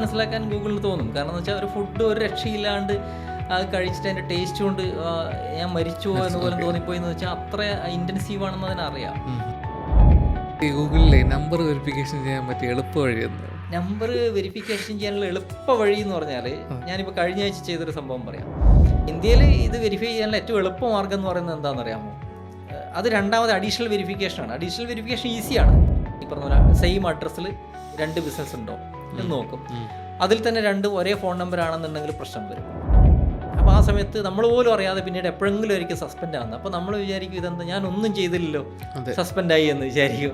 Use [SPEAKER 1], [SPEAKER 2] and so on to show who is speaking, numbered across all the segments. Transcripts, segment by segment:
[SPEAKER 1] മനസ്സിലാക്കാൻ ഗൂഗിളിന് തോന്നും. കാരണം എന്ന് വെച്ചാൽ ഒരു ഫുഡ് ഒരു രക്ഷയില്ലാണ്ട് അത് കഴിച്ചിട്ട് അതിൻ്റെ ടേസ്റ്റ് കൊണ്ട് ഞാൻ മരിച്ചു എന്ന് പോലും തോന്നിപ്പോയി എന്ന് വെച്ചാൽ അത്ര ഇൻറ്റൻസീവ് ആണെന്ന് അതിനറിയാം.
[SPEAKER 2] ഈ ഗൂഗിളിലെ നമ്പർ വെരിഫിക്കേഷൻ ചെയ്യാൻ പറ്റിയ എളുപ്പ വഴിയെന്ന്
[SPEAKER 1] നമ്പർ വെരിഫിക്കേഷൻ ചെയ്യാനുള്ള എളുപ്പ വഴി എന്ന് പറഞ്ഞാൽ ഞാനിപ്പോൾ കഴിഞ്ഞ ആഴ്ച ചെയ്തൊരു സംഭവം പറയാം. ഇന്ത്യയിൽ ഇത് വെരിഫൈ ചെയ്യാനുള്ള ഏറ്റവും എളുപ്പ മാർഗ്ഗം എന്ന് പറയുന്നത് എന്താണെന്ന് അറിയാമോ? അത് രണ്ടാമത് അഡീഷണൽ വെരിഫിക്കേഷനാണ്. അഡീഷണൽ വെരിഫിക്കേഷൻ ഈസിയാണ്. ഈ പറഞ്ഞ പോലെ സെയിം അഡ്രസ്സിൽ 2 ബിസിനസ് ഉണ്ടോ എന്ന് നോക്കും. അതിൽ തന്നെ 2 ഒരേ ഫോൺ നമ്പർ ആണെന്നുണ്ടെങ്കിൽ പ്രശ്നം വരും. അപ്പോൾ ആ സമയത്ത് നമ്മൾ പോലും അറിയാതെ പിന്നീട് എപ്പോഴെങ്കിലും ഒരിക്കൽ സസ്പെൻഡ് ആകുന്നത്. അപ്പോൾ നമ്മൾ വിചാരിക്കും ഇതെന്താ ഞാനൊന്നും ചെയ്തില്ലല്ലോ, സസ്പെൻഡായി എന്ന് വിചാരിക്കും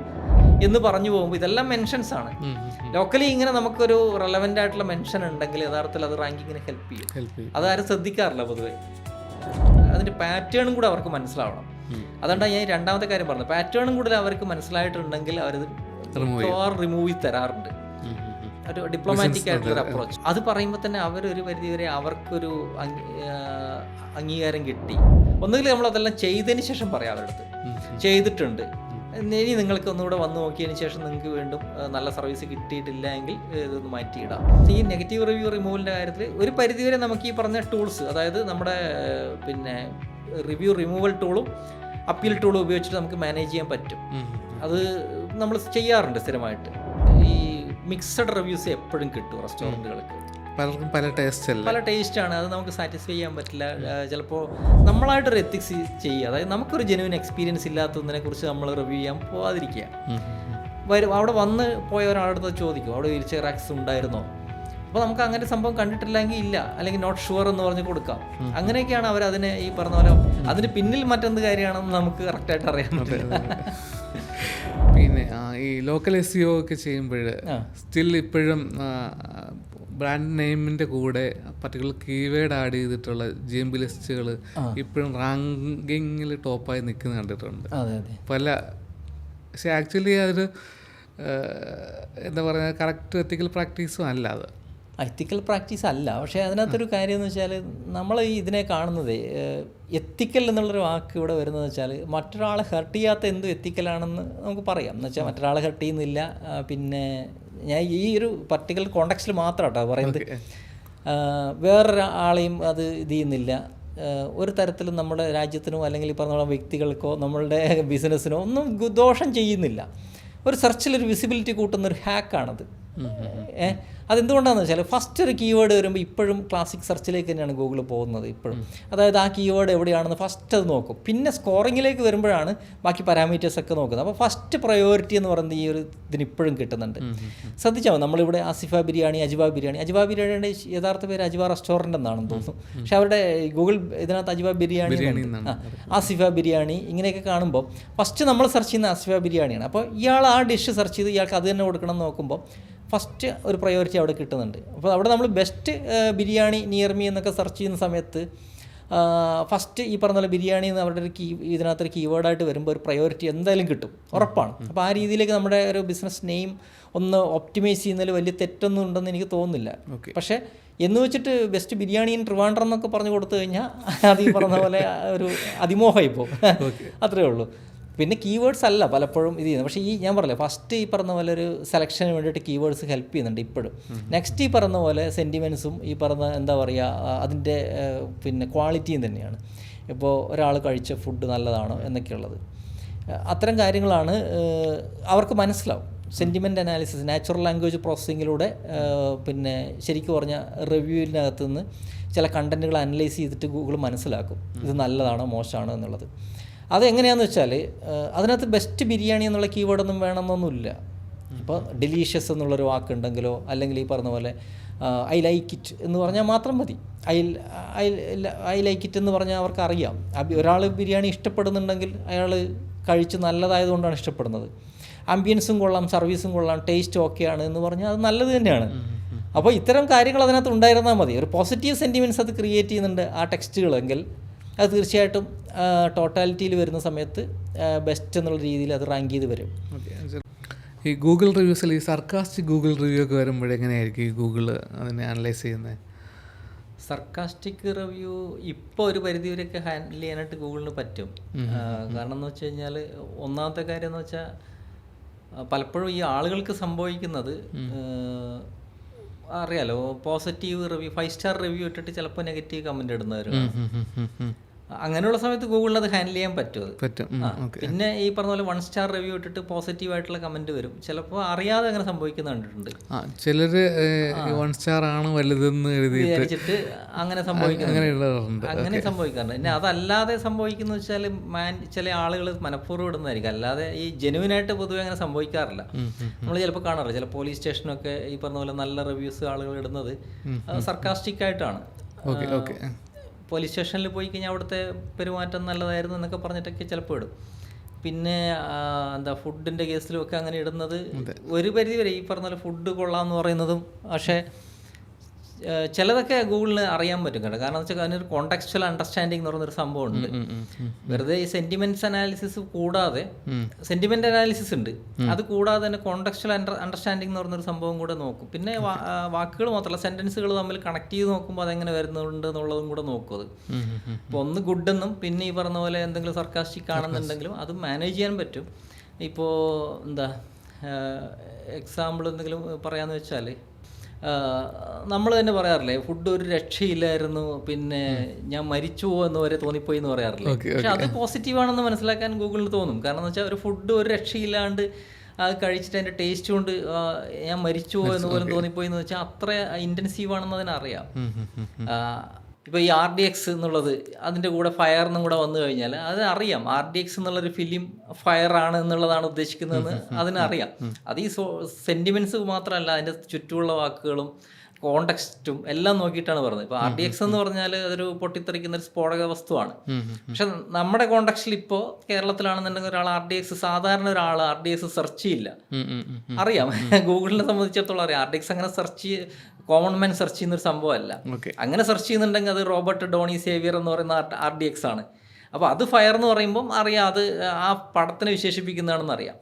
[SPEAKER 1] എന്ന് പറഞ്ഞു പോകുമ്പോൾ ഇതെല്ലാം മെൻഷൻസ് ആണ്. ലോക്കലി ഇങ്ങനെ നമുക്കൊരു റെലവൻ്റ് ആയിട്ടുള്ള മെൻഷൻ ഉണ്ടെങ്കിൽ യഥാർത്ഥത്തിൽ അത് റാങ്കിങ്ങിന് ഹെൽപ്പ് ചെയ്യും. അതാരും ശ്രദ്ധിക്കാറില്ല പൊതുവെ. അതിൻ്റെ പാറ്റേണും കൂടെ അവർക്ക് മനസ്സിലാവണം. അതുകൊണ്ടാണ് ഞാൻ രണ്ടാമത്തെ കാര്യം പറഞ്ഞത്. പാറ്റേണും കൂടെ അവർക്ക് മനസ്സിലായിട്ടുണ്ടെങ്കിൽ അവരത് റിമൂവ് ചെയ്ത് തരാറുണ്ട്. ഒരു ഡിപ്ലോമാറ്റിക് ആയിട്ടുള്ളൊരു അപ്രോച്ച്. അത് പറയുമ്പോൾ തന്നെ അവരൊരു പരിധിവരെ അവർക്കൊരു അംഗീകാരം കിട്ടി. ഒന്നുകിൽ നമ്മളതെല്ലാം ചെയ്തതിന് ശേഷം പറയാം അവരുടെ അടുത്ത് ചെയ്തിട്ടുണ്ട്, ഇനി നിങ്ങൾക്ക് ഒന്നുകൂടെ വന്ന് നോക്കിയതിന് ശേഷം നിങ്ങൾക്ക് വീണ്ടും നല്ല സർവീസ് കിട്ടിയിട്ടില്ല എങ്കിൽ ഇതൊന്ന് മാറ്റിയിടാം. ഈ നെഗറ്റീവ് റിവ്യൂ റിമൂവലിൻ്റെ കാര്യത്തിൽ ഒരു പരിധിവരെ നമുക്ക് ഈ പറഞ്ഞ ടൂൾസ്, അതായത് നമ്മുടെ റിവ്യൂ റിമൂവൽ ടൂളും അപ്പീൽ ടൂളും ഉപയോഗിച്ചിട്ട് നമുക്ക് മാനേജ് ചെയ്യാൻ പറ്റും. അത് നമ്മൾ ചെയ്യാറുണ്ട് സ്ഥിരമായിട്ട്. ഈ മിക്സഡ് റിവ്യൂസ് എപ്പോഴും കിട്ടും റെസ്റ്റോറൻറ്റുകൾക്ക്.
[SPEAKER 2] പലർക്കും പല ടേസ്റ്റാണ്.
[SPEAKER 1] അത് നമുക്ക് സാറ്റിസ്ഫൈ ചെയ്യാൻ പറ്റില്ല. ചിലപ്പോൾ നമ്മളായിട്ടൊരു എത്തിക്സ് ചെയ്യുക, അതായത് നമുക്കൊരു ജെനുവിൻ എക്സ്പീരിയൻസ് ഇല്ലാത്തതിനെ കുറിച്ച് നമ്മൾ റിവ്യൂ ചെയ്യാൻ പോകാതിരിക്കുക. അവിടെ വന്ന് പോയ ഒരാളടുത്ത് ചോദിക്കും അവിടെ വീൽ ചെയർ ആക്സസ് ഉണ്ടായിരുന്നോ. അപ്പോൾ നമുക്ക് അങ്ങനെ സംഭവം കണ്ടിട്ടില്ലെങ്കിൽ ഇല്ല, അല്ലെങ്കിൽ നോട്ട് ഷുവർ എന്ന് പറഞ്ഞ് കൊടുക്കാം. അങ്ങനെയൊക്കെയാണ് അവരതിനെ ഈ പറഞ്ഞ പോലെ അതിന് പിന്നിൽ മറ്റെന്ത് കാര്യമാണെന്ന് നമുക്ക് കറക്റ്റായിട്ട് അറിയാൻ പറ്റില്ല.
[SPEAKER 2] പിന്നെ ഈ ലോക്കൽ SEO ഒക്കെ ചെയ്യുമ്പോൾ സ്റ്റിൽ ഇപ്പോഴും ബ്രാൻഡ് നെയിമിൻ്റെ കൂടെ പർട്ടിക്കുലർ കീവേഡ് ആഡ് ചെയ്തിട്ടുള്ള GMB ലിസ്റ്റുകൾ ഇപ്പോഴും റാങ്കിങ്ങിൽ ടോപ്പായി നിൽക്കുന്ന കണ്ടിട്ടുണ്ട് പല. പക്ഷേ ആക്ച്വലി അതൊരു എന്താ പറയുക, കറക്റ്റ് എത്തിക്കൽ പ്രാക്ടീസും അല്ല. അത്
[SPEAKER 1] എത്തിക്കൽ പ്രാക്ടീസ് അല്ല. പക്ഷേ അതിനകത്തൊരു കാര്യം എന്ന് വെച്ചാൽ നമ്മൾ ഇതിനെ കാണുന്നത് എത്തിക്കൽ എന്നുള്ളൊരു വാക്ക് ഇവിടെ വരുന്നതെന്ന് വെച്ചാൽ മറ്റൊരാളെ ഹെർട്ട് ചെയ്യാത്ത എന്തും എത്തിക്കലാണെന്ന് നമുക്ക് പറയാം. എന്ന് വെച്ചാൽ മറ്റൊരാളെ ഹെർട്ട് ചെയ്യുന്നില്ല. പിന്നെ ഞാൻ ഈ ഒരു പർട്ടിക്കുലർ കോണ്ടെക്സ്റ്റിൽ മാത്രം കേട്ടോ പറയുന്നത്. വേറൊരാളെയും അത് ഇത് ചെയ്യുന്നില്ല. ഒരു തരത്തിലും നമ്മുടെ രാജ്യത്തിനോ അല്ലെങ്കിൽ ഈ പറഞ്ഞ വ്യക്തികൾക്കോ നമ്മളുടെ ബിസിനസ്സിനോ ഒന്നും ദോഷം ചെയ്യുന്നില്ല. ഒരു സെർച്ചിലൊരു വിസിബിലിറ്റി കൂട്ടുന്നൊരു ഹാക്കാണത്. അതെന്തുകൊണ്ടാണെന്ന് വെച്ചാൽ ഫസ്റ്റ് ഒരു കീവേഡ് വരുമ്പോൾ ഇപ്പോഴും ക്ലാസിക് സെർച്ചിലേക്ക് തന്നെയാണ് ഗൂഗിൾ പോകുന്നത് ഇപ്പോഴും. അതായത് ആ കീവേഡ് എവിടെയാണെന്ന് ഫസ്റ്റ് അത് നോക്കും. പിന്നെ സ്കോറിങ്ങിലേക്ക് വരുമ്പോഴാണ് ബാക്കി പാരാമീറ്റേഴ്സൊക്കെ നോക്കുന്നത്. അപ്പോൾ ഫസ്റ്റ് പ്രയോറിറ്റി എന്ന് പറയുന്നത് ഈ ഒരു ഇതിന് ഇപ്പോഴും കിട്ടുന്നുണ്ട്. ശ്രദ്ധിച്ചാൽ മതി, നമ്മളിവിടെ ആസിഫ ബിരിയാണി, അജിബ ബിരിയാണിയുടെ യഥാർത്ഥ പേര് അജിബ റെസ്റ്റോറൻറ്റ് എന്നാണെന്ന് തോന്നുന്നു. പക്ഷെ അവരുടെ ഗൂഗിൾ ഇതിനകത്ത് അജിബ ബിരിയാണി, ആസിഫ ബിരിയാണി ഇങ്ങനെയൊക്കെ കാണുമ്പോൾ ഫസ്റ്റ് നമ്മൾ സെർച്ച് ചെയ്യുന്ന ആസിഫ ബിരിയാണിയാണ്. അപ്പോൾ ഇയാൾ ആ ഡിഷ് സെർച്ച് ചെയ്ത് ഇയാൾക്ക് അത് തന്നെ കൊടുക്കണം എന്ന് നോക്കുമ്പോൾ ഫസ്റ്റ് ഒരു പ്രയോറിറ്റി അവിടെ കിട്ടുന്നുണ്ട്. അപ്പോൾ അവിടെ നമ്മൾ ബെസ്റ്റ് ബിരിയാണി നിയർ മീ എന്നൊക്കെ സെർച്ച് ചെയ്യുന്ന സമയത്ത് ഫസ്റ്റ് ഈ പറഞ്ഞ പോലെ ബിരിയാണി എന്ന് അവരുടെ ഒരു ഇതിനകത്തൊരു കീവേഡായിട്ട് വരുമ്പോൾ ഒരു പ്രയോറിറ്റി എന്തായാലും കിട്ടും, ഉറപ്പാണ്. അപ്പോൾ ആ രീതിയിലേക്ക് നമ്മുടെ ഒരു ബിസിനസ് നെയിം ഒന്ന് ഒപ്റ്റിമൈസ് ചെയ്യുന്നതിൽ വലിയ തെറ്റൊന്നും ഉണ്ടെന്ന് എനിക്ക് തോന്നുന്നില്ല. പക്ഷേ എന്ന് വെച്ചിട്ട് ബെസ്റ്റ് ബിരിയാണി ഇൻ ട്രിവാൻഡ്രം എന്നൊക്കെ പറഞ്ഞു കൊടുത്തു കഴിഞ്ഞാൽ അത് ഈ പറഞ്ഞ പോലെ ഒരു അതിമോഹമായി പോകും. അത്രയേ ഉള്ളൂ. പിന്നെ കീവേഡ്സ് അല്ല പലപ്പോഴും ഇത് ചെയ്യുന്നത്. പക്ഷേ ഈ ഞാൻ പറഞ്ഞില്ലേ ഫസ്റ്റ് ഈ പറഞ്ഞ പോലെ ഒരു സെലക്ഷന് വേണ്ടിയിട്ട് കീവേഡ്സ് ഹെൽപ്പ് ചെയ്യുന്നുണ്ട് ഇപ്പോഴും. നെക്സ്റ്റ് ഈ പറഞ്ഞ പോലെ സെൻറ്റിമെൻറ്റ്സും ഈ പറഞ്ഞ എന്താ പറയുക അതിൻ്റെ പിന്നെ ക്വാളിറ്റിയും തന്നെയാണ്. ഇപ്പോൾ ഒരാൾ കഴിച്ച ഫുഡ് നല്ലതാണോ എന്നൊക്കെയുള്ളത്, അത്തരം കാര്യങ്ങളാണ് അവർക്ക് മനസ്സിലാവും. സെൻറ്റിമെൻറ്റ് അനാലിസിസ്, നാച്ചുറൽ ലാംഗ്വേജ് പ്രോസസ്സിങ്ങിലൂടെ പിന്നെ ശരിക്കും പറഞ്ഞാൽ റിവ്യൂവിനകത്ത് നിന്ന് ചില കണ്ടൻറ്റുകൾ അനലൈസ് ചെയ്തിട്ട് ഗൂഗിൾ മനസ്സിലാക്കും ഇത് നല്ലതാണോ മോശമാണോ എന്നുള്ളത്. അതെങ്ങനെയാണെന്ന് വെച്ചാൽ അതിനകത്ത് ബെസ്റ്റ് ബിരിയാണി എന്നുള്ള കീവേഡൊന്നും വേണമെന്നൊന്നുമില്ല. ഇപ്പോൾ ഡെലീഷ്യസ് എന്നുള്ളൊരു വാക്കുണ്ടെങ്കിലോ അല്ലെങ്കിൽ ഈ പറഞ്ഞ പോലെ ഐ ലൈക്ക് ഇറ്റ് എന്ന് പറഞ്ഞാൽ മാത്രം മതി. ഐ ലൈക്ക് ഇറ്റ് എന്ന് പറഞ്ഞാൽ അവർക്ക് അറിയാം. ഒരാൾ ബിരിയാണി ഇഷ്ടപ്പെടുന്നുണ്ടെങ്കിൽ അയാൾ കഴിച്ച് നല്ലതായതുകൊണ്ടാണ് ഇഷ്ടപ്പെടുന്നത്. ആംബിയൻസും കൊള്ളാം, സർവീസും കൊള്ളാം, ടേസ്റ്റ് ഓക്കെയാണ് എന്ന് പറഞ്ഞാൽ അത് നല്ലത് തന്നെയാണ്. അപ്പോൾ ഇത്തരം കാര്യങ്ങൾ അതിനകത്ത് ഉണ്ടായിരുന്നാൽ മതി. ഒരു പോസിറ്റീവ് സെൻറ്റിമെൻറ്റ്സ് അത് ക്രിയേറ്റ് ചെയ്യുന്നുണ്ട് ആ ടെക്സ്റ്റുകളെങ്കിൽ അത് തീർച്ചയായിട്ടും ടോട്ടാലിറ്റിയിൽ വരുന്ന സമയത്ത് ബെസ്റ്റ് എന്നുള്ള രീതിയിൽ അത് റാങ്ക് ചെയ്ത് വരും.
[SPEAKER 2] ഈ ഗൂഗിൾ റിവ്യൂസിൽ ഈ സർക്കാസ്റ്റിക് ഗൂഗിൾ റിവ്യൂ ഒക്കെ വരുമ്പോഴെങ്ങനെയായിരിക്കും ഈ ഗൂഗിൾ അതിനെ അനലൈസ് ചെയ്യുന്നത്?
[SPEAKER 1] സർക്കാസ്റ്റിക് റിവ്യൂ ഇപ്പോൾ ഒരു പരിധിവരെയൊക്കെ ഹാൻഡിൽ ചെയ്യാനായിട്ട് ഗൂഗിളിന് പറ്റും. കാരണം എന്ന് വെച്ച് കഴിഞ്ഞാൽ ഒന്നാമത്തെ കാര്യം എന്ന് വെച്ചാൽ പലപ്പോഴും ഈ ആളുകൾക്ക് സംഭവിക്കുന്നത് അറിയാലോ, പോസിറ്റീവ് റിവ്യൂ 5 സ്റ്റാർ റിവ്യൂ ഇട്ടിട്ട് ചിലപ്പോൾ നെഗറ്റീവ് കമൻറ്റ് ഇടുന്നവരും. അങ്ങനെയുള്ള സമയത്ത് ഗൂഗിളിന് അത് ഹാൻഡിൽ ചെയ്യാൻ പറ്റും അത്.
[SPEAKER 2] പറ്റും.
[SPEAKER 1] പിന്നെ ഈ പറഞ്ഞ പോലെ 1 സ്റ്റാർ റിവ്യൂ ഇട്ടിട്ട് പോസിറ്റീവായിട്ടുള്ള കമൻറ്റ് വരും. ചിലപ്പോൾ അറിയാതെ അങ്ങനെ സംഭവിക്കുന്ന കണ്ടിട്ടുണ്ട്.
[SPEAKER 2] ചിലര് 1 സ്റ്റാർ ആണ് വലുതെന്ന്
[SPEAKER 1] വിചാരിച്ചിട്ട് അങ്ങനെ സംഭവിക്കുന്നുണ്ട്.
[SPEAKER 2] അങ്ങനെയുള്ളവരുണ്ട്.
[SPEAKER 1] അങ്ങനെ സംഭവിക്കാറുണ്ട്. പിന്നെ അതല്ലാതെ സംഭവിക്കുന്ന വെച്ചാൽ ചില ആളുകൾ മനഃപൂർവ്വം ഇടുന്നതായിരിക്കും. അല്ലാതെ ഈ ജെനുവിനായിട്ട് പൊതുവെ അങ്ങനെ സംഭവിക്കാറില്ല. നമ്മൾ ചിലപ്പോൾ കാണാറില്ല, ചില പോലീസ് സ്റ്റേഷനൊക്കെ ഈ പറഞ്ഞ പോലെ നല്ല റിവ്യൂസ് ആളുകൾ ഇടുന്നത് സർക്കാസ്റ്റിക് ആയിട്ടാണ്. പോലീസ് സ്റ്റേഷനിൽ പോയി കഴിഞ്ഞാൽ അവിടുത്തെ പെരുമാറ്റം നല്ലതായിരുന്നു എന്നൊക്കെ പറഞ്ഞിട്ടൊക്കെ ചിലപ്പോൾ ഇടും. പിന്നെ എന്താ ഫുഡിൻ്റെ കേസിലുമൊക്കെ അങ്ങനെ ഇടുന്നത് ഒരു പരിധി വരെ ഈ പറഞ്ഞ പോലെ ഫുഡ് കൊള്ളാമെന്ന് പറയുന്നതും. പക്ഷേ ചിലതൊക്കെ ഗൂഗിളിന് അറിയാൻ പറ്റും കേട്ടോ. കാരണം എന്ന് വെച്ചാൽ അതിനൊരു കോണ്ടെക്സ്ച്വൽ അണ്ടർസ്റ്റാൻഡിങ് എന്ന് പറയുന്നൊരു സംഭവം ഉണ്ട്. വെറുതെ ഈ സെൻറ്റിമെൻറ്റ്സ് അനാലിസിസ് കൂടാതെ, സെൻറ്റിമെൻ്റ് അനാലിസിസ് ഉണ്ട്, അത് കൂടാതെ തന്നെ കോണ്ടെക്സ്ച്വൽ അണ്ടർസ്റ്റാൻഡിങ് എന്ന് പറയുന്നൊരു സംഭവം കൂടെ നോക്കും. പിന്നെ വാക്കുകൾ മാത്രമല്ല, സെൻറ്റൻസുകൾ തമ്മിൽ കണക്ട് ചെയ്ത് നോക്കുമ്പോൾ അതെങ്ങനെ വരുന്നുണ്ട് എന്നുള്ളതും കൂടെ നോക്കും അത്. ഇപ്പോൾ ഒന്ന് ഗുഡ് എന്നും പിന്നെ ഈ പറഞ്ഞ പോലെ എന്തെങ്കിലും സർക്കാസ്റ്റിക് ആണെന്നുണ്ടെങ്കിലും അത് മാനേജ് ചെയ്യാൻ പറ്റും. ഇപ്പോൾ എന്താ എക്സാമ്പിൾ എന്തെങ്കിലും പറയാമെന്ന് വെച്ചാൽ, നമ്മൾ തന്നെ പറയാറില്ലേ, ഫുഡ് ഒരു രക്ഷയില്ലായിരുന്നു, പിന്നെ ഞാൻ മരിച്ചു എന്ന് വരെ തോന്നിപ്പോയി എന്ന് പറയാറില്ലേ. പക്ഷെ അത് പോസിറ്റീവാണെന്ന് മനസ്സിലാക്കാൻ ഗൂഗിളിന് തോന്നും. കാരണം എന്ന് വെച്ചാൽ ഒരു ഫുഡ് ഒരു രക്ഷയില്ലാണ്ട് അത് കഴിച്ചിട്ട് അതിൻ്റെ ടേസ്റ്റ് കൊണ്ട് ഞാൻ മരിച്ചു എന്ന് പോലും തോന്നിപ്പോയി എന്ന് വെച്ചാൽ അത്ര ഇൻറ്റൻസീവാണെന്ന് അതിനറിയാം. ഇപ്പോൾ ഈ RDX എന്നുള്ളത് അതിൻ്റെ കൂടെ ഫയർ എന്നും കൂടെ വന്നു കഴിഞ്ഞാൽ അത് അറിയാം, RDX എന്നുള്ളൊരു ഫിലിം ഫയർ ആണ് എന്നുള്ളതാണ് ഉദ്ദേശിക്കുന്നതെന്ന് അതിനറിയാം. അത് ഈ സെൻറ്റിമെൻറ്റ്സ് മാത്രമല്ല, അതിൻ്റെ ചുറ്റുമുള്ള വാക്കുകളും കോണ്ടെക്സ്റ്റും എല്ലാം നോക്കിയിട്ടാണ് പറഞ്ഞത്. ഇപ്പോൾ RDX എന്ന് പറഞ്ഞാൽ അതൊരു പൊട്ടിത്തെറിക്കുന്ന ഒരു സ്ഫോടക വസ്തുവാണ്. പക്ഷെ നമ്മുടെ കോണ്ടെക്സ്റ്റിൽ ഇപ്പോൾ കേരളത്തിലാണെന്നുണ്ടെങ്കിൽ ഒരാൾ സാധാരണ ഒരാൾ RDX സെർച്ച് ചെയ്യില്ല. അറിയാം, ഗൂഗിളിനെ സംബന്ധിച്ചിടത്തോളം അറിയാം RDX അങ്ങനെ കോമൺ മാൻ സെർച്ച് ചെയ്യുന്നൊരു സംഭവമല്ല. അങ്ങനെ സെർച്ച് ചെയ്യുന്നുണ്ടെങ്കിൽ അത് റോബർട്ട് ഡോണി സേവിയർ എന്ന് പറയുന്ന RDX ആണ്. അപ്പോൾ അത് ഫയർ എന്ന് പറയുമ്പം അറിയാം, അത് ആ പടത്തിനെ വിശേഷിപ്പിക്കുന്നതാണെന്ന് അറിയാം.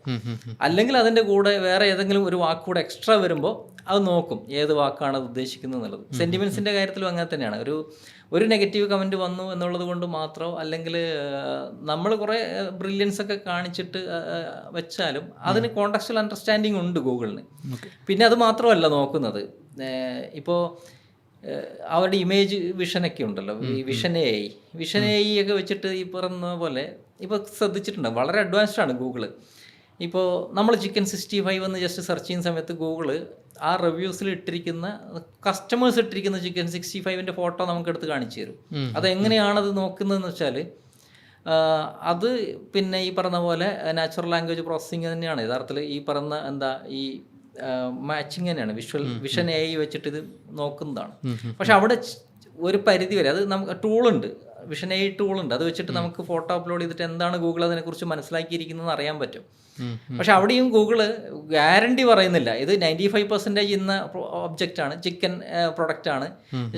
[SPEAKER 1] അല്ലെങ്കിൽ അതിൻ്റെ കൂടെ വേറെ ഏതെങ്കിലും ഒരു വാക്കുകൂടെ എക്സ്ട്രാ വരുമ്പോൾ അത് നോക്കും ഏത് വാക്കാണ് അത് ഉദ്ദേശിക്കുന്നത് എന്നുള്ളത്. സെൻറ്റിമെൻറ്റ്സിൻ്റെ കാര്യത്തിലും അങ്ങനെ തന്നെയാണ്. ഒരു നെഗറ്റീവ് കമൻറ്റ് വന്നു എന്നുള്ളത് കൊണ്ട് മാത്രം, അല്ലെങ്കിൽ നമ്മൾ കുറേ ബ്രില്യൻസ് ഒക്കെ കാണിച്ചിട്ട് വെച്ചാലും അതിന് കോണ്ടെക്സ്ച്വൽ അണ്ടർസ്റ്റാൻഡിങ് ഉണ്ട് ഗൂഗിളിന്. പിന്നെ അത് മാത്രമല്ല നോക്കുന്നത്, ഇപ്പോൾ അവരുടെ ഇമേജ് വിഷനൊക്കെ ഉണ്ടല്ലോ, ഈ വിഷൻ AI ഒക്കെ വെച്ചിട്ട് ഈ പറയുന്ന പോലെ ഇപ്പോൾ ശ്രദ്ധിച്ചിട്ടുണ്ട്, വളരെ അഡ്വാൻസ്ഡ് ആണ് ഗൂഗിള്. ഇപ്പോൾ നമ്മൾ ചിക്കൻ 65 എന്ന് ജസ്റ്റ് സെർച്ച് ചെയ്യുന്ന സമയത്ത് ഗൂഗിള് ആ റിവ്യൂസിൽ ഇട്ടിരിക്കുന്ന കസ്റ്റമേഴ്സ് ഇട്ടിരിക്കുന്ന ചിക്കൻ 65ൻ്റെ ഫോട്ടോ നമുക്ക് എടുത്ത് കാണിച്ചു തരും. അതെങ്ങനെയാണത് നോക്കുന്നതെന്ന് വെച്ചാൽ അത് പിന്നെ ഈ പറഞ്ഞ പോലെ നാച്ചുറൽ ലാംഗ്വേജ് പ്രോസസ്സിങ് തന്നെയാണ് യഥാർത്ഥത്തിൽ ഈ പറയുന്ന എന്താ ഈ മാച്ചിങ് തന്നെയാണ്. വിഷൻ AI വെച്ചിട്ട് ഇത് നോക്കുന്നതാണ്. പക്ഷെ അവിടെ ഒരു പരിധി വരെ അത് നമുക്ക് ടൂളുണ്ട്, വിഷൻ AI ടൂളുണ്ട്, അത് വെച്ചിട്ട് നമുക്ക് ഫോട്ടോ അപ്ലോഡ് ചെയ്തിട്ട് എന്താണ് ഗൂഗിൾ അതിനെക്കുറിച്ച് മനസ്സിലാക്കിയിരിക്കുന്നതെന്ന് അറിയാൻ പറ്റും. പക്ഷെ അവിടെയും ഗൂഗിള് ഗ്യാരണ്ടി പറയുന്നില്ല ഇത് 95% ഇന്ന ഒബ്ജക്റ്റ് ആണ്, ചിക്കൻ പ്രൊഡക്റ്റ് ആണ്,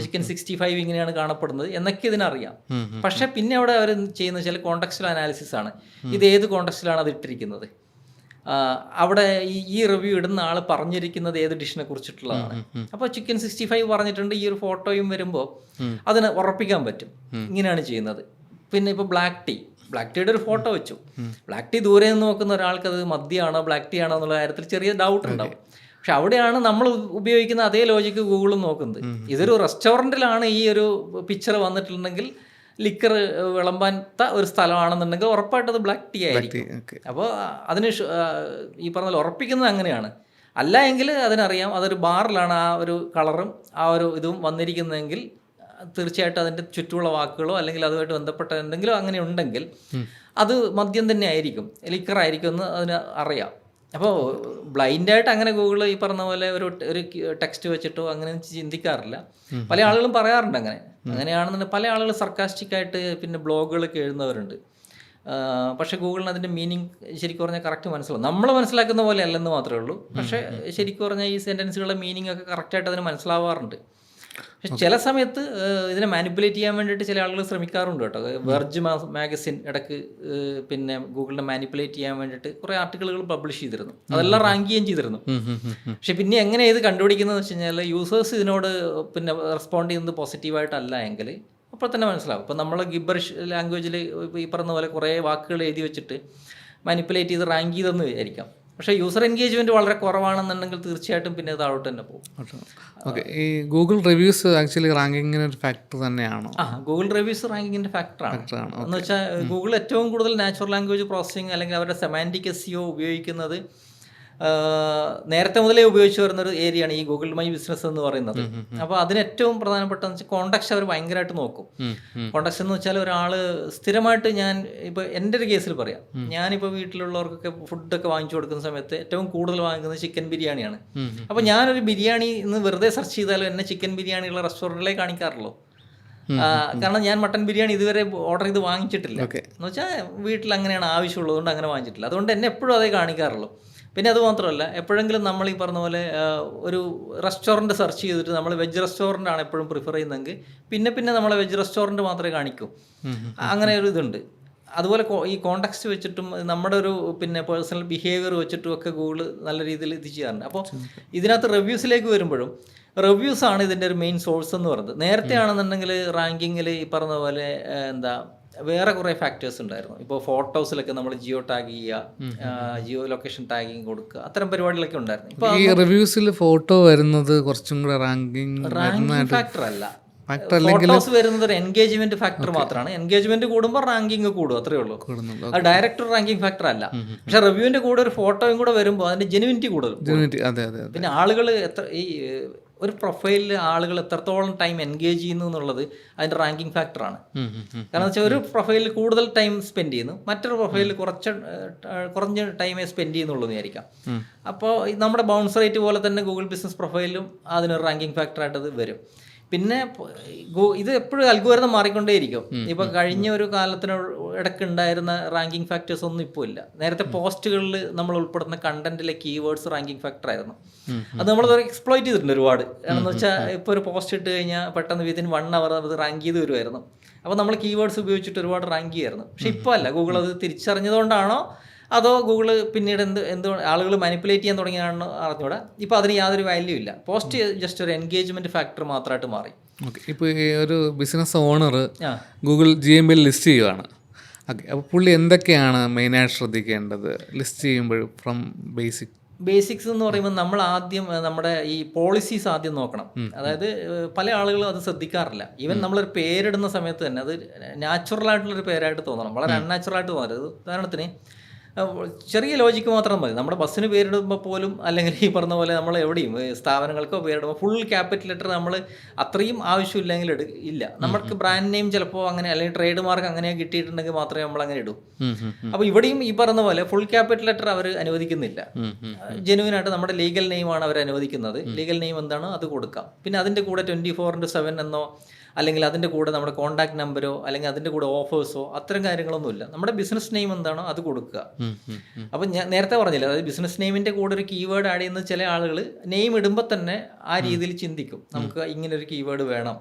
[SPEAKER 1] ചിക്കൻ 65 ഇങ്ങനെയാണ് കാണപ്പെടുന്നത് എന്നൊക്കെ ഇതിനറിയാം. പക്ഷെ പിന്നെ അവിടെ അവർ ചെയ്യുന്ന വെച്ചാൽ കോണ്ടെക്സ്ച്വൽ അനാലിസിസ് ആണ്. ഇത് ഏത് കോണ്ടെക്സ്റ്റിലാണ് അത് ഇട്ടിരിക്കുന്നത്, അവിടെ ഈ റിവ്യൂ ഇടുന്ന ആൾ പറഞ്ഞിരിക്കുന്നത് ഏത് ഡിഷിനെ കുറിച്ചിട്ടുള്ളതാണ്. അപ്പോൾ ചിക്കൻ 65 പറഞ്ഞിട്ടുണ്ട്, ഈ ഒരു ഫോട്ടോയും വരുമ്പോൾ അതിന് ഉറപ്പിക്കാൻ പറ്റും ഇങ്ങനെയാണ് ചെയ്യുന്നത്. പിന്നെ ഇപ്പോൾ ബ്ലാക്ക് ടീയുടെ ഒരു ഫോട്ടോ വെച്ചു, ബ്ലാക്ക് ടീ ദൂരെ നിന്ന് നോക്കുന്ന ഒരാൾക്ക് അത് മദ്യമാണോ ബ്ലാക്ക് ടീ ആണോ എന്നുള്ള കാര്യത്തിൽ ചെറിയ ഡൗട്ട് ഉണ്ടാവും. പക്ഷെ അവിടെയാണ് നമ്മൾ ഉപയോഗിക്കുന്ന അതേ ലോജിക്ക് ഗൂഗിളും നോക്കുന്നത്. ഇതൊരു റെസ്റ്റോറൻറ്റിലാണ് ഈ ഒരു പിക്ചർ വന്നിട്ടുണ്ടെങ്കിൽ ലിക്കർ വിളമ്പാത്ത ഒരു സ്ഥലമാണെന്നുണ്ടെങ്കിൽ ഉറപ്പായിട്ട് അത് ബ്ലാക്ക് ടീ ആയിരിക്കും. അപ്പോൾ അതിന് ഈ പറഞ്ഞ ഉറപ്പിക്കുന്നത് അങ്ങനെയാണ്. അല്ല എങ്കിൽ അതിനറിയാം അതൊരു ബാറിലാണ് ആ ഒരു കളറും ആ ഒരു ഇതും വന്നിരിക്കുന്നതെങ്കിൽ തീർച്ചയായിട്ടും അതിൻ്റെ ചുറ്റുമുള്ള വാക്കുകളോ അല്ലെങ്കിൽ അതുമായിട്ട് ബന്ധപ്പെട്ട എന്തെങ്കിലും അങ്ങനെ ഉണ്ടെങ്കിൽ അത് മദ്യം തന്നെ ആയിരിക്കും, ലിക്കർ ആയിരിക്കും എന്ന് അതിന് അറിയാം. അപ്പോൾ ബ്ലൈൻഡായിട്ട് അങ്ങനെ ഗൂഗിൾ ഈ പറഞ്ഞ പോലെ ഒരു ടെക്സ്റ്റ് വെച്ചിട്ടോ അങ്ങനെ ചിന്തിക്കാറില്ല. പല ആളുകളും പറയാറുണ്ട് അങ്ങനെയാണെന്നുണ്ടെങ്കിൽ പല ആളുകൾ സർക്കാസ്റ്റിക്കായിട്ട് പിന്നെ ബ്ലോഗുകളൊക്കെ എഴുതുന്നവരുണ്ട്. പക്ഷേ ഗൂഗിളിന് അതിൻ്റെ മീനിങ് ശരിക്കും പറഞ്ഞാൽ കറക്റ്റ് മനസ്സിലാവും. നമ്മൾ മനസ്സിലാക്കുന്ന പോലെ അല്ലെന്ന് മാത്രമേ ഉള്ളൂ. പക്ഷേ ശരിക്കും പറഞ്ഞാൽ ഈ സെൻറ്റൻസുകളുടെ മീനിങ് ഒക്കെ കറക്റ്റായിട്ട് അതിന് മനസ്സിലാവാറുണ്ട്. പക്ഷെ ചില സമയത്ത് ഇതിനെ മാനിപ്പുലേറ്റ് ചെയ്യാൻ വേണ്ടിയിട്ട് ചില ആളുകൾ ശ്രമിക്കാറുണ്ട് കേട്ടോ. വെർജ് മാഗസിൻ ഇടയ്ക്ക് പിന്നെ ഗൂഗിളിനെ മാനിപ്പുലേറ്റ് ചെയ്യാൻ വേണ്ടിയിട്ട് കുറേ ആർട്ടിക്കിളുകൾ പബ്ലിഷ് ചെയ്തിരുന്നു, അതെല്ലാം റാങ്ക് ചെയ്യുകയും ചെയ്തിരുന്നു. പക്ഷെ പിന്നെ എങ്ങനെ ഇത് കണ്ടുപിടിക്കുന്നതെന്ന് വെച്ച് കഴിഞ്ഞാൽ യൂസേഴ്സ് ഇതിനോട് പിന്നെ റെസ്പോണ്ട് ചെയ്യുന്നത് പോസിറ്റീവായിട്ടല്ല എങ്കിൽ അപ്പോൾ തന്നെ മനസ്സിലാവും. ഇപ്പോൾ നമ്മൾ ഗിബ്ബറിഷ് ലാംഗ്വേജിൽ ഈ പറഞ്ഞ പോലെ കുറേ വാക്കുകൾ എഴുതി വെച്ചിട്ട് മാനിപ്പുലേറ്റ് ചെയ്ത് റാങ്ക് ചെയ്തെന്ന് വിചാരിക്കാം. പക്ഷേ യൂസർ എൻഗേജ്മെൻറ്റ് വളരെ കുറവാണെന്നുണ്ടെങ്കിൽ തീർച്ചയായിട്ടും പിന്നെ താഴോട്ട് തന്നെ പോകും.
[SPEAKER 2] ഓക്കെ, ഈ ഗൂഗിൾ റിവ്യൂസ് ആക്ച്വലി റാങ്കിങ്ങിന് ഒരു ഫാക്ടർ തന്നെയാണോ?
[SPEAKER 1] ഗൂഗിൾ റിവ്യൂസ് റാങ്കിങ്ങിൻ്റെ ഫാക്ടറാണ്. എന്ന് വെച്ചാൽ ഗൂഗിൾ ഏറ്റവും കൂടുതൽ നാച്ചുറൽ ലാംഗ്വേജ് പ്രോസസ്സിങ് അല്ലെങ്കിൽ അവരുടെ സെമാൻറ്റിക് SEO ഉപയോഗിക്കുന്നത് നേരത്തെ മുതലേ ഉപയോഗിച്ച് വരുന്നൊരു ഏരിയയാണ് ഈ ഗൂഗിൾ മൈ ബിസിനസ് എന്ന് പറയുന്നത്. അപ്പോൾ അതിന് ഏറ്റവും പ്രധാനപ്പെട്ടതെന്ന് വെച്ചാൽ കോണ്ടക്സ്റ്റ് അവർ ഭയങ്കരമായിട്ട് നോക്കും. കോണ്ടക്സ്റ്റ് എന്ന് വെച്ചാൽ ഒരാൾ സ്ഥിരമായിട്ട്, ഞാൻ ഇപ്പോൾ എൻ്റെ ഒരു കേസിൽ പറയാം, ഞാനിപ്പോൾ വീട്ടിലുള്ളവർക്കൊക്കെ ഫുഡൊക്കെ വാങ്ങിച്ചു കൊടുക്കുന്ന സമയത്ത് ഏറ്റവും കൂടുതൽ വാങ്ങിക്കുന്നത് ചിക്കൻ ബിരിയാണിയാണ്. അപ്പോൾ ഞാനൊരു ബിരിയാണി എന്ന് വെറുതെ സെർച്ച് ചെയ്താലും എന്നെ ചിക്കൻ ബിരിയാണിയുള്ള റെസ്റ്റോറൻറ്റിലേ കാണിക്കാറുള്ളൂ. കാരണം ഞാൻ മട്ടൻ ബിരിയാണി ഇതുവരെ ഓർഡർ ചെയ്ത് വാങ്ങിച്ചിട്ടില്ല. എന്ന് വെച്ചാൽ വീട്ടിൽ അങ്ങനെയാണ് ആവശ്യമുള്ളതുകൊണ്ട് അങ്ങനെ വാങ്ങിച്ചിട്ടില്ല. അതുകൊണ്ട് എന്നെ എപ്പോഴും അതേ കാണിക്കാറുള്ളൂ. പിന്നെ അത് മാത്രമല്ല, എപ്പോഴെങ്കിലും നമ്മൾ ഈ പറഞ്ഞ പോലെ ഒരു റെസ്റ്റോറൻറ്റ് സെർച്ച് ചെയ്തിട്ട് നമ്മൾ വെജ് റെസ്റ്റോറൻ്റ് ആണ് എപ്പോഴും പ്രിഫർ ചെയ്യുന്നതെങ്കിൽ പിന്നെ നമ്മളെ വെജ് റെസ്റ്റോറൻറ്റ് മാത്രമേ കാണിക്കൂ. അങ്ങനെ ഒരു ഇതുണ്ട്. അതുപോലെ ഈ കോണ്ടക്സ്റ്റ് വെച്ചിട്ടും നമ്മുടെ ഒരു പിന്നെ പേഴ്സണൽ ബിഹേവിയർ വെച്ചിട്ടും ഒക്കെ ഗൂഗിൾ നല്ല രീതിയിൽ ഇത് ചെയ്യാറുണ്ട്. അപ്പോൾ ഇതിനകത്ത് റിവ്യൂസിലേക്ക് വരുമ്പോഴും റിവ്യൂസാണ് ഇതിൻ്റെ ഒരു മെയിൻ സോഴ്സ് എന്ന് പറയുന്നത്. നേരത്തെ ആണെന്നുണ്ടെങ്കിൽ റാങ്കിങ്ങിൽ ഈ പറഞ്ഞ പോലെ വേറെ കുറേ ഫാക്ടേഴ്സ് ഉണ്ടായിരുന്നു. ഇപ്പോൾ ഫോട്ടോസിലൊക്കെ നമ്മൾ ജിയോ ടാഗ് ചെയ്യുക, ജിയോ ലൊക്കേഷൻ ടാഗിങ് കൊടുക്കുക, അത്തരം പരിപാടികളൊക്കെ ഉണ്ടായിരുന്നു. ഇപ്പോൾ
[SPEAKER 2] ഈ റിവ്യൂസിൽ ഫോട്ടോ വരുന്നത് കുറച്ചും കൂടെ റാങ്കിങ്
[SPEAKER 1] ഫാക്ടർ അല്ല. ഫോട്ടോസ് വരുന്നത് ഒരു എൻഗേജ്മെന്റ് ഫാക്ടർ മാത്രമാണ്. എൻഗേജ്മെന്റ് കൂടുമ്പോൾ റാങ്കിങ് കൂടും, അത്രേ ഉള്ളൂ. അത് ഡയറക്റ്റ് ഒരു റാങ്കിങ് ഫാക്ടർ അല്ല. പക്ഷെ റിവ്യൂവിന്റെ കൂടെ ഒരു ഫോട്ടോയും കൂടെ വരുമ്പോൾ അതിന്റെ ജെനുവിനിറ്റി കൂടുതലും. പിന്നെ ആളുകൾ ഈ ഒരു പ്രൊഫൈലിൽ ആളുകൾ എത്രത്തോളം ടൈം എൻഗേജ് ചെയ്യുന്നു എന്നുള്ളത് അതിൻ്റെ റാങ്കിങ് ഫാക്ടറാണ്. കാരണം വെച്ചാൽ ഒരു പ്രൊഫൈലിൽ കൂടുതൽ ടൈം സ്പെൻഡ് ചെയ്യുന്നു, മറ്റൊരു പ്രൊഫൈലിൽ കുറഞ്ഞ ടൈമേ സ്പെൻഡ് ചെയ്യുന്നുള്ളൂ വിചാരിക്കാം. അപ്പോൾ നമ്മുടെ ബൗൺസ് റേറ്റ് പോലെ തന്നെ ഗൂഗിൾ ബിസിനസ് പ്രൊഫൈലിലും അതിനൊരു റാങ്കിങ് ഫാക്ടറായിട്ട് അത് വരും. പിന്നെ ഇത് എപ്പോഴും അൽഗോരിതം മാറിക്കൊണ്ടേയിരിക്കും. ഇപ്പോൾ കഴിഞ്ഞ ഒരു കാലത്തിന് ഇടയ്ക്ക് ഉണ്ടായിരുന്ന റാങ്കിങ് ഫാക്ടേഴ്സ് ഒന്നും ഇപ്പോൾ ഇല്ല. നേരത്തെ പോസ്റ്റുകളിൽ നമ്മൾ ഉൾപ്പെടുന്ന കണ്ടന്റിലെ കീവേഡ്സ് റാങ്കിങ് ഫാക്ടർ ആയിരുന്നു. അത് നമ്മൾ എക്സ്പ്ലോയിറ്റ് ചെയ്തിട്ടുണ്ട് ഒരുപാട്. കാരണം വെച്ചാൽ ഇപ്പോൾ ഒരു പോസ്റ്റ് ഇട്ട് കഴിഞ്ഞാൽ പെട്ടെന്ന് വിതിൻ 1 hour അത് റാങ്ക് ചെയ്ത് വരുമായിരുന്നു. അപ്പോൾ നമ്മൾ കീവേഡ്സ് ഉപയോഗിച്ചിട്ട് ഒരുപാട് റാങ്ക് ചെയ്യായിരുന്നു. പക്ഷെ ഇപ്പോൾ അല്ല. ഗൂഗിൾ അത് തിരിച്ചറിഞ്ഞതുകൊണ്ടാണോ അതോ ഗൂഗിൾ പിന്നീട് എന്ത് ആളുകൾ മാനിപ്പുലേറ്റ് ചെയ്യാൻ തുടങ്ങിയാണെന്ന് അറിഞ്ഞൂടെ, ഇപ്പോൾ അതിന് യാതൊരു വാല്യൂ ഇല്ല. പോസ്റ്റ് ജസ്റ്റ് ഒരു എൻഗേജ്മെന്റ് ഫാക്ടർ മാത്രമായിട്ട് മാറി.
[SPEAKER 2] ഓക്കെ, ഇപ്പോൾ ഈ ഒരു ബിസിനസ് ഓണർ ഗൂഗിൾ GMBയിൽ ലിസ്റ്റ് ചെയ്യുകയാണ്. ഓക്കെ, അപ്പോൾ പുള്ളി എന്തൊക്കെയാണ് മെയിനായിട്ട് ശ്രദ്ധിക്കേണ്ടത് ലിസ്റ്റ് ചെയ്യുമ്പോൾ? ഫ്രം
[SPEAKER 1] ബേസിക്സ് എന്ന് പറയുമ്പോൾ നമ്മൾ ആദ്യം നമ്മുടെ ഈ പോളിസീസ് ആദ്യം നോക്കണം. അതായത് പല ആളുകളും അത് ശ്രദ്ധിക്കാറില്ല. ഈവൻ നമ്മളൊരു പേരിടുന്ന സമയത്ത് തന്നെ അത് നാച്ചുറൽ ആയിട്ടുള്ളൊരു പേരായിട്ട് തോന്നണം, വളരെ അൺനാച്ചുറൽ ആയിട്ട് തോന്നരുത്. ഉദാഹരണത്തിന് ചെറിയ ലോജിക്ക് മാത്രം മതി. നമ്മുടെ ബസ്സിന് പേരിടുമ്പോൾ പോലും, അല്ലെങ്കിൽ ഈ പറഞ്ഞ പോലെ നമ്മൾ എവിടെയും സ്ഥാപനങ്ങൾക്കോ പേരിടുമ്പോൾ ഫുൾ ക്യാപിറ്റൽ ലെറ്റർ നമ്മൾ അത്രയും ആവശ്യമില്ലെങ്കിൽ ഇല്ല. നമുക്ക് ബ്രാൻഡ് നെയിം ചിലപ്പോൾ അങ്ങനെ, അല്ലെങ്കിൽ ട്രേഡ് മാർക്ക് അങ്ങനെ കിട്ടിയിട്ടുണ്ടെങ്കിൽ മാത്രമേ നമ്മൾ അങ്ങനെ ഇടൂ. അപ്പോൾ ഇവിടെയും ഈ പറഞ്ഞ പോലെ ഫുൾ ക്യാപിറ്റൽ ലെറ്റർ അവർ അനുവദിക്കുന്നില്ല. ജെനുവിനായിട്ട് നമ്മുടെ ലീഗൽ നെയിമാണ് അവർ അനുവദിക്കുന്നത്. ലീഗൽ നെയിം എന്താണോ അത് കൊടുക്കാം. പിന്നെ അതിൻ്റെ കൂടെ 24/7 എന്നോ, അല്ലെങ്കിൽ അതിൻ്റെ കൂടെ നമ്മുടെ കോൺടാക്ട് നമ്പരോ, അല്ലെങ്കിൽ അതിൻ്റെ കൂടെ ഓഫേഴ്സോ, അത്തരം കാര്യങ്ങളൊന്നുമില്ല. നമ്മുടെ ബിസിനസ് നെയിം എന്താണോ അത് കൊടുക്കുക. അപ്പം ഞാൻ നേരത്തെ പറഞ്ഞില്ല, അതായത് ബിസിനസ് നെയിമിൻ്റെ കൂടെ ഒരു കീവേഡ് ആഡ് ചെയ്യുന്ന ചില ആളുകൾ നെയിം ഇടുമ്പോൾ തന്നെ ആ രീതിയിൽ ചിന്തിക്കും, നമുക്ക് ഇങ്ങനൊരു കീവേഡ് വേണം.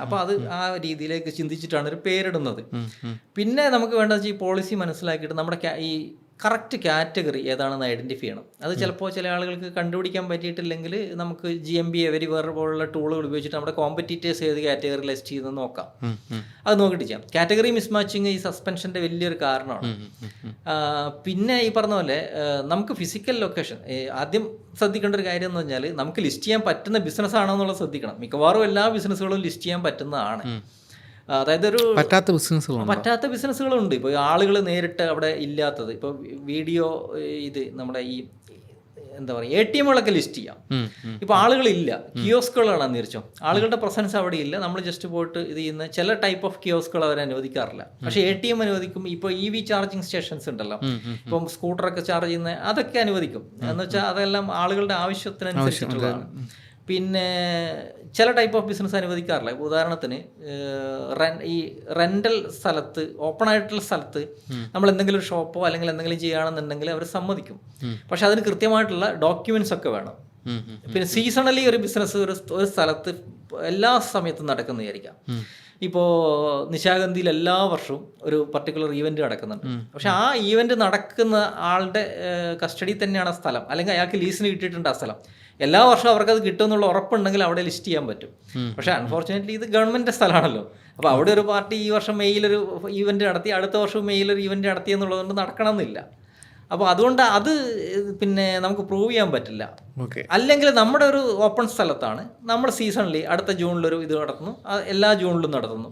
[SPEAKER 1] അപ്പോൾ അത് ആ രീതിയിലേക്ക് ചിന്തിച്ചിട്ടാണ് ഒരു പേരിടുന്നത്. പിന്നെ നമുക്ക് വേണ്ടത് ഈ പോളിസി മനസ്സിലാക്കിയിട്ട് നമ്മുടെ ഈ കറക്റ്റ് കാറ്റഗറി ഏതാണെന്ന് ഐഡൻറ്റിഫൈ ചെയ്യണം. അത് ചിലപ്പോൾ ചില ആളുകൾക്ക് കണ്ടുപിടിക്കാൻ പറ്റിയിട്ടില്ലെങ്കിൽ നമുക്ക് GMB എവരിവെയർ പോലുള്ള ടൂളുകൾ ഉപയോഗിച്ചിട്ട് നമ്മുടെ കോമ്പറ്റീറ്റേഴ്സ് ഏത് കാറ്റഗറി ലിസ്റ്റ് ചെയ്ത് നോക്കാം. അത് നോക്കിയിട്ട് ചെയ്യാം. കാറ്റഗറി മിസ്മാച്ചിങ് ഈ സസ്പെൻഷൻ്റെ വലിയൊരു കാരണമാണ്. പിന്നെ ഈ പറഞ്ഞ പോലെ നമുക്ക് ഫിസിക്കൽ ലൊക്കേഷൻ ആദ്യം ശ്രദ്ധിക്കേണ്ട ഒരു കാര്യം എന്ന് പറഞ്ഞാൽ, നമുക്ക് ലിസ്റ്റ് ചെയ്യാൻ പറ്റുന്ന ബിസിനസ് ആണോ എന്നുള്ളത് ശ്രദ്ധിക്കണം. മിക്കവാറും എല്ലാ ബിസിനസ്സുകളും ലിസ്റ്റ് ചെയ്യാൻ പറ്റുന്നതാണ്. അതായത് ഒരു പറ്റാത്ത ബിസിനസ്സുകളുണ്ട്. ഇപ്പോൾ ആളുകൾ നേരിട്ട് അവിടെ ഇല്ലാത്തത്, ഇപ്പോൾ വീഡിയോ ഇത് നമ്മുടെ ഈ എന്താ പറയുക ATMകളൊക്കെ ലിസ്റ്റ് ചെയ്യാം. ഇപ്പോൾ ആളുകളില്ല, കിയോസ്കുകളാണ് അന്നേരിച്ചോ, ആളുകളുടെ പ്രസൻസ് അവിടെ ഇല്ല. നമ്മൾ ജസ്റ്റ് പോയിട്ട് ഇത് ചെയ്യുന്ന ചില ടൈപ്പ് ഓഫ് കിയോസ്കുകൾ അവർ അനുവദിക്കാറില്ല. പക്ഷേ ATM അനുവദിക്കും. ഇപ്പോൾ EV ചാർജിങ് സ്റ്റേഷൻസ് ഉണ്ടല്ലോ, ഇപ്പം സ്കൂട്ടറൊക്കെ ചാർജ് ചെയ്യുന്ന അതൊക്കെ അനുവദിക്കും. എന്ന് വെച്ചാൽ അതെല്ലാം ആളുകളുടെ ആവശ്യത്തിനനുസരിച്ചിട്ടുള്ളതാണ്. പിന്നെ ചില ടൈപ്പ് ഓഫ് ബിസിനസ് അനുവദിക്കാറില്ല. ഉദാഹരണത്തിന് ഈ റെൻ്റൽ സ്ഥലത്ത്, ഓപ്പൺ ആയിട്ടുള്ള സ്ഥലത്ത് നമ്മൾ എന്തെങ്കിലും ഒരു ഷോപ്പോ അല്ലെങ്കിൽ എന്തെങ്കിലും ചെയ്യുകയാണെന്നുണ്ടെങ്കിൽ അവർ സമ്മതിക്കും. പക്ഷെ അതിന് കൃത്യമായിട്ടുള്ള ഡോക്യുമെൻറ്റ്സ് ഒക്കെ വേണം. പിന്നെ സീസണലി ഒരു ബിസിനസ് ഒരു സ്ഥലത്ത് എല്ലാ സമയത്തും നടക്കുന്നതായിരിക്കാം. ഇപ്പോൾ നിശാഗന്ധിയിൽ എല്ലാ വർഷവും ഒരു പർട്ടിക്കുലർ ഈവൻറ്റ് നടക്കുന്നുണ്ട്. പക്ഷെ ആ ഈവൻറ്റ് നടക്കുന്ന ആളുടെ കസ്റ്റഡി തന്നെയാണ് ആ സ്ഥലം, അല്ലെങ്കിൽ അയാൾക്ക് ലീസിന് കിട്ടിയിട്ടുണ്ട് ആ സ്ഥലം. എല്ലാ വർഷവും അവർക്കത് കിട്ടുമെന്നുള്ള ഉറപ്പുണ്ടെങ്കിൽ അവിടെ ലിസ്റ്റ് ചെയ്യാൻ പറ്റും. പക്ഷേ അൺഫോർച്ചുനേറ്റ്ലി ഇത് ഗവൺമെൻറ് സ്ഥലമാണല്ലോ. അപ്പോൾ അവിടെ ഒരു പാർട്ടി ഈ വർഷം മെയ്യിലൊരു ഈവൻറ്റ് നടത്തി, അടുത്ത വർഷം മെയ്യിലൊരു ഈവൻറ്റ് നടത്തി എന്നുള്ളതുകൊണ്ട് നടക്കണമെന്നില്ല. അപ്പോൾ അതുകൊണ്ട് അത് പിന്നെ നമുക്ക് പ്രൂവ് ചെയ്യാൻ പറ്റില്ല.
[SPEAKER 2] ഓക്കെ.
[SPEAKER 1] അല്ലെങ്കിൽ നമ്മുടെ ഒരു ഓപ്പൺ സ്ഥലത്താണ് നമ്മൾ സീസണിൽ അടുത്ത ജൂണിലൊരു ഇത് നടത്തുന്നു, എല്ലാ ജൂണിലും നടത്തുന്നു.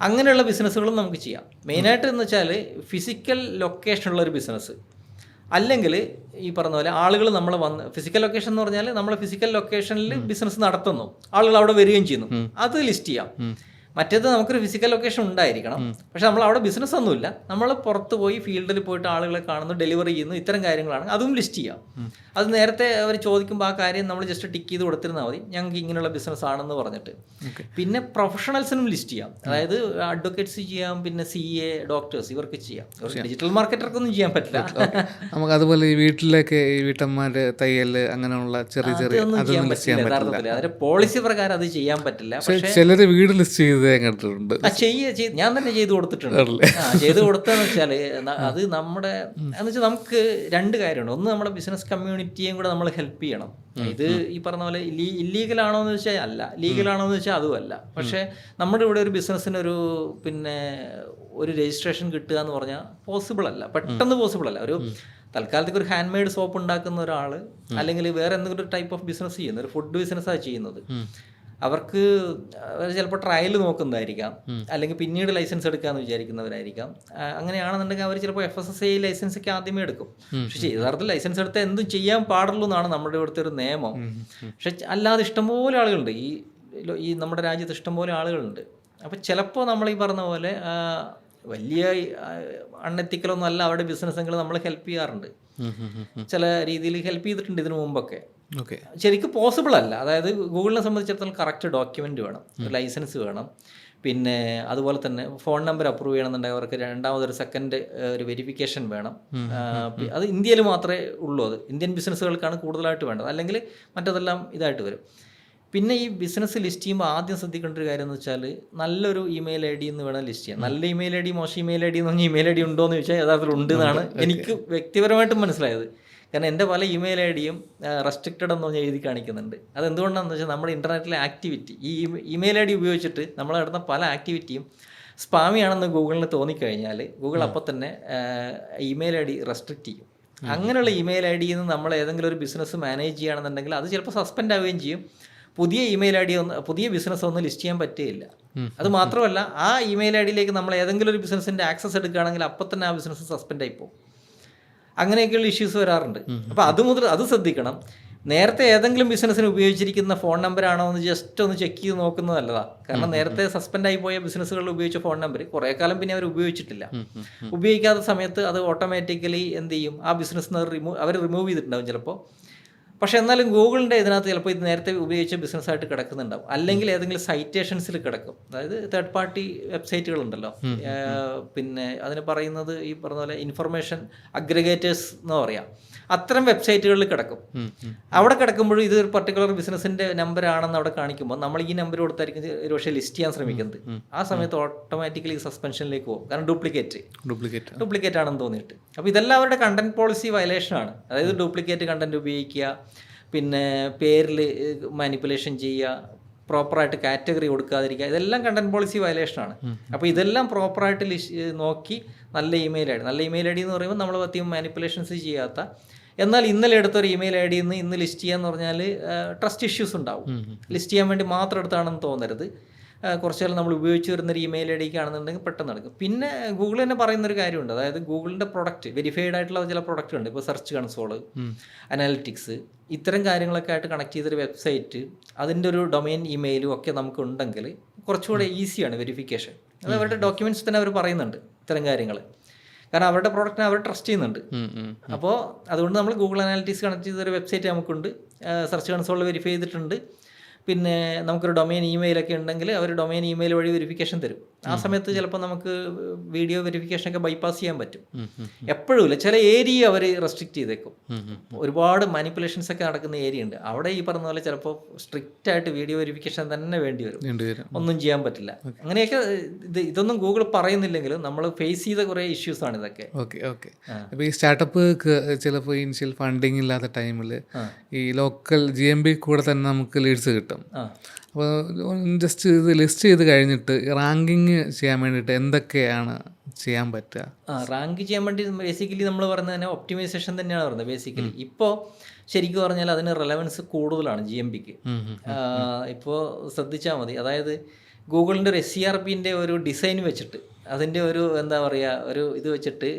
[SPEAKER 1] അങ്ങനെയുള്ള ബിസിനസ്സുകളും നമുക്ക് ചെയ്യാം. മെയിനായിട്ട് എന്ന് വെച്ചാൽ ഫിസിക്കൽ ലൊക്കേഷനുള്ള ഒരു ബിസിനസ്, അല്ലെങ്കിൽ ഈ പറഞ്ഞ പോലെ ആളുകൾ നമ്മൾ വന്ന് ഫിസിക്കൽ ലൊക്കേഷൻ എന്ന് പറഞ്ഞാൽ നമ്മൾ ഫിസിക്കൽ ലൊക്കേഷനിൽ ബിസിനസ് നടത്തുന്നു, ആളുകൾ അവിടെ വരികയും ചെയ്യുന്നു, അത് ലിസ്റ്റ് ചെയ്യാം. മറ്റേത് നമുക്കൊരു ഫിസിക്കൽ ലൊക്കേഷൻ ഉണ്ടായിരിക്കണം, പക്ഷെ നമ്മൾ അവിടെ ബിസിനസ് ഒന്നുമില്ല, നമ്മൾ പുറത്ത് പോയി ഫീൽഡിൽ പോയിട്ട് ആളുകളെ കാണുന്നു, ഡെലിവറി ചെയ്യുന്നു, ഇത്തരം കാര്യങ്ങളാണ്, അതും ലിസ്റ്റ് ചെയ്യാം. അത് നേരത്തെ അവർ ചോദിക്കുമ്പോൾ ആ കാര്യം നമ്മൾ ജസ്റ്റ് ടിക്ക് ചെയ്ത് കൊടുത്തിരുന്നാൽ മതി, ഞങ്ങൾക്ക് ഇങ്ങനെയുള്ള ബിസിനസ് ആണെന്ന് പറഞ്ഞിട്ട്. പിന്നെ പ്രൊഫഷണൽസിനും ലിസ്റ്റ് ചെയ്യാം, അതായത് അഡ്വക്കേറ്റ്സ് ചെയ്യാം, പിന്നെ CA, ഡോക്ടേഴ്സ്, ഇവർക്ക് ചെയ്യാം. ഡിജിറ്റൽ മാർക്കറ്റർക്കൊന്നും ചെയ്യാൻ പറ്റില്ല.
[SPEAKER 2] നമുക്ക് അതുപോലെ ഈ വീട്ടിലേക്ക് ഈ വീട്ടമ്മമാര് തയ്യൽ അങ്ങനെയുള്ള ചെറിയ ചെറിയ
[SPEAKER 1] ചെയ്യാൻ പറ്റില്ല യഥാർത്ഥത്തിൽ. അതിന്റെ പോളിസി പ്രകാരം അത് ചെയ്യാൻ പറ്റില്ല. പക്ഷേ
[SPEAKER 2] ചിലര് വീട് ലിസ്റ്റ് ചെയ്ത് കണ്ടിട്ടുണ്ട്.
[SPEAKER 1] ഞാൻ തന്നെ ചെയ്തു കൊടുത്തിട്ടുണ്ട്. ചെയ്തു കൊടുത്തതെന്ന് വെച്ചാൽ അത് നമ്മുടെ എന്ന് വെച്ചാൽ നമുക്ക് രണ്ട് കാര്യമുണ്ട്. ഒന്ന്, നമ്മുടെ ബിസിനസ് കമ്മ്യൂണിറ്റിയെയും കൂടെ നമ്മൾ ഹെൽപ്പ് ചെയ്യണം. ഇത് ഈ പറഞ്ഞ പോലെ ഇല്ലീഗലാണോ എന്ന് വെച്ചാൽ അല്ല, ലീഗലാണോ എന്ന് വെച്ചാൽ അതുമല്ല. പക്ഷേ നമ്മുടെ ഇവിടെ ഒരു ബിസിനസ്സിനൊരു പിന്നെ ഒരു രജിസ്ട്രേഷൻ കിട്ടുക എന്ന് പറഞ്ഞാൽ പോസിബിൾ അല്ല, പെട്ടെന്ന് പോസിബിൾ അല്ല. ഒരു തൽക്കാലത്തേക്ക് ഒരു ഹാൻഡ് മെയ്ഡ് സോപ്പ് ഉണ്ടാക്കുന്ന ഒരാൾ, അല്ലെങ്കിൽ വേറെ എന്തെങ്കിലും ഒരു ടൈപ്പ് ഓഫ് ബിസിനസ് ചെയ്യുന്ന ഒരു ഫുഡ് ബിസിനസ്സാണ് ചെയ്യുന്നത്, അവർക്ക് ചിലപ്പോൾ ട്രയൽ നോക്കുന്നതായിരിക്കാം, അല്ലെങ്കിൽ പിന്നീട് ലൈസൻസ് എടുക്കാമെന്ന് വിചാരിക്കുന്നവരായിരിക്കാം. അങ്ങനെയാണെന്നുണ്ടെങ്കിൽ അവർ ചിലപ്പോൾ FSSAI ലൈസൻസ് ഒക്കെ ആദ്യമേ എടുക്കും. പക്ഷേ യഥാർത്ഥത്തിൽ ലൈസൻസ് എടുത്താൽ എന്തും ചെയ്യാൻ പാടുള്ളൂ എന്നാണ് നമ്മുടെ ഇവിടുത്തെ ഒരു നിയമം. പക്ഷെ അല്ലാതെ ഇഷ്ടംപോലെ ആളുകളുണ്ട്, ഈ നമ്മുടെ രാജ്യത്ത് ഇഷ്ടംപോലെ ആളുകളുണ്ട്. അപ്പോൾ ചിലപ്പോൾ നമ്മൾ ഈ പറഞ്ഞ പോലെ വലിയ അൺഎത്തിക്കലൊന്നും അല്ല അവരുടെ ബിസിനസ്സുകൾ നമ്മൾ ഹെൽപ്പ് ചെയ്യാറുണ്ട്, ചില രീതിയിൽ ഹെൽപ്പ് ചെയ്തിട്ടുണ്ട് ഇതിനു മുമ്പൊക്കെ. ശരിക്കും പോസിബിൾ അല്ല. അതായത് ഗൂഗിളിനെ സംബന്ധിച്ചിടത്തോളം കറക്റ്റ് ഡോക്യുമെൻ്റ് വേണം, ലൈസൻസ് വേണം, പിന്നെ അതുപോലെ തന്നെ ഫോൺ നമ്പർ അപ്രൂവ് ചെയ്യണമെന്നുണ്ടെങ്കിൽ അവർക്ക് രണ്ടാമതൊരു സെക്കൻഡ് ഒരു വെരിഫിക്കേഷൻ വേണം. അത് ഇന്ത്യയിൽ മാത്രമേ ഉള്ളൂ, അത് ഇന്ത്യൻ ബിസിനസ്സുകൾക്കാണ് കൂടുതലായിട്ട് വേണ്ടത്, അല്ലെങ്കിൽ മറ്റതെല്ലാം ഇതായിട്ട് വരും. പിന്നെ ഈ ബിസിനസ് ലിസ്റ്റ് ചെയ്യുമ്പോൾ ആദ്യം ശ്രദ്ധിക്കേണ്ട ഒരു കാര്യം എന്ന് വെച്ചാൽ നല്ലൊരു ഇമെയിൽ ID എന്ന് വേണം ലിസ്റ്റ് ചെയ്യാൻ. നല്ല ഇമെയിൽ ID, മോശം ഇമെയിൽ ID എന്ന് പറഞ്ഞാൽ ഇമെയിൽ ID ഉണ്ടോ എന്ന് ചോദിച്ചാൽ യഥാർത്ഥത്തിൽ ഉണ്ട് എന്നാണ് എനിക്ക് വ്യക്തിപരമായിട്ടും മനസ്സിലായത്. കാരണം എൻ്റെ പല ഇമെയിൽ IDയും റെസ്ട്രിക്റ്റഡ് എന്ന് പറഞ്ഞാൽ എഴുതി കാണിക്കുന്നുണ്ട്. അതെന്തുകൊണ്ടാണെന്ന് വെച്ചാൽ നമ്മുടെ ഇൻ്റർനെറ്റിലെ ആക്ടിവിറ്റി, ഈ ഇമെയിൽ ID ഉപയോഗിച്ചിട്ട് നമ്മൾ നടത്തുന്ന പല ആക്ടിവിറ്റിയും സ്പാമിയാണെന്ന് ഗൂഗിളിന് തോന്നിക്കഴിഞ്ഞാൽ ഗൂഗിൾ അപ്പോൾ തന്നെ ഇമെയിൽ ID റെസ്ട്രിക്റ്റ് ചെയ്യും. അങ്ങനെയുള്ള ഇമെയിൽ IDയിൽ നിന്ന് നമ്മൾ ഏതെങ്കിലും ഒരു ബിസിനസ് മാനേജ് ചെയ്യുകയാണെന്നുണ്ടെങ്കിൽ അത് ചിലപ്പോൾ സസ്പെൻഡ് ആവുകയും ചെയ്യും. പുതിയ ഇമെയിൽ ID പുതിയ ബിസിനസ് ഒന്നും ലിസ്റ്റ് ചെയ്യാൻ പറ്റുകയില്ല. അത് മാത്രമല്ല, ആ ഇമെയിൽ IDയിലേക്ക് നമ്മൾ ഏതെങ്കിലും ഒരു ബിസിനസ്സിൻ്റെ ആക്സസ് എടുക്കുകയാണെങ്കിൽ അപ്പം തന്നെ ആ ബിസിനസ് സസ്പെൻഡ് ആയിപ്പോകും. അങ്ങനെയൊക്കെയുള്ള ഇഷ്യൂസ് വരാറുണ്ട്. അപ്പോൾ അത് ശ്രദ്ധിക്കണം. നേരത്തെ ഏതെങ്കിലും ബിസിനസ്സിന് ഉപയോഗിച്ചിരിക്കുന്ന ഫോൺ നമ്പർ ആണോ എന്ന് ജസ്റ്റ് ഒന്ന് ചെക്ക് ചെയ്ത് നോക്കുന്നത് നല്ലതാണ്. കാരണം നേരത്തെ സസ്പെൻഡ് ആയി പോയ ബിസിനസ്സുകളിൽ ഉപയോഗിച്ച ഫോൺ നമ്പർ കുറേ കാലം പിന്നെ അവർ ഉപയോഗിച്ചിട്ടില്ല. ഉപയോഗിക്കാത്ത സമയത്ത് അത് ഓട്ടോമാറ്റിക്കലി എന്ത് ചെയ്യും, ആ ബിസിനസ് അവർ റിമൂവ് ചെയ്തിട്ടുണ്ടാവും ചിലപ്പോൾ. പക്ഷെ എന്നാലും ഗൂഗിളിൻ്റെ ഇതിനകത്ത് ചിലപ്പോൾ ഇത് നേരത്തെ ഉപയോഗിച്ച ബിസിനസ്സായിട്ട് കിടക്കുന്നുണ്ടാവും, അല്ലെങ്കിൽ ഏതെങ്കിലും സൈറ്റേഷൻസിൽ കിടക്കും. അതായത് തേർഡ് പാർട്ടി വെബ്സൈറ്റുകളുണ്ടല്ലോ, പിന്നെ അതിന് പറയുന്നത് ഈ പറഞ്ഞ പോലെ ഇൻഫർമേഷൻ അഗ്രിഗേറ്റേഴ്സ് എന്ന് പറയാം, അത്തരം വെബ്സൈറ്റുകളിൽ കിടക്കും. അവിടെ കിടക്കുമ്പോഴും ഇത് ഒരു പർട്ടിക്കുലർ ബിസിനസ്സിൻ്റെ നമ്പർ ആണെന്ന് അവിടെ കാണിക്കുമ്പോൾ നമ്മൾ ഈ നമ്പർ കൊടുത്തായിരിക്കും ഒരു പക്ഷേ ലിസ്റ്റ് ചെയ്യാൻ ശ്രമിക്കുന്നത്. ആ സമയത്ത് ഓട്ടോമാറ്റിക്കലി സസ്പെൻഷനിലേക്ക് പോകും, കാരണം ഡ്യൂപ്ലിക്കേറ്റ് ആണെന്ന് തോന്നിയിട്ട്. അപ്പോൾ ഇതെല്ലാം അവരുടെ കണ്ടന്റ് പോളിസി വയലേഷനാണ്. അതായത് ഡ്യൂപ്ലിക്കേറ്റ് കണ്ടന്റ് ഉപയോഗിക്കുക, പിന്നെ പേരിൽ മാനിപ്പുലേഷൻ ചെയ്യുക, പ്രോപ്പറായിട്ട് കാറ്റഗറി കൊടുക്കാതിരിക്കുക, ഇതെല്ലാം കണ്ടന്റ് പോളിസി വയലേഷനാണ്. അപ്പോൾ ഇതെല്ലാം പ്രോപ്പറായിട്ട് നോക്കി നല്ല ഇമെയിൽ ID എന്ന് പറയുമ്പോൾ നമ്മൾ അധികം മാനിപ്പുലേഷൻസ് ചെയ്യാത്ത, എന്നാൽ ഇന്നലെ എടുത്തൊരു ഇമെയിൽ ID നിന്ന് ഇന്ന് ലിസ്റ്റ് ചെയ്യാന്ന് പറഞ്ഞാൽ ട്രസ്റ്റ് ഇഷ്യൂസ് ഉണ്ടാവും. ലിസ്റ്റ് ചെയ്യാൻ വേണ്ടി മാത്രം എടുത്താണെന്ന് തോന്നരുത്. കുറച്ച് കാലം നമ്മൾ ഉപയോഗിച്ച് വരുന്നൊരു ഇമെയിൽ ID ആണെന്നുണ്ടെങ്കിൽ പെട്ടെന്ന് നടക്കും. പിന്നെ ഗൂഗിൾ തന്നെ പറയുന്നൊരു കാര്യമുണ്ട്, അതായത് ഗൂഗിളിൻ്റെ പ്രൊഡക്റ്റ് വെരിഫൈഡ് ആയിട്ടുള്ള ചില പ്രൊഡക്റ്റ് ഉണ്ട്. ഇപ്പോൾ സെർച്ച് കൺസോള്, അനാലിറ്റിക്സ്, ഇത്തരം കാര്യങ്ങളൊക്കെ ആയിട്ട് കണക്ട് ചെയ്തൊരു വെബ്സൈറ്റ്, അതിൻ്റെ ഒരു ഡൊമൈൻ ഇമെയിലും ഒക്കെ നമുക്ക് ഉണ്ടെങ്കിൽ കുറച്ചുകൂടെ ഈസിയാണ് വെരിഫിക്കേഷൻ. അത് അവരുടെ ഡോക്യുമെൻറ്റ്സ് തന്നെ അവർ പറയുന്നുണ്ട് ഇത്തരം കാര്യങ്ങൾ. കാരണം അവരുടെ പ്രോഡക്റ്റിനെ അവർ ട്രസ്റ്റ് ചെയ്യുന്നുണ്ട്. അപ്പോൾ അതുകൊണ്ട് നമ്മൾ ഗൂഗിൾ അനാലിറ്റിക്സ് കണക്ട് ചെയ്തൊരു വെബ്സൈറ്റ് നമുക്കുണ്ട്, സെർച്ച് കൺസോളിൽ വെരിഫൈ ചെയ്തിട്ടുണ്ട്. പിന്നെ നമുക്കൊരു ഡൊമൈൻ ഇമെയിലൊക്കെ ഉണ്ടെങ്കിൽ അവർ ഡൊമൈൻ ഇമെയിൽ വഴി വെരിഫിക്കേഷൻ തരും. ആ സമയത്ത് ചിലപ്പോൾ നമുക്ക് വീഡിയോ വെരിഫിക്കേഷനൊക്കെ ബൈപ്പാസ് ചെയ്യാൻ പറ്റും. എപ്പോഴും ഇല്ല, ചില ഏരിയ അവർ റെസ്ട്രിക്റ്റ് ചെയ്തേക്കും. ഒരുപാട് മാനിപ്പുലേഷൻസ് ഒക്കെ നടക്കുന്ന ഏരിയ ഉണ്ട്, അവിടെ ഈ പറഞ്ഞ പോലെ ചിലപ്പോൾ സ്ട്രിക്റ്റ് ആയിട്ട് വീഡിയോ വെരിഫിക്കേഷൻ തന്നെ വേണ്ടി വരും, ഒന്നും ചെയ്യാൻ പറ്റില്ല. അങ്ങനെയൊക്കെ ഇതൊന്നും ഗൂഗിൾ പറയുന്നില്ലെങ്കിലും നമ്മൾ ഫേസ് ചെയ്ത കുറേ ഇഷ്യൂസാണ് ഇതൊക്കെ.
[SPEAKER 2] ഓക്കെ. അപ്പോൾ ഈ സ്റ്റാർട്ടപ്പ് ചിലപ്പോൾ ഇനിഷ്യൽ ഫണ്ടിങ് ഇല്ലാത്ത ടൈമിൽ ഈ ലോക്കൽ GMB കൂടെ തന്നെ നമുക്ക് ലീഡ്സ് കിട്ടും. അപ്പോൾ ജസ്റ്റ് ഇത് ലിസ്റ്റ് ചെയ്ത് കഴിഞ്ഞിട്ട് റാങ്കിങ് റാങ്കിങ് ചെയ്യാൻ വേണ്ടിയിട്ട് എന്തൊക്കെയാണ് ചെയ്യാൻ പറ്റുക?
[SPEAKER 1] റാങ്ക് ചെയ്യാൻ വേണ്ടി ബേസിക്കലി നമ്മൾ പറയുന്നത് തന്നെ ഒപ്റ്റിമൈസേഷൻ തന്നെയാണ് പറയുന്നത് ബേസിക്കലി. ഇപ്പോൾ ശരിക്കും പറഞ്ഞാൽ അതിന് റെലവൻസ് കൂടുതലാണ് GMBക്ക്. ഇപ്പോൾ ശ്രദ്ധിച്ചാൽ മതി, അതായത് ഗൂഗിളിൻ്റെ ഒരു SERPൻ്റെ ഒരു ഡിസൈൻ വെച്ചിട്ട്, അതിൻ്റെ ഒരു എന്താ പറയുക, ഒരു ഇത് വെച്ചിട്ട്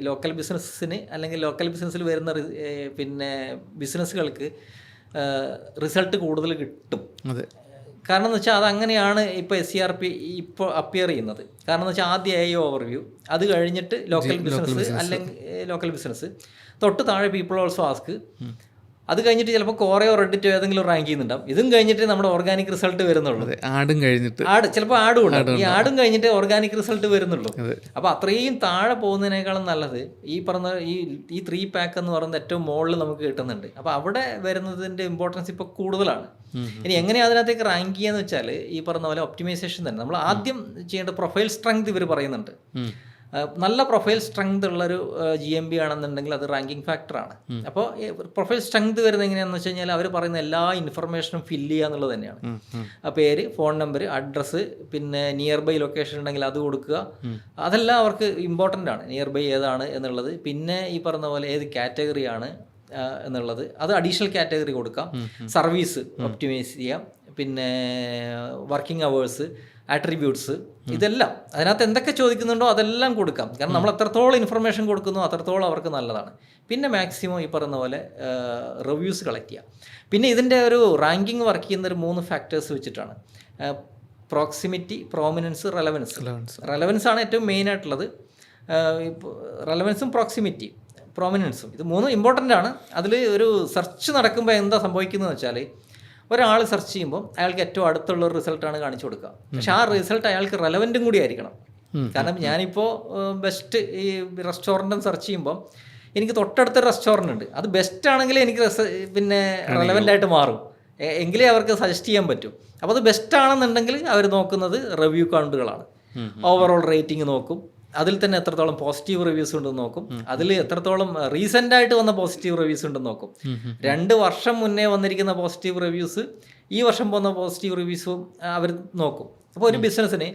[SPEAKER 1] ലോക്കൽ ബിസിനസ്സിന് അല്ലെങ്കിൽ ലോക്കൽ ബിസിനസ്സിൽ വരുന്ന പിന്നെ ബിസിനസ്സുകൾക്ക് റിസൾട്ട് കൂടുതൽ കിട്ടും.
[SPEAKER 2] അതെ,
[SPEAKER 1] കാരണം എന്ന് വെച്ചാൽ അതങ്ങനെയാണ് ഇപ്പോൾ SERP ഇപ്പോൾ അപ്പിയർ ചെയ്യുന്നത്. കാരണം എന്ന് വെച്ചാൽ ആദ്യം AI ഓവർവ്യൂ, അത് കഴിഞ്ഞിട്ട് ലോക്കൽ ബിസിനസ് അല്ലെങ്കിൽ ലോക്കൽ ബിസിനസ്, തൊട്ട് താഴെ പീപ്പിൾ ഓൾസോ ആസ്ക്, അത് കഴിഞ്ഞിട്ട് ചിലപ്പോൾ കോറയോ റെഡിറ്റോ ഏതെങ്കിലും റാങ്ക് ചെയ്യുന്നുണ്ടാവും. ഇതും കഴിഞ്ഞിട്ട് നമ്മുടെ ഓർഗാനിക് റിസൾട്ട് വരുന്നുള്ളൂ.
[SPEAKER 2] ആടും കഴിഞ്ഞിട്ട്
[SPEAKER 1] ചിലപ്പോൾ ആടും ഉണ്ടാവും. ഈ ആടും കഴിഞ്ഞിട്ട് ഓർഗാനിക് റിസൾട്ട് വരുന്നുള്ളൂ. അപ്പോൾ അത്രയും താഴെ പോകുന്നതിനേക്കാളും നല്ലത് ഈ പറഞ്ഞ ഈ 3 പാക്ക് എന്ന് പറയുന്നത് ഏറ്റവും മുകളിൽ നമുക്ക് കിട്ടുന്നുണ്ട്. അപ്പോൾ അവിടെ വരുന്നതിൻ്റെ ഇമ്പോർട്ടൻസ് ഇപ്പോൾ കൂടുതലാണ്. ഇനി എങ്ങനെയാണ് അതിനകത്തേക്ക് റാങ്ക് ചെയ്യാന്ന് വെച്ചാൽ ഈ പറഞ്ഞ പോലെ ഒപ്റ്റിമൈസേഷൻ തന്നെ. നമ്മൾ ആദ്യം ചെയ്യേണ്ട പ്രൊഫൈൽ സ്ട്രെങ്ത് ഇവർ പറയുന്നുണ്ട്. നല്ല പ്രൊഫൈൽ സ്ട്രെങ്ത് ഉള്ളൊരു GMB ആണെന്നുണ്ടെങ്കിൽ അത് റാങ്കിങ് ഫാക്ടറാണ്. അപ്പോൾ പ്രൊഫൈൽ സ്ട്രെങ്ത് വരുന്നത് എങ്ങനെയാണെന്ന് വെച്ച് കഴിഞ്ഞാൽ അവർ പറയുന്ന എല്ലാ ഇൻഫർമേഷനും ഫില്ല് ചെയ്യുക എന്നുള്ളത് തന്നെയാണ്. പേര്, ഫോൺ നമ്പർ, അഡ്രസ്സ്, പിന്നെ നിയർ ബൈ ലൊക്കേഷൻ ഉണ്ടെങ്കിൽ അത് കൊടുക്കുക. അതെല്ലാം അവർക്ക് ഇമ്പോർട്ടൻ്റ് ആണ്, നിയർ ബൈ ഏതാണ് എന്നുള്ളത്. പിന്നെ ഈ പറഞ്ഞ പോലെ ഏത് കാറ്റഗറിയാണ് എന്നുള്ളത്, അത് അഡീഷണൽ കാറ്റഗറി കൊടുക്കാം. സർവീസ് ഒപ്റ്റിമൈസ് ചെയ്യാം. പിന്നെ വർക്കിംഗ് അവേഴ്സ്, ആട്രിബ്യൂട്ട്സ്, ഇതെല്ലാം അതിനകത്ത് എന്തൊക്കെ ചോദിക്കുന്നുണ്ടോ അതെല്ലാം കൊടുക്കാം. കാരണം നമ്മൾ എത്രത്തോളം ഇൻഫർമേഷൻ കൊടുക്കുന്നു അത്രത്തോളം അവർക്ക് നല്ലതാണ്. പിന്നെ മാക്സിമം ഈ പറയുന്ന പോലെ റിവ്യൂസ് കളക്ട് ചെയ്യാം. പിന്നെ ഇതിൻ്റെ ഒരു റാങ്കിങ് വർക്ക് ചെയ്യുന്ന ഒരു 3 ഫാക്ടേഴ്സ് വെച്ചിട്ടാണ്: പ്രോക്സിമിറ്റി, പ്രോമിനൻസ്, റെലവൻസ് ആണ് ഏറ്റവും മെയിൻ ആയിട്ടുള്ളത്. റെലവൻസും പ്രോക്സിമിറ്റി, പ്രോമിനൻസും, ഇത് 3 ഇമ്പോർട്ടൻ്റ് ആണ്. അതിൽ ഒരു സെർച്ച് നടക്കുമ്പോൾ എന്താ സംഭവിക്കുന്നത് വെച്ചാൽ, ഒരാൾ സെർച്ച് ചെയ്യുമ്പോൾ അയാൾക്ക് ഏറ്റവും അടുത്തുള്ള ഒരു റിസൾട്ടാണ് കാണിച്ചു കൊടുക്കുക. പക്ഷെ ആ റിസൾട്ട് അയാൾക്ക് റെലവൻറ്റും കൂടി ആയിരിക്കണം. കാരണം ഞാനിപ്പോൾ ബെസ്റ്റ് ഈ റെസ്റ്റോറൻറ്റും സെർച്ച് ചെയ്യുമ്പോൾ എനിക്ക് തൊട്ടടുത്തൊരു റെസ്റ്റോറൻറ്റ് ഉണ്ട്, അത് ബെസ്റ്റ് ആണെങ്കിൽ എനിക്ക് പിന്നെ റെലവൻ്റ് ആയിട്ട് മാറും, എങ്കിലേ അവർക്ക് സജസ്റ്റ് ചെയ്യാൻ പറ്റും. അപ്പോൾ അത് ബെസ്റ്റ് ആണെന്നുണ്ടെങ്കിൽ അവർ നോക്കുന്നത് റിവ്യൂ കൗണ്ടുകളാണ്. ഓവറോൾ റേറ്റിംഗ് നോക്കും, അതിൽ തന്നെ എത്രത്തോളം പോസിറ്റീവ് റിവ്യൂസ് ഉണ്ടെന്ന് നോക്കും, അതിൽ എത്രത്തോളം റീസെൻ്റ് ആയിട്ട് വന്ന പോസിറ്റീവ് റിവ്യൂസ് ഉണ്ടെന്ന് നോക്കും. 2 വർഷം മുന്നേ വന്നിരിക്കുന്ന പോസിറ്റീവ് റിവ്യൂസ്, ഈ വർഷം പോകുന്ന പോസിറ്റീവ് റിവ്യൂസും അവർ നോക്കും. അപ്പോൾ ഒരു ബിസിനസ്സിന്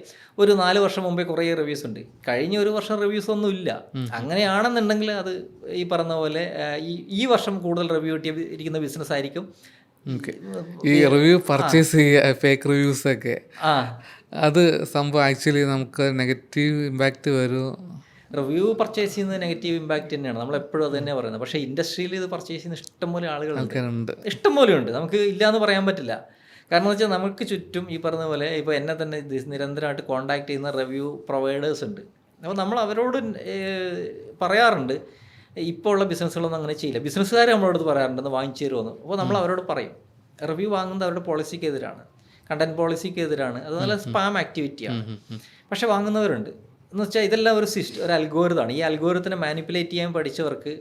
[SPEAKER 1] ഒരു 4 വർഷം മുമ്പേ കുറേ റിവ്യൂസ് ഉണ്ട്, കഴിഞ്ഞ 1 വർഷം റിവ്യൂസ് ഒന്നും ഇല്ല. അങ്ങനെയാണെന്നുണ്ടെങ്കിൽ അത് ഈ പറഞ്ഞ പോലെ ഈ വർഷം കൂടുതൽ റിവ്യൂ ഇരിക്കുന്ന ബിസിനസ് ആയിരിക്കും.
[SPEAKER 2] ഈ റിവ്യൂ പർച്ചേസ് ചെയ്യുക, ഫേക്ക് റിവ്യൂസ് ഒക്കെ, അത് സംഭവം ആക്ച്വലി നമുക്ക് നെഗറ്റീവ് ഇമ്പാക്റ്റ് വരും.
[SPEAKER 1] റിവ്യൂ പർച്ചേസ് ചെയ്യുന്നത് നെഗറ്റീവ് ഇമ്പാക്റ്റ് തന്നെയാണ്, നമ്മളെപ്പോഴും അത് തന്നെ പറയുന്നത്. പക്ഷേ ഇൻഡസ്ട്രിയിൽ ഇത് പർച്ചേസ് ചെയ്യുന്ന ഇഷ്ടംപോലെ ആളുകളുണ്ട്, ഇഷ്ടംപോലെ ഉണ്ട്, നമുക്ക് ഇല്ലയെന്ന് പറയാൻ പറ്റില്ല. കാരണം എന്ന് വെച്ചാൽ നമുക്ക് ചുറ്റും ഈ പറഞ്ഞ പോലെ ഇപ്പോൾ എന്നെ തന്നെ നിരന്തരമായിട്ട് കോൺടാക്ട് ചെയ്യുന്ന റിവ്യൂ പ്രൊവൈഡേഴ്സ് ഉണ്ട്. അപ്പോൾ നമ്മൾ അവരോട് പറയാറുണ്ട്, ഇപ്പോൾ ഉള്ള ബിസിനസ്സുകളൊന്നും അങ്ങനെ ചെയ്യില്ല. ബിസിനസ്സുകാർ നമ്മളോട് പറയാറുണ്ടെന്ന് വാങ്ങിച്ചു തരുമെന്ന്. അപ്പോൾ നമ്മൾ അവരോട് പറയും, റിവ്യൂ വാങ്ങുന്നത് അവരുടെ പോളിസിക്ക് എതിരാണ്, കണ്ടന്റ് പോളിസിക്ക് എതിരാണ്, അതുപോലെ സ്പാം ആക്ടിവിറ്റിയാണ്. പക്ഷെ വാങ്ങുന്നവരുണ്ട്. എന്ന് വെച്ചാൽ ഇതെല്ലാം ഒരു ഒരു അൽഗോരിതമാണ്. ഈ അൽഗോരിതത്തിനെ മാനിപ്പുലേറ്റ് ചെയ്യാൻ പഠിച്ചവർക്ക്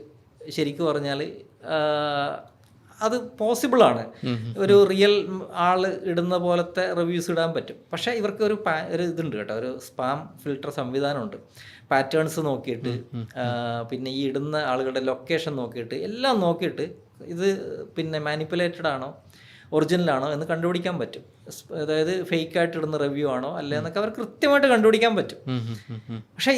[SPEAKER 1] ശരിക്കും പറഞ്ഞാൽ അത് പോസിബിളാണ്. ഒരു റിയൽ ആൾ ഇടുന്ന പോലത്തെ റിവ്യൂസ് ഇടാൻ പറ്റും. പക്ഷേ ഇവർക്ക് ഒരു ഇതുണ്ട് കേട്ടോ, ഒരു സ്പാം ഫിൽട്ടർ സംവിധാനമുണ്ട്. പാറ്റേൺസ് നോക്കിയിട്ട്, പിന്നെ ഈ ഇടുന്ന ആളുകളുടെ ലൊക്കേഷൻ നോക്കിയിട്ട്, എല്ലാം നോക്കിയിട്ട് ഇത് പിന്നെ മാനിപ്പുലേറ്റഡ് ആണോ ഒറിജിനലാണോ എന്ന് കണ്ടുപിടിക്കാൻ പറ്റും. അതായത് ഫേക്കായിട്ട് ഇടുന്ന റിവ്യൂ ആണോ അല്ലേ എന്നൊക്കെ അവർ കൃത്യമായിട്ട് കണ്ടുപിടിക്കാൻ പറ്റും. പക്ഷേ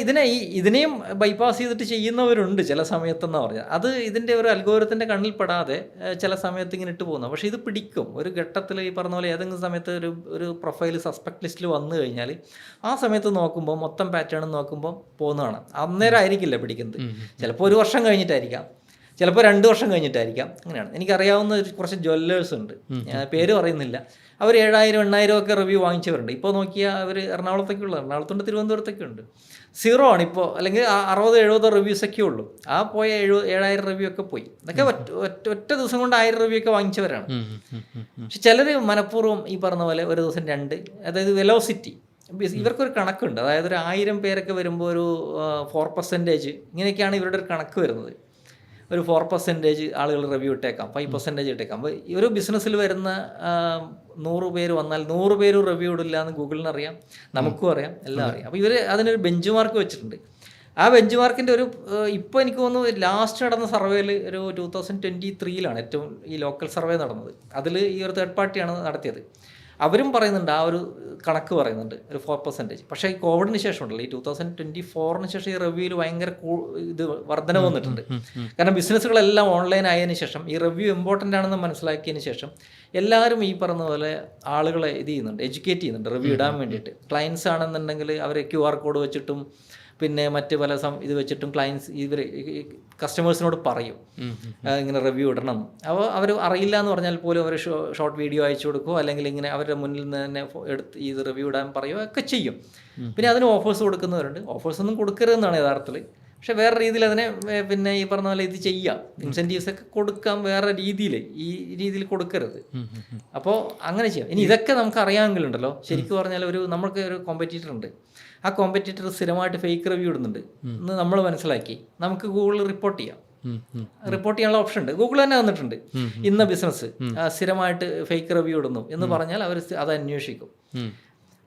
[SPEAKER 1] ഇതിനെയും ബൈപ്പാസ് ചെയ്തിട്ട് ചെയ്യുന്നവരുണ്ട് ചില സമയത്തെന്ന് പറഞ്ഞാൽ. അത് ഇതിൻ്റെ ഒരു അൽഗോരിതത്തിൻ്റെ കണ്ണിൽ പെടാതെ ചില സമയത്ത് ഇങ്ങനെ ഇട്ട് പോകുന്നു. പക്ഷേ ഇത് പിടിക്കും. ഒരു ഘട്ടത്തിൽ ഈ പറഞ്ഞ പോലെ ഏതെങ്കിലും സമയത്ത് ഒരു പ്രൊഫൈൽ സസ്പെക്ട് ലിസ്റ്റിൽ വന്നു കഴിഞ്ഞാൽ ആ സമയത്ത് നോക്കുമ്പോൾ മൊത്തം പാറ്റേൺ നോക്കുമ്പോൾ പോകുന്നതാണ്. അന്നേരം ആയിരിക്കില്ല പിടിക്കുന്നത്, ചിലപ്പോൾ 1 വർഷം കഴിഞ്ഞിട്ടായിരിക്കാം, ചിലപ്പോൾ 2 വർഷം കഴിഞ്ഞിട്ടായിരിക്കാം. അങ്ങനെയാണ്. എനിക്കറിയാവുന്ന കുറച്ച് ജ്വല്ലേഴ്സ് ഉണ്ട്, ഞാൻ പേര് പറയുന്നില്ല. അവർ 7000, 8000 ഒക്കെ റിവ്യൂ വാങ്ങിച്ചവരുണ്ട്. ഇപ്പോൾ നോക്കിയാൽ അവർ എറണാകുളത്തുണ്ട്, തിരുവനന്തപുരത്തൊക്കെ ഉണ്ട്. 0 ആണ് ഇപ്പോൾ, അല്ലെങ്കിൽ 60-70 റിവ്യൂസൊക്കെ ഉള്ളൂ. ആ പോയ 7000 റിവ്യൂ ഒക്കെ പോയി. ഇതൊക്കെ ഒറ്റ ദിവസം കൊണ്ട് 1000 റിവ്യൂ ഒക്കെ വാങ്ങിച്ചവരാണ്. പക്ഷെ ചിലർ മനഃപൂർവ്വം ഈ പറഞ്ഞ പോലെ ഒരു ദിവസം 2, അതായത് വെലോസിറ്റി, ഇവർക്കൊരു കണക്കുണ്ട്. അതായത് ഒരു 1000 പേരൊക്കെ വരുമ്പോൾ ഒരു 4% ഇങ്ങനെയൊക്കെയാണ് ഇവരുടെ ഒരു കണക്ക് വരുന്നത്. ഒരു 4% ആളുകൾ റിവ്യൂ ഇട്ടേക്കാം, 5% ഇട്ടേക്കാം. അപ്പോൾ ഈ ഒരു ബിസിനസ്സിൽ വരുന്ന 100 പേര് വന്നാൽ 100 പേരും റിവ്യൂ ഇടില്ല എന്ന് ഗൂഗിളിന് അറിയാം, നമുക്കും അറിയാം, എല്ലാം അറിയാം. അപ്പോൾ ഇവർ അതിനൊരു ബെഞ്ച് മാർക്ക് വെച്ചിട്ടുണ്ട്. ആ ബെഞ്ച് മാർക്കിൻ്റെ ഇപ്പോൾ എനിക്ക് തോന്നുന്നു ലാസ്റ്റ് നടന്ന സർവേയിൽ ഒരു 2023 ഏറ്റവും ഈ ലോക്കൽ സർവേ നടന്നത്. അതിൽ ഈ ഒരു തേർഡ് പാർട്ടിയാണ് നടത്തിയത്. അവരും പറയുന്നുണ്ട്, ആ ഒരു കണക്ക് പറയുന്നുണ്ട്, ഒരു 4%. പക്ഷേ ഈ കോവിഡിന് ശേഷം ഉണ്ടല്ലോ, ഈ 2024 ശേഷം ഈ റിവ്യൂവിൽ ഭയങ്കര ഇത് വർധന വന്നിട്ടുണ്ട്. കാരണം ബിസിനസ്സുകളെല്ലാം ഓൺലൈൻ ആയതിനു ശേഷം ഈ റിവ്യൂ ഇമ്പോർട്ടൻ്റ് ആണെന്ന് മനസ്സിലാക്കിയതിന് ശേഷം എല്ലാവരും ഈ പറഞ്ഞ പോലെ ആളുകളെ ഇത് ചെയ്യുന്നുണ്ട്, എഡ്യൂക്കേറ്റ് ചെയ്യുന്നുണ്ട് റിവ്യൂ ഇടാൻ വേണ്ടിയിട്ട്. ക്ലയൻസ് ആണെന്നുണ്ടെങ്കിൽ അവർ QR കോഡ് വെച്ചിട്ടും പിന്നെ മറ്റ് പല ഇത് വെച്ചിട്ടും ക്ലയൻസ് ഇവർ കസ്റ്റമേഴ്സിനോട് പറയും ഇങ്ങനെ റിവ്യൂ ഇടണം. അപ്പോൾ അവർ അറിയില്ല എന്ന് പറഞ്ഞാൽ പോലും അവർ ഷോർട്ട് വീഡിയോ അയച്ചു കൊടുക്കുമോ, അല്ലെങ്കിൽ ഇങ്ങനെ അവരുടെ മുന്നിൽ നിന്ന് തന്നെ എടുത്ത് ഇത് റിവ്യൂ ഇടാൻ പറയുകയോ ഒക്കെ ചെയ്യും. പിന്നെ അതിന് ഓഫേഴ്സ് കൊടുക്കുന്നവരുണ്ട്. ഓഫേഴ്സ് ഒന്നും കൊടുക്കരുതെന്നാണ് യഥാർത്ഥത്തിൽ. പക്ഷേ വേറെ രീതിയിൽ അതിനെ പിന്നെ ഈ പറഞ്ഞ പോലെ ഇത് ചെയ്യാം, ഇൻസെൻറ്റീവ്സ് ഒക്കെ കൊടുക്കാം വേറെ രീതിയിൽ, ഈ രീതിയിൽ കൊടുക്കരുത്. അപ്പോൾ അങ്ങനെ ചെയ്യാം. ഇനി ഇതൊക്കെ നമുക്ക് അറിയാമെങ്കിലുണ്ടല്ലോ, ശരിക്കും പറഞ്ഞാൽ നമ്മൾക്ക് ഒരു കോമ്പറ്റീറ്റർ ഉണ്ട്, ആ കോമ്പറ്റീറ്റർ സ്ഥിരമായിട്ട് ഫേക്ക് റിവ്യൂ ഇടുന്നുണ്ട് എന്ന് നമ്മൾ മനസ്സിലാക്കി നമുക്ക് ഗൂഗിളിൽ റിപ്പോർട്ട് ചെയ്യാം. റിപ്പോർട്ട് ചെയ്യാനുള്ള ഓപ്ഷൻ ഉണ്ട്, ഗൂഗിൾ തന്നെ തന്നിട്ടുണ്ട്. ഇന്ന ബിസിനസ് സ്ഥിരമായിട്ട് ഫേക്ക് റിവ്യൂ ഇടുന്നു എന്ന് പറഞ്ഞാൽ അവർ അത് അന്വേഷിക്കും.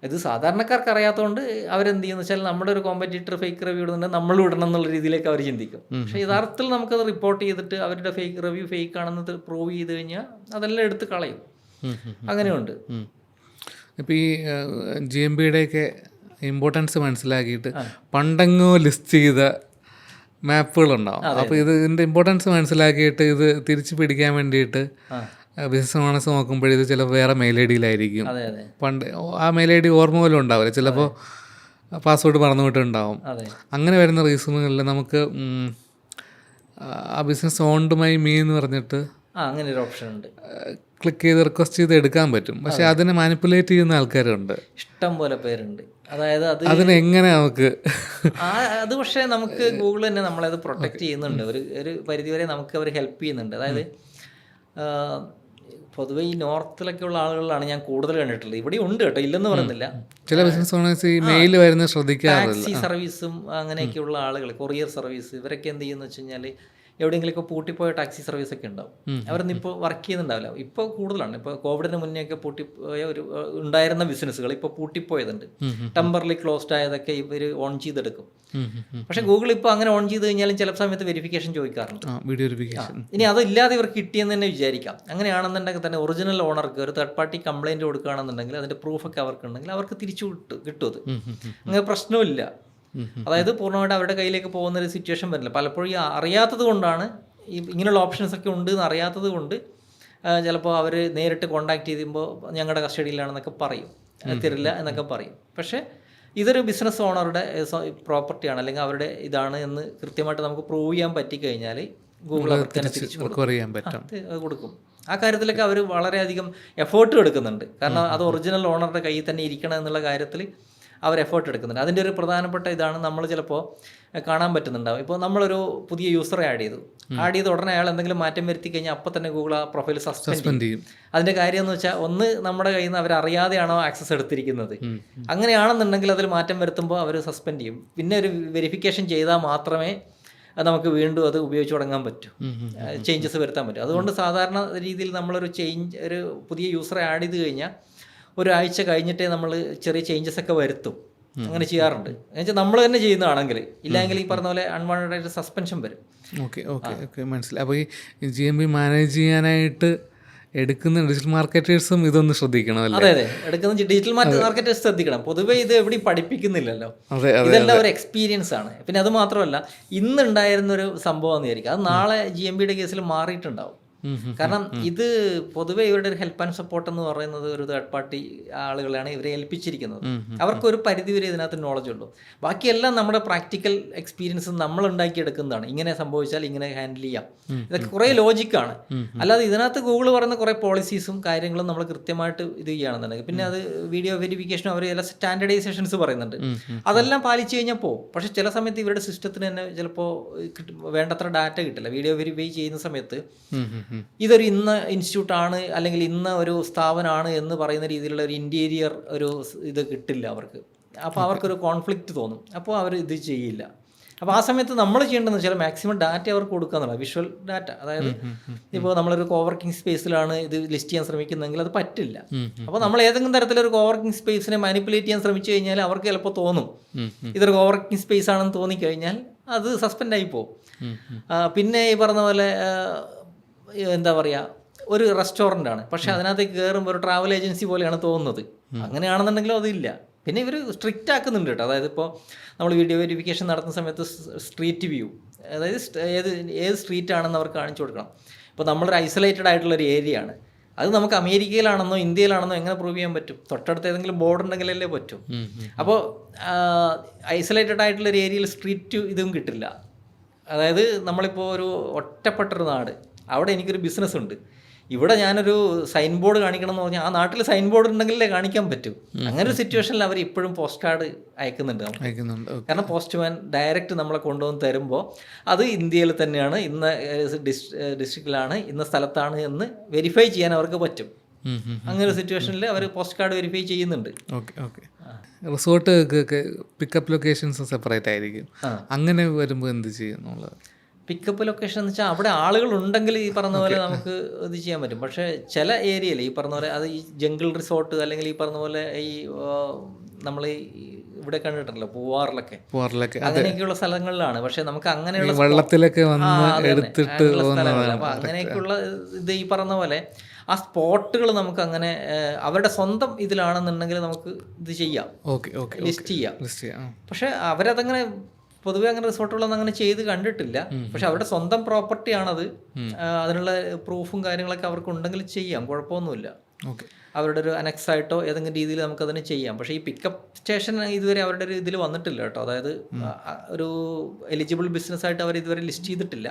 [SPEAKER 1] ഇത് സാധാരണക്കാർക്ക് അറിയാത്തതുകൊണ്ട് അവരെന്ത് ചെയ്യുന്ന വെച്ചാൽ നമ്മുടെ ഒരു കോമ്പറ്റീറ്റർ ഫേക്ക് റിവ്യൂ ഇടുന്നുണ്ട്, നമ്മളും ഇടണം എന്നുള്ള രീതിയിലേക്ക് അവർ ചിന്തിക്കും. പക്ഷേ യഥാർത്ഥത്തിൽ നമുക്കത് റിപ്പോർട്ട് ചെയ്തിട്ട് അവരുടെ ഫേക്ക് റിവ്യൂ ഫേക്ക് ആണെന്ന് പ്രൂവ് ചെയ്ത് കഴിഞ്ഞാൽ അതെല്ലാം എടുത്ത് കളയും. അങ്ങനെയുണ്ട്.
[SPEAKER 2] ഇപ്പോൾ ഈ GMBയുടെയൊക്കെ ഇമ്പോർട്ടൻസ് മനസ്സിലാക്കിയിട്ട് പണ്ടെങ്ങോ ലിസ്റ്റ് ചെയ്ത മാപ്പുകളുണ്ടാവും. അപ്പോൾ ഇതിൻ്റെ ഇമ്പോർട്ടൻസ് മനസ്സിലാക്കിയിട്ട് ഇത് തിരിച്ചു പിടിക്കാൻ വേണ്ടിയിട്ട് ബിസിനസ് ഓണേഴ്സ് നോക്കുമ്പോൾ ഇത് ചിലപ്പോൾ വേറെ മെയിൽ ഐ ഡിയിലായിരിക്കും. പണ്ട് ആ മെയിൽ ഐ ഡി ഓർമ്മ പോലും ഉണ്ടാവില്ല, ചിലപ്പോൾ പാസ്വേഡ് മറന്നു വിട്ടുണ്ടാവും. അങ്ങനെ വരുന്ന റീസണുകളിൽ നമുക്ക് ആ ബിസിനസ് ഓൺഡ് മൈ മീ എന്ന് പറഞ്ഞിട്ട്
[SPEAKER 1] അങ്ങനെ ഒരു ഓപ്ഷൻ ഉണ്ട്,
[SPEAKER 2] ക്ലിക്ക് ചെയ്ത് റിക്വസ്റ്റ് ചെയ്ത് എടുക്കാൻ പറ്റും. പക്ഷെ അതിനെ മാനിപ്പുലേറ്റ് ചെയ്യുന്ന ആൾക്കാരുണ്ട്,
[SPEAKER 1] ഇഷ്ടം പോലെ പേരുണ്ട്. അതായത്
[SPEAKER 2] അതിനെങ്ങനെ നമുക്ക്
[SPEAKER 1] അത് പക്ഷേ നമുക്ക് ഗൂഗിൾ തന്നെ നമ്മളത് പ്രൊട്ടക്റ്റ് ചെയ്യുന്നുണ്ട്, ഒരു പരിധിവരെ നമുക്ക് അവർ ഹെൽപ്പ് ചെയ്യുന്നുണ്ട്. അതായത് പൊതുവെ ഈ നോർത്തിലൊക്കെ ഉള്ള ആളുകളിലാണ് ഞാൻ കൂടുതൽ കണ്ടിട്ടുള്ളത്. ഇവിടെ ഉണ്ട് കേട്ടോ, ഇല്ലെന്ന് പറയുന്നില്ല.
[SPEAKER 2] ചില ബിസിനസ് ഓണേഴ്സ് ഈ മെയിൽ വരുന്ന ശ്രദ്ധിക്കാറില്ല.
[SPEAKER 1] ടാക്സി സർവീസും അങ്ങനെയൊക്കെയുള്ള ആളുകൾ, കൊറിയർ സർവീസ്, ഇവരൊക്കെ എന്ത് ചെയ്യുന്ന വെച്ച് കഴിഞ്ഞാൽ എവിടെയെങ്കിലുമൊക്കെ പൂട്ടിപ്പോയ ടാക്സി സർവീസൊക്കെ ഉണ്ടാവും. അവരൊന്നും ഇപ്പോൾ വർക്ക് ചെയ്യുന്നുണ്ടാവില്ല. ഇപ്പോൾ കൂടുതലാണ്. ഇപ്പോൾ കോവിഡിന് മുന്നേ ഒക്കെ പൂട്ടിപ്പോയ ഉണ്ടായിരുന്ന ബിസിനസ്സുകൾ ഇപ്പോൾ പൂട്ടിപ്പോയതുണ്ട്. ടെമ്പറലി ക്ലോസ്ഡ് ആയതൊക്കെ ഇവർ ഓൺ ചെയ്തെടുക്കും. പക്ഷേ ഗൂഗിൾ ഇപ്പോൾ അങ്ങനെ ഓൺ ചെയ്ത് കഴിഞ്ഞാലും ചില സമയത്ത് വെരിഫിക്കേഷൻ ചോദിക്കാറുണ്ട്, വീഡിയോ വെരിഫിക്കേഷൻ. ഇനി അതില്ലാതെ ഇവർക്ക് കിട്ടിയെന്ന് തന്നെ വിചാരിക്കാം. അങ്ങനെയാണെന്നുണ്ടെങ്കിൽ തന്നെ ഒറിജിനൽ ഓണർക്ക് ഒരു തേർഡ് പാർട്ടി കംപ്ലയിൻറ്റ് കൊടുക്കുകയാണെന്നുണ്ടെങ്കിൽ അതിൻ്റെ പ്രൂഫൊക്കെ അവർക്കുണ്ടെങ്കിൽ അവർക്ക് തിരിച്ചു കിട്ടും. അത് അങ്ങനെ പ്രശ്നമില്ല. അതായത് പൂർണ്ണമായിട്ട് അവരുടെ കയ്യിലേക്ക് പോകുന്നൊരു സിറ്റുവേഷൻ വരില്ല. പലപ്പോഴും അറിയാത്തത് കൊണ്ടാണ്, ഇങ്ങനെയുള്ള ഓപ്ഷൻസ് ഒക്കെ ഉണ്ട് എന്ന് അറിയാത്തത് കൊണ്ട് ചിലപ്പോൾ അവർ നേരിട്ട് കോൺടാക്ട് ചെയ്യുമ്പോൾ ഞങ്ങളുടെ കസ്റ്റഡിയിലാണെന്നൊക്കെ പറയും, തരില്ല എന്നൊക്കെ പറയും. പക്ഷേ ഇതൊരു ബിസിനസ് ഓണറുടെ പ്രോപ്പർട്ടിയാണ്, അല്ലെങ്കിൽ അവരുടെ ഇതാണ് എന്ന് കൃത്യമായിട്ട് നമുക്ക് പ്രൂവ് ചെയ്യാൻ പറ്റിക്കഴിഞ്ഞാൽ ഗൂഗിൾ അവർക്ക് തന്നെ തിരിച്ചു കൊടുക്കും. ആ കാര്യത്തിലൊക്കെ അവർ വളരെയധികം എഫേർട്ട് എടുക്കുന്നുണ്ട്. കാരണം അത് ഒറിജിനൽ ഓണറുടെ കയ്യിൽ തന്നെ ഇരിക്കണം എന്നുള്ള കാര്യത്തിൽ അവർ എഫേർട്ട് എടുക്കുന്നുണ്ട്. അതിൻ്റെ ഒരു പ്രധാനപ്പെട്ട ഇതാണ് നമ്മൾ ചിലപ്പോൾ കാണാൻ പറ്റുന്നുണ്ടാവും. ഇപ്പോൾ നമ്മളൊരു പുതിയ യൂസറെ ആഡ് ചെയ്ത് ഉടനെ അയാൾ എന്തെങ്കിലും മാറ്റം വരുത്തി കഴിഞ്ഞാൽ അപ്പോൾ തന്നെ ഗൂഗിൾ ആ പ്രൊഫൈൽ സസ്പെൻഡ് ചെയ്യും. അതിൻ്റെ കാര്യം എന്ന് വെച്ചാൽ, ഒന്ന് നമ്മുടെ കയ്യിൽ നിന്ന് അവരറിയാതെയാണോ ആക്സസ് എടുത്തിരിക്കുന്നത്. അങ്ങനെയാണെന്നുണ്ടെങ്കിൽ അതിൽ മാറ്റം വരുത്തുമ്പോൾ അവർ സസ്പെൻഡ് ചെയ്യും. പിന്നെ ഒരു വെരിഫിക്കേഷൻ ചെയ്താൽ മാത്രമേ നമുക്ക് വീണ്ടും അത് ഉപയോഗിച്ച് തുടങ്ങാൻ പറ്റൂ, ചേഞ്ചസ് വരുത്താൻ പറ്റും. അതുകൊണ്ട് സാധാരണ രീതിയിൽ നമ്മളൊരു ഒരു പുതിയ യൂസറെ ആഡ് ചെയ്ത് കഴിഞ്ഞാൽ ഒരാഴ്ച കഴിഞ്ഞിട്ടേ നമ്മൾ ചെറിയ ചേഞ്ചസ് ഒക്കെ വരുത്തും. അങ്ങനെ ചെയ്യാറുണ്ട്. എന്നുവെച്ചാൽ നമ്മൾ തന്നെ ചെയ്യുന്നതാണെങ്കിൽ, ഇല്ലെങ്കിൽ ഈ പറഞ്ഞ പോലെ അൺവാണ്ടഡ് ആയിട്ട് സസ്പെൻഷൻ വരും.
[SPEAKER 2] ഓക്കെ മനസ്സിലായി. അപ്പോൾ ഈ GMB മാനേജ് ചെയ്യാനായിട്ട് എടുക്കുന്ന ഡിജിറ്റൽ മാർക്കറ്റേഴ്സും ഇതൊന്ന് ശ്രദ്ധിക്കണം.
[SPEAKER 1] അതെ, എടുക്കുന്ന ഡിജിറ്റൽ മാർക്കറ്റേഴ്സ് ശ്രദ്ധിക്കണം. പൊതുവെ ഇത് എവിടെയും പഠിപ്പിക്കുന്നില്ലല്ലോ, ഇതെല്ലാം ഒരു എക്സ്പീരിയൻസ് ആണ്. പിന്നെ അത് മാത്രമല്ല, ഇന്നുണ്ടായിരുന്നൊരു സംഭവം എന്ന് വിചാരിക്കുക, അത് നാളെ GMBയുടെ കേസിൽ മാറിയിട്ടുണ്ടാവും. കാരണം ഇത് പൊതുവെ ഇവരുടെ ഒരു ഹെൽപ്പ് ആൻഡ് സപ്പോർട്ട് എന്ന് പറയുന്നത് ഒരു തേർഡ് പാർട്ടി ആളുകളാണ് ഇവരെ ഏൽപ്പിച്ചിരിക്കുന്നത്. അവർക്കൊരു പരിധിവരെ ഇതിനകത്ത് നോളജ് ഉള്ളൂ. ബാക്കിയെല്ലാം നമ്മുടെ പ്രാക്ടിക്കൽ എക്സ്പീരിയൻസ് നമ്മൾ ഉണ്ടാക്കിയെടുക്കുന്നതാണ്. ഇങ്ങനെ സംഭവിച്ചാൽ ഇങ്ങനെ ഹാൻഡിൽ ചെയ്യാം, ഇതൊക്കെ കുറേ ലോജിക്കാണ്. അല്ലാതെ ഇതിനകത്ത് ഗൂഗിൾ പറയുന്ന കുറേ പോളിസീസും കാര്യങ്ങളും നമ്മൾ കൃത്യമായിട്ട് ഇത് ചെയ്യുകയാണെന്നുണ്ടെങ്കിൽ, പിന്നെ അത് വീഡിയോ വെരിഫിക്കേഷനും അവർ ചില സ്റ്റാൻഡർഡൈസേഷൻസ് പറയുന്നുണ്ട്, അതെല്ലാം പാലിച്ചു കഴിഞ്ഞാൽ പോകും. പക്ഷേ ചില സമയത്ത് ഇവരുടെ സിസ്റ്റത്തിന് തന്നെ ചിലപ്പോൾ വേണ്ടത്ര ഡാറ്റ കിട്ടില്ല. വീഡിയോ വെരിഫൈ ചെയ്യുന്ന സമയത്ത് ഇതൊരു ഇന്ന ഇൻസ്റ്റിറ്റ്യൂട്ടാണ് അല്ലെങ്കിൽ ഇന്ന ഒരു സ്ഥാപനമാണ് എന്ന് പറയുന്ന രീതിയിലുള്ള ഒരു ഇൻറ്റീരിയർ ഒരു ഇത് കിട്ടില്ല അവർക്ക്. അപ്പോൾ അവർക്കൊരു കോൺഫ്ലിക്റ്റ് തോന്നും, അപ്പോൾ അവർ ഇത് ചെയ്യില്ല. അപ്പോൾ ആ സമയത്ത് നമ്മൾ ചെയ്യേണ്ടതെന്ന് വെച്ചാൽ മാക്സിമം ഡാറ്റ അവർക്ക് കൊടുക്കുക എന്നുള്ളത്, വിഷ്വൽ ഡാറ്റ. അതായത് ഇപ്പോൾ നമ്മളൊരു കോവർക്കിംഗ് സ്പേസിലാണ് ഇത് ലിസ്റ്റ് ചെയ്യാൻ ശ്രമിക്കുന്നതെങ്കിൽ അത് പറ്റില്ല. അപ്പോൾ നമ്മൾ ഏതെങ്കിലും തരത്തിലൊരു കോവർക്കിംഗ് സ്പേസിനെ മാനിപ്പുലേറ്റ് ചെയ്യാൻ ശ്രമിച്ചു കഴിഞ്ഞാൽ അവർക്ക് ചിലപ്പോൾ തോന്നും ഇതൊരു കോവർക്കിംഗ് സ്പേസ് ആണെന്ന് തോന്നിക്കഴിഞ്ഞാൽ അത് സസ്പെൻഡ് ആയി പോകും. പിന്നെ ഈ പറഞ്ഞ പോലെ എന്താ പറയുക, ഒരു റെസ്റ്റോറൻ്റ് ആണ്, പക്ഷേ അതിനകത്തേക്ക് കയറുമ്പോൾ ഒരു ട്രാവൽ ഏജൻസി പോലെയാണ് തോന്നുന്നത്. അങ്ങനെയാണെന്നുണ്ടെങ്കിലും അതില്ല. പിന്നെ ഇവർ സ്ട്രിക്റ്റ് ആക്കുന്നുണ്ട് കേട്ടോ. അതായത് ഇപ്പോൾ നമ്മൾ വീഡിയോ വെരിഫിക്കേഷൻ നടത്തുന്ന സമയത്ത് സ്ട്രീറ്റ് വ്യൂ, അതായത് ഏത് സ്ട്രീറ്റ് ആണെന്ന് അവർക്ക് കാണിച്ചു കൊടുക്കണം. ഇപ്പോൾ നമ്മളൊരു ഐസൊലേറ്റഡ് ആയിട്ടുള്ളൊരു ഏരിയ ആണ്, അത് നമുക്ക് അമേരിക്കയിലാണെന്നോ ഇന്ത്യയിലാണെന്നോ എങ്ങനെ പ്രൂവ് ചെയ്യാൻ പറ്റും? തൊട്ടടുത്ത് ഏതെങ്കിലും ബോർഡ് ഉണ്ടെങ്കിലല്ലേ പറ്റും. അപ്പോൾ ഐസൊലേറ്റഡ് ആയിട്ടുള്ളൊരു ഏരിയയിൽ സ്ട്രീറ്റ് ഇതും കിട്ടില്ല. അതായത് നമ്മളിപ്പോൾ ഒരു ഒറ്റപ്പെട്ടൊരു നാട്, അവിടെ എനിക്കൊരു ബിസിനസ് ഉണ്ട്, ഇവിടെ ഞാനൊരു സൈൻ ബോർഡ് കാണിക്കണം എന്ന് പറഞ്ഞാൽ ആ നാട്ടിൽ സൈൻ ബോർഡ് ഉണ്ടെങ്കിലേ കാണിക്കാൻ പറ്റും. അങ്ങനെ ഒരു സിറ്റുവേഷനിൽ അവർ ഇപ്പോഴും പോസ്റ്റ് കാർഡ് അയക്കുന്നുണ്ട്. കാരണം പോസ്റ്റ്മാൻ ഡയറക്റ്റ് നമ്മളെ കൊണ്ടുവന്ന് തരുമ്പോൾ അത് ഇന്ത്യയിൽ തന്നെയാണ്, ഇന്ന ഡിസ്ട്രിക്റ്റിലാണ്, ഇന്ന സ്ഥലത്താണ് എന്ന് വെരിഫൈ ചെയ്യാൻ അവർക്ക് പറ്റും. അങ്ങനെ ഒരു സിറ്റുവേഷനിൽ അവർ പോസ്റ്റ് കാർഡ് വെരിഫൈ ചെയ്യുന്നുണ്ട്.
[SPEAKER 2] റിസോർട്ട് പിക്കപ്പ് ലൊക്കേഷൻസ് സെപ്പറേറ്റ് ആയിരിക്കും. അങ്ങനെ വരുമ്പോൾ എന്ത് ചെയ്യുന്നുള്ളത്?
[SPEAKER 1] പിക്കപ്പ് ലൊക്കേഷൻ എന്ന് വെച്ചാൽ അവിടെ ആളുകൾ ഉണ്ടെങ്കിൽ ഈ പറഞ്ഞ പോലെ നമുക്ക് ഇത് ചെയ്യാൻ പറ്റും. പക്ഷേ ചില ഏരിയയിൽ ഈ പറഞ്ഞ പോലെ അത് ഈ ജംഗിൾ റിസോർട്ട് അല്ലെങ്കിൽ ഈ പറഞ്ഞ പോലെ ഈ നമ്മൾ ഇവിടെ കണ്ടിട്ടുണ്ടല്ലോ പൂവാറിലൊക്കെ അങ്ങനെയൊക്കെയുള്ള സ്ഥലങ്ങളിലാണ്. പക്ഷെ നമുക്ക് അങ്ങനെയുള്ള
[SPEAKER 2] വെള്ളത്തിലൊക്കെ എടുത്തിട്ട്
[SPEAKER 1] അപ്പോൾ അങ്ങനെയൊക്കെയുള്ള ഇത് ഈ പറഞ്ഞ പോലെ ആ സ്പോട്ടുകൾ നമുക്ക് അങ്ങനെ അവരുടെ സ്വന്തം ഇതിലാണെന്നുണ്ടെങ്കിൽ നമുക്ക് ഇത് ചെയ്യാം, ലിസ്റ്റ് ചെയ്യാം. പക്ഷെ അവരതങ്ങനെ പൊതുവെ അങ്ങനെ റിസോർട്ടുകളൊന്നും അങ്ങനെ ചെയ്ത് കണ്ടിട്ടില്ല. പക്ഷെ അവരുടെ സ്വന്തം പ്രോപ്പർട്ടി ആണത്, അതിനുള്ള പ്രൂഫും കാര്യങ്ങളൊക്കെ അവർക്ക് ഉണ്ടെങ്കിൽ ചെയ്യാം, കുഴപ്പമൊന്നുമില്ല. അവരുടെ ഒരു അനക്സായിട്ടോ ഏതെങ്കിലും രീതിയിൽ നമുക്കതിന് ചെയ്യാം. പക്ഷേ ഈ പിക്കപ്പ് സ്റ്റേഷൻ ഇതുവരെ അവരുടെ ഒരു ഇതിൽ വന്നിട്ടില്ല കേട്ടോ. അതായത് ഒരു എലിജിബിൾ ബിസിനസ് ആയിട്ട് അവർ ഇതുവരെ ലിസ്റ്റ് ചെയ്തിട്ടില്ല.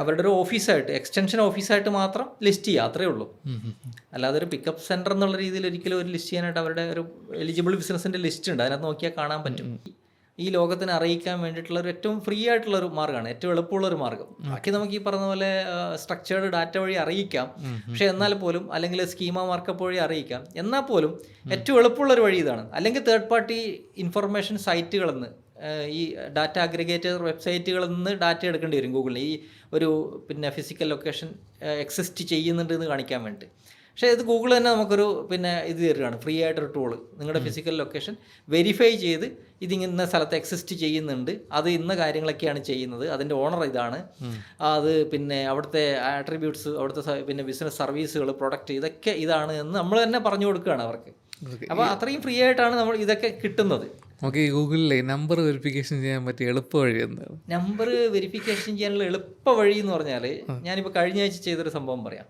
[SPEAKER 1] അവരുടെ ഒരു ഓഫീസായിട്ട്, എക്സ്റ്റൻഷൻ ഓഫീസായിട്ട് മാത്രം ലിസ്റ്റ് ചെയ്യുക, അത്രേ ഉള്ളൂ. അല്ലാതെ ഒരു പിക്കപ്പ് സെൻറ്റർ എന്നുള്ള രീതിയിൽ ഒരിക്കലും ഒരു ലിസ്റ്റ് ചെയ്യാനായിട്ട് അവരുടെ ഒരു എലിജിബിൾ ബിസിനസിൻ്റെ ലിസ്റ്റ് ഉണ്ട്, അതിനകത്ത് നോക്കിയാൽ കാണാൻ പറ്റും. ഈ ലോകത്തിന് അറിയിക്കാൻ വേണ്ടിയിട്ടുള്ള ഒരു ഏറ്റവും ഫ്രീ ആയിട്ടുള്ളൊരു മാർഗ്ഗമാണ്, ഏറ്റവും എളുപ്പമുള്ളൊരു മാർഗ്ഗം. ബാക്കി നമുക്ക് ഈ പറഞ്ഞ പോലെ സ്ട്രക്ചേർഡ് ഡാറ്റ വഴി അറിയിക്കാം, പക്ഷേ എന്നാൽ പോലും, അല്ലെങ്കിൽ സ്കീമ മാർക്കപ്പ് വഴി അറിയിക്കാം, എന്നാൽ പോലും ഏറ്റവും എളുപ്പമുള്ളൊരു വഴി ഇതാണ്. അല്ലെങ്കിൽ തേർഡ് പാർട്ടി ഇൻഫർമേഷൻ സൈറ്റുകളിൽ നിന്ന്, ഈ ഡാറ്റ അഗ്രിഗേറ്റർ വെബ്സൈറ്റുകളിൽ നിന്ന് ഡാറ്റ എടുക്കേണ്ടി വരും ഗൂഗിളിൽ, ഈ ഒരു പിന്നെ ഫിസിക്കൽ ലൊക്കേഷൻ എക്സിസ്റ്റ് ചെയ്യുന്നുണ്ട് എന്ന് കാണിക്കാൻ വേണ്ടി. പക്ഷേ ഇത് ഗൂഗിൾ തന്നെ നമുക്കൊരു ഇത് തരുകയാണ്, ഫ്രീ ആയിട്ടൊരു ടൂള്. നിങ്ങളുടെ ഫിസിക്കൽ ലൊക്കേഷൻ വെരിഫൈ ചെയ്ത് ഇതിങ്ങനെ സ്ഥലത്ത് എക്സിസ്റ്റ് ചെയ്യുന്നുണ്ട്, അത് ഇന്ന കാര്യങ്ങളൊക്കെയാണ് ചെയ്യുന്നത്, അതിൻ്റെ ഓണർ ഇതാണ്, അത് പിന്നെ അവിടുത്തെ ആട്രിബ്യൂട്ട്സ്, അവിടുത്തെ പിന്നെ ബിസിനസ് സർവീസുകൾ, പ്രൊഡക്റ്റ്, ഇതൊക്കെ ഇതാണ് എന്ന് നമ്മൾ തന്നെ പറഞ്ഞു കൊടുക്കുകയാണ് അവർക്ക്. അപ്പോൾ അത്രയും ഫ്രീ ആയിട്ടാണ് നമ്മൾ ഇതൊക്കെ കിട്ടുന്നത്.
[SPEAKER 2] ഓക്കെ, ഗൂഗിളിലെ നമ്പർ വെരിഫിക്കേഷൻ ചെയ്യാൻ പറ്റിയ എളുപ്പ വഴി എന്താണ്?
[SPEAKER 1] നമ്പർ വെരിഫിക്കേഷൻ ചെയ്യാനുള്ള എളുപ്പ വഴി എന്ന് പറഞ്ഞാൽ, ഞാനിപ്പോൾ കഴിഞ്ഞ ആഴ്ച ചെയ്തൊരു സംഭവം പറയാം.